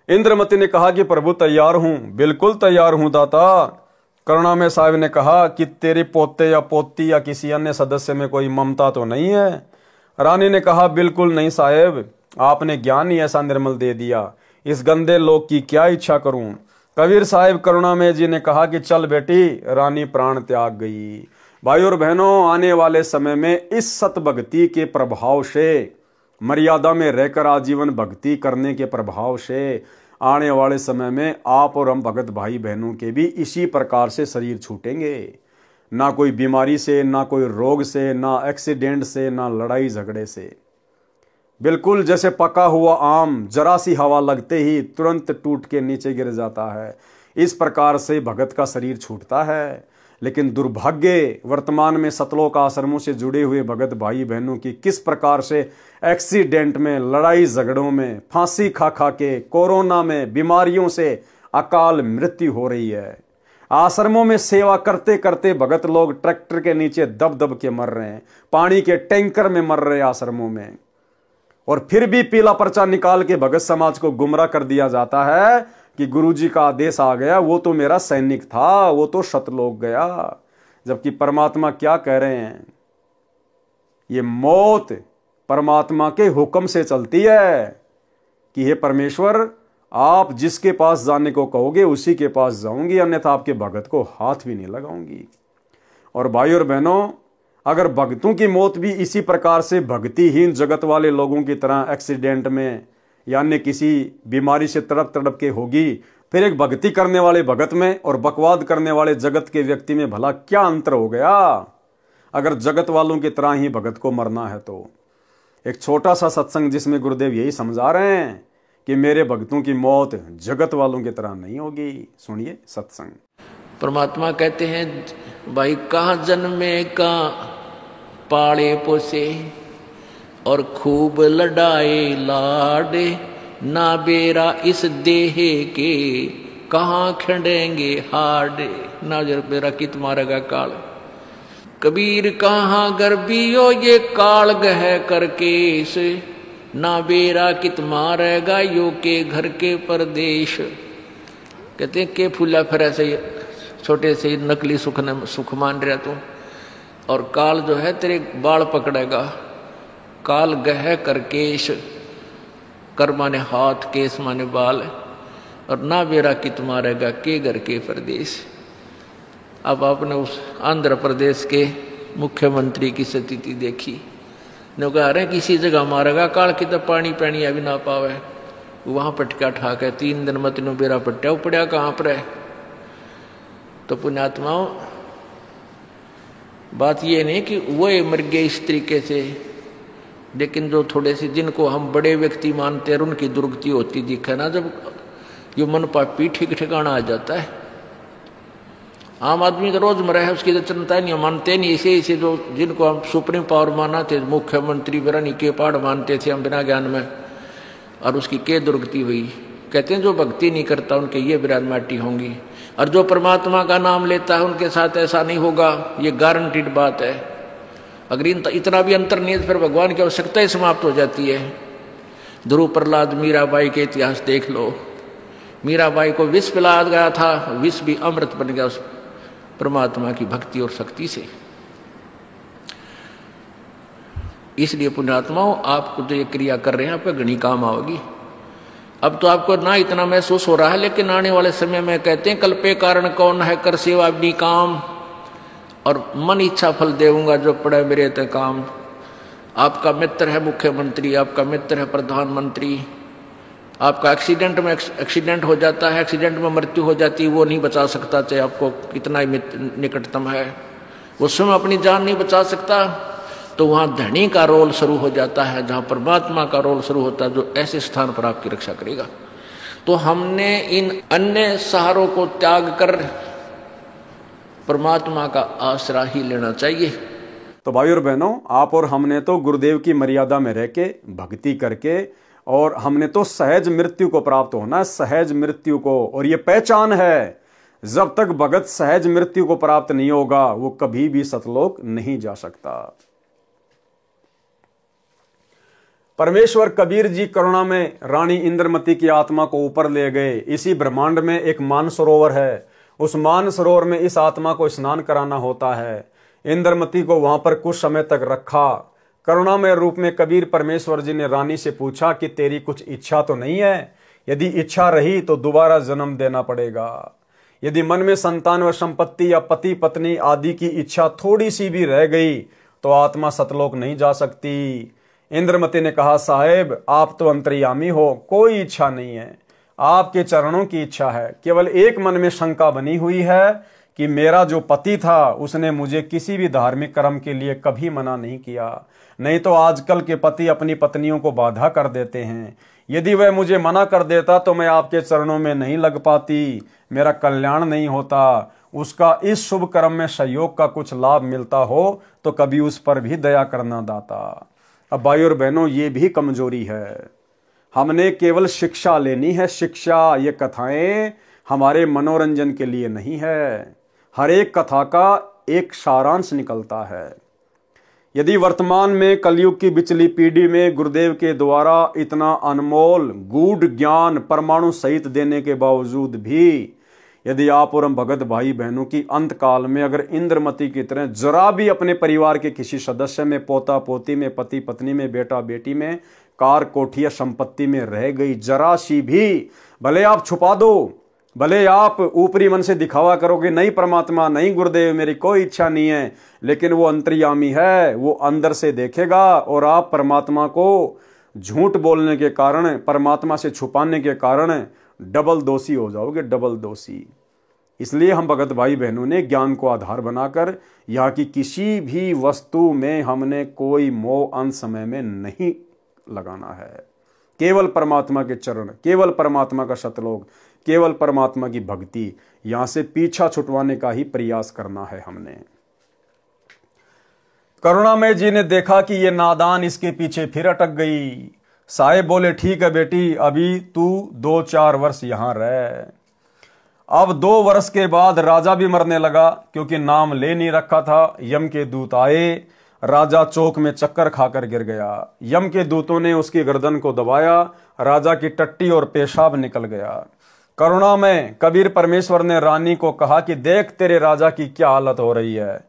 इंद्रमती ने कहा कि प्रभु तैयार हूं, बिल्कुल तैयार हूं दाता। करुणामय साहिब ने कहा कि तेरे पोते या पोती या किसी अन्य सदस्य में कोई ममता तो नहीं है? रानी ने कहा, बिल्कुल नहीं साहेब, आपने ज्ञान ही ऐसा निर्मल दे दिया, इस गंदे लोक की क्या इच्छा करूं। कबीर साहिब करुणामय जी ने कहा कि चल बेटी। रानी प्राण त्याग गई। भाई और बहनों, आने वाले समय में इस सत भक्ति के प्रभाव से, मर्यादा में रहकर आजीवन भक्ति करने के प्रभाव से, आने वाले समय में आप और हम भगत भाई बहनों के भी इसी प्रकार से शरीर छूटेंगे। ना कोई बीमारी से, ना कोई रोग से, ना एक्सीडेंट से, ना लड़ाई झगड़े से। बिल्कुल जैसे पका हुआ आम जरा सी हवा लगते ही तुरंत टूट के नीचे गिर जाता है, इस प्रकार से भगत का शरीर छूटता है। लेकिन दुर्भाग्य, वर्तमान में सतलोक आश्रमों से जुड़े हुए भगत भाई बहनों की किस प्रकार से एक्सीडेंट में, लड़ाई झगड़ों में, फांसी खा खा के, कोरोना में, बीमारियों से अकाल मृत्यु हो रही है। आश्रमों में सेवा करते करते भगत लोग ट्रैक्टर के नीचे दब दब के मर रहे हैं, पानी के टैंकर में मर रहे हैं आश्रमों में। और फिर भी पीला पर्चा निकाल के भगत समाज को गुमराह कर दिया जाता है कि गुरुजी का आदेश आ गया, वो तो मेरा सैनिक था, वो तो सतलोक गया। जबकि परमात्मा क्या कह रहे हैं? ये मौत परमात्मा के हुक्म से चलती है कि हे परमेश्वर, आप जिसके पास जाने को कहोगे उसी के पास जाऊंगी, अन्यथा आपके भगत को हाथ भी नहीं लगाऊंगी। और भाई और बहनों, अगर भक्तों की मौत भी इसी प्रकार से भक्तिहीन जगत वाले लोगों की तरह एक्सीडेंट में या अन्य किसी बीमारी से तड़प तड़प के होगी, फिर एक भक्ति करने वाले भगत में और बकवाद करने वाले जगत के व्यक्ति में भला क्या अंतर हो गया? अगर जगत वालों की तरह ही भगत को मरना है तो एक छोटा सा सत्संग जिसमें गुरुदेव यही समझा रहे हैं कि मेरे भक्तों की मौत जगत वालों की तरह नहीं होगी। सुनिए सत्संग। परमात्मा कहते हैं, भाई कहाँ जन्मे कहाँ पाले पोसे और खूब लड़ाए लाडे, ना बेरा इस देह के कहाँ खंडेंगे हाडे, ना जर बेरा कित मारेगा काल। कबीर कहाँ गर्बियो ये काल गह करके से, ना बेरा कित मारेगा यो के घर के परदेश। कहते हैं के फूला फिर ऐसे छोटे से नकली सुख मान रहा तू, और काल जो है तेरे बाल पकड़ेगा। काल गह कर केश, कर माने हाथ, केस माने बाल, और ना बेरा कित मारेगा के घर के प्रदेश। अब आपने उस आंध्र प्रदेश के मुख्यमंत्री की स्थिति देखी, ने कहा रहे किसी जगह मारेगा काल की तो पानी पैनी अभी ना पावे, वहां पटका ठाक है 3 दिन मत नो बेरा पट्टा पड़ा कहाँ पर है। तो पुण्यात्माओं, बात ये नहीं कि वो मर गए इस तरीके से, लेकिन जो थोड़े से जिनको हम बड़े व्यक्ति मानते हैं उनकी दुर्गति होती दिखे ना, जब ये मन पापी ठीक ठिकाना आ जाता है। आम आदमी तो रोज मरा है, उसकी तो चिंता नहीं, मानते नहीं। इसे जो जिनको हम सुप्रीम पावर माना थे, मुख्यमंत्री बिरानी के पाड़ मानते थे हम बिना ज्ञान में, और उसकी के दुर्गति हुई। कहते हैं जो भक्ति नहीं करता उनके ये विराट माटी होंगी, और जो परमात्मा का नाम लेता है उनके साथ ऐसा नहीं होगा, ये गारंटीड बात है। अगर इतना भी अंतर नहीं है फिर भगवान की आवश्यकता ही समाप्त हो जाती है। ध्रुव, प्रहलाद, मीराबाई के इतिहास देख लो, मीराबाई को विष पिलाया गया था, विष भी अमृत बन गया उस परमात्मा की भक्ति और शक्ति से। इसलिए पुण्यात्माओं, आपको जो ये क्रिया कर रहे हैं आपको घनी काम आओगी। अब तो आपको ना इतना महसूस हो रहा है, लेकिन आने वाले समय में कहते हैं कल्पे कारण कौन है, कर सेवा भी काम, और मन इच्छा फल देऊंगा जो पड़े मेरे ते काम। आपका मित्र है मुख्यमंत्री, आपका मित्र है प्रधानमंत्री, आपका एक्सीडेंट हो जाता है, एक्सीडेंट में मृत्यु हो जाती है, वो नहीं बचा सकता, चाहे आपको कितना ही निकटतम है, वो स्वयं अपनी जान नहीं बचा सकता। तो वहाँ धनी का रोल शुरू हो जाता है, जहाँ परमात्मा का रोल शुरू होता है, जो ऐसे स्थान पर आपकी रक्षा करेगा। तो हमने इन अन्य सहारों को त्याग कर परमात्मा का आसरा ही लेना चाहिए। तो भाई और बहनों, आप और हमने तो गुरुदेव की मर्यादा में रह के भक्ति करके, और हमने तो सहज मृत्यु को प्राप्त होना है, सहज मृत्यु को। और ये पहचान है, जब तक भगत सहज मृत्यु को प्राप्त नहीं होगा वो कभी भी सतलोक नहीं जा सकता। परमेश्वर कबीर जी करुणा में रानी इंद्रमती की आत्मा को ऊपर ले गए। इसी ब्रह्मांड में एक मानसरोवर है, उस मानसरोवर में इस आत्मा को स्नान कराना होता है। इंद्रमती को वहां पर कुछ समय तक रखा। करुणामय रूप में कबीर परमेश्वर जी ने रानी से पूछा कि तेरी कुछ इच्छा तो नहीं है? यदि इच्छा रही तो दोबारा जन्म देना पड़ेगा। यदि मन में संतान व संपत्ति या पति पत्नी आदि की इच्छा थोड़ी सी भी रह गई तो आत्मा सतलोक नहीं जा सकती। इंद्रमती ने कहा, साहेब आप तो अंतर्यामी हो, कोई इच्छा नहीं है, आपके चरणों की इच्छा है। केवल एक मन में शंका बनी हुई है कि मेरा जो पति था उसने मुझे किसी भी धार्मिक कर्म के लिए कभी मना नहीं किया। नहीं तो आजकल के पति अपनी पत्नियों को बाधा कर देते हैं। यदि वह मुझे मना कर देता तो मैं आपके चरणों में नहीं लग पाती, मेरा कल्याण नहीं होता। उसका इस शुभ कर्म में सहयोग का कुछ लाभ मिलता हो तो कभी उस पर भी दया करना दाता। अब भाई और बहनों, ये भी कमजोरी है। हमने केवल शिक्षा लेनी है, शिक्षा। ये कथाएं हमारे मनोरंजन के लिए नहीं है। हर एक कथा का एक सारांश निकलता है। यदि वर्तमान में कलयुग की बिचली पीढ़ी में गुरुदेव के द्वारा इतना अनमोल गूढ़ ज्ञान परमाणु सहित देने के बावजूद भी यदि आप और हम भगत भाई बहनों की अंत काल में अगर इंद्रमती की तरह जरा भी अपने परिवार के किसी सदस्य में, पोता पोती में, पति पत्नी में, बेटा बेटी में, कार कोठी या संपत्ति में रह गई जरा सी भी, भले आप छुपा दो, भले आप ऊपरी मन से दिखावा करोगे नहीं परमात्मा, नहीं गुरुदेव मेरी कोई इच्छा नहीं है, लेकिन वो अंतर्यामी है, वो अंदर से देखेगा। और आप परमात्मा को झूठ बोलने के कारण, परमात्मा से छुपाने के कारण डबल दोषी हो जाओगे, डबल दोषी। इसलिए हम भगत भाई बहनों ने ज्ञान को आधार बनाकर यहाँ की किसी भी वस्तु में हमने कोई मोह अंत समय में नहीं लगाना है। केवल परमात्मा के चरण, केवल परमात्मा का सतलोक, केवल परमात्मा की भक्ति, यहां से पीछा छुटवाने का ही प्रयास करना है हमने। करुणामय जी ने देखा कि ये नादान इसके पीछे फिर अटक गई। साहेब बोले, ठीक है बेटी, अभी तू 2-4 वर्ष यहां रह। अब 2 वर्ष के बाद राजा भी मरने लगा, क्योंकि नाम ले नहीं रखा था। यम के दूत आए, राजा चौक में चक्कर खाकर गिर गया। यम के दूतों ने उसकी गर्दन को दबाया, राजा की टट्टी और पेशाब निकल गया। करुणा में कबीर परमेश्वर ने रानी को कहा कि देख तेरे राजा की क्या हालत हो रही है।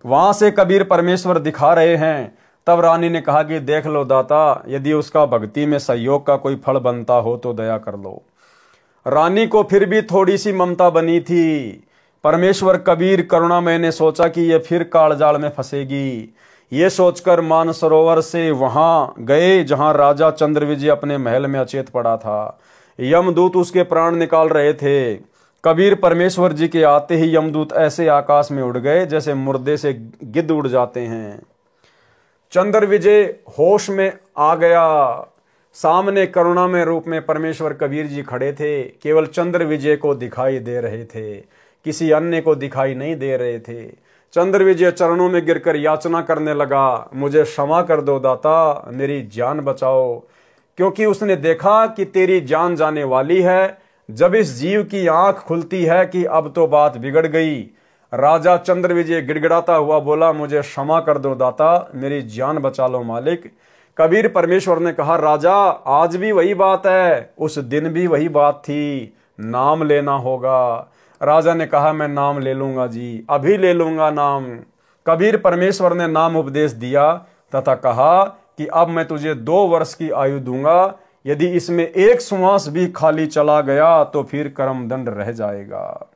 वहां से कबीर परमेश्वर दिखा रहे हैं। तब रानी ने कहा कि देख लो दाता, यदि उसका भक्ति में सहयोग का कोई फल बनता हो तो दया कर लो। रानी को फिर भी थोड़ी सी ममता बनी थी। परमेश्वर कबीर करुणामय ने सोचा कि ये फिर कालजाल में फंसेगी। ये सोचकर मानसरोवर से वहां गए जहां राजा चंद्रविजय अपने महल में अचेत पड़ा था। यमदूत उसके प्राण निकाल रहे थे। कबीर परमेश्वर जी के आते ही यमदूत ऐसे आकाश में उड़ गए जैसे मुर्दे से गिद्ध उड़ जाते हैं। चंद्रविजय होश में आ गया। सामने करुणामय रूप में परमेश्वर कबीर जी खड़े थे। केवल चंद्रविजय को दिखाई दे रहे थे, किसी अन्य को दिखाई नहीं दे रहे थे। चंद्रविजय चरणों में गिरकर याचना करने लगा, मुझे क्षमा कर दो दाता, मेरी जान बचाओ, क्योंकि उसने देखा कि तेरी जान जाने वाली है। जब इस जीव की आंख खुलती है कि अब तो बात बिगड़ गई। राजा चंद्रविजय गिड़गिड़ाता हुआ बोला, मुझे क्षमा कर दो दाता, मेरी जान बचा लो मालिक। कबीर परमेश्वर ने कहा, राजा आज भी वही बात है, उस दिन भी वही बात थी। नाम लेना होगा। राजा ने कहा मैं नाम ले लूंगा जी, अभी ले लूंगा नाम। कबीर परमेश्वर ने नाम उपदेश दिया तथा कहा कि अब मैं तुझे 2 वर्ष की आयु दूंगा, यदि इसमें एक श्वास भी खाली चला गया तो फिर कर्म दंड रह जाएगा।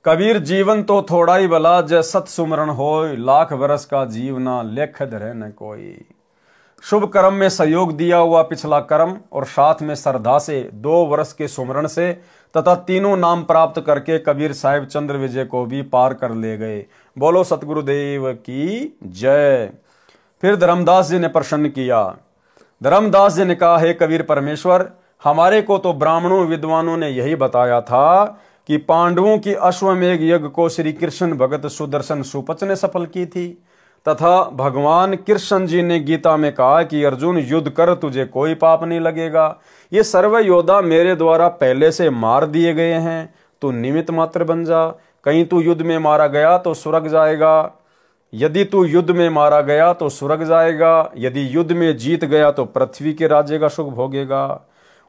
कबीर जीवन तो थोड़ा ही भला, जय सत सुमरण होय, लाख बरस का जीवना लेख धरे न कोई। शुभ कर्म में सहयोग दिया हुआ पिछला कर्म और साथ में श्रद्धा से 2 वर्ष के सुमरण से तथा तीनों नाम प्राप्त करके कबीर साहिब चंद्र विजय को भी पार कर ले गए। बोलो सतगुरुदेव की जय। फिर धर्मदास जी ने प्रश्न किया। धर्मदास जी ने कहा, हे कबीर परमेश्वर, हमारे को तो ब्राह्मणों विद्वानों ने यही बताया था कि पांडवों की अश्वमेघ यज्ञ को श्री कृष्ण भगत सुदर्शन सुपच ने सफल की थी तथा भगवान कृष्ण जी ने गीता में कहा कि अर्जुन युद्ध कर, तुझे कोई पाप नहीं लगेगा। ये सर्व योद्धा मेरे द्वारा पहले से मार दिए गए हैं, तू निमित्त मात्र बन जा। कहीं तू युद्ध में मारा गया तो स्वर्ग जाएगा, यदि तू युद्ध में मारा गया तो स्वर्ग जाएगा, यदि युद्ध में जीत गया तो पृथ्वी के राज्य का सुख भोगेगा।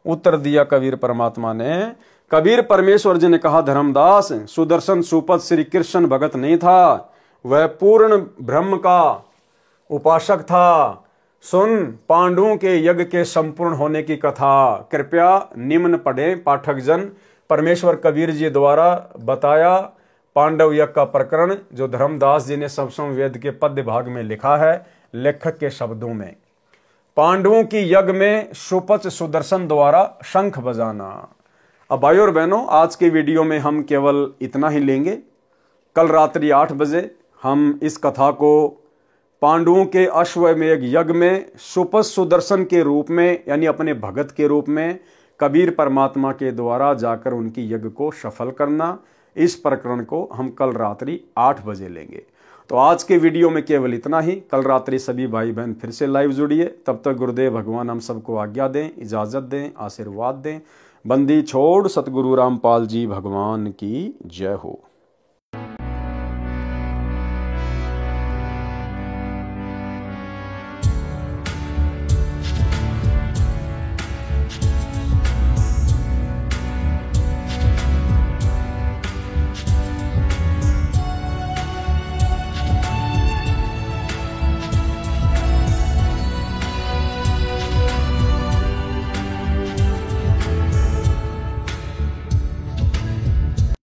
उत्तर दिया कबीर परमात्मा ने। कबीर परमेश्वर जी ने कहा, धर्मदास, सुदर्शन सुपथ श्री कृष्ण भगत नहीं था, वह पूर्ण ब्रह्म का उपासक था। सुन पांडवों के यज्ञ के संपूर्ण होने की कथा, कृपया निम्न पढ़े पाठक जन। परमेश्वर कबीर जी द्वारा बताया पांडव यज्ञ का प्रकरण, जो धर्मदास जी ने सप्तम वेद के पद्य भाग में लिखा है लेखक के शब्दों में। पांडवों की यज्ञ में सुपच सुदर्शन द्वारा शंख बजाना। अब भाई और बहनों, आज के वीडियो में हम केवल इतना ही लेंगे। कल रात्रि 8 बजे हम इस कथा को पांडवों के अश्वमेघ यज्ञ में सुपच सुदर्शन के रूप में, यानी अपने भगत के रूप में कबीर परमात्मा के द्वारा जाकर उनकी यज्ञ को सफल करना, इस प्रकरण को हम कल रात्रि 8 बजे लेंगे। तो आज के वीडियो में केवल इतना ही। कल रात्रि सभी भाई बहन फिर से लाइव जुड़िए। तब तक गुरुदेव भगवान हम सबको आज्ञा दें, इजाजत दें, आशीर्वाद दें। बंदी छोड़ सतगुरु रामपाल जी भगवान की जय हो।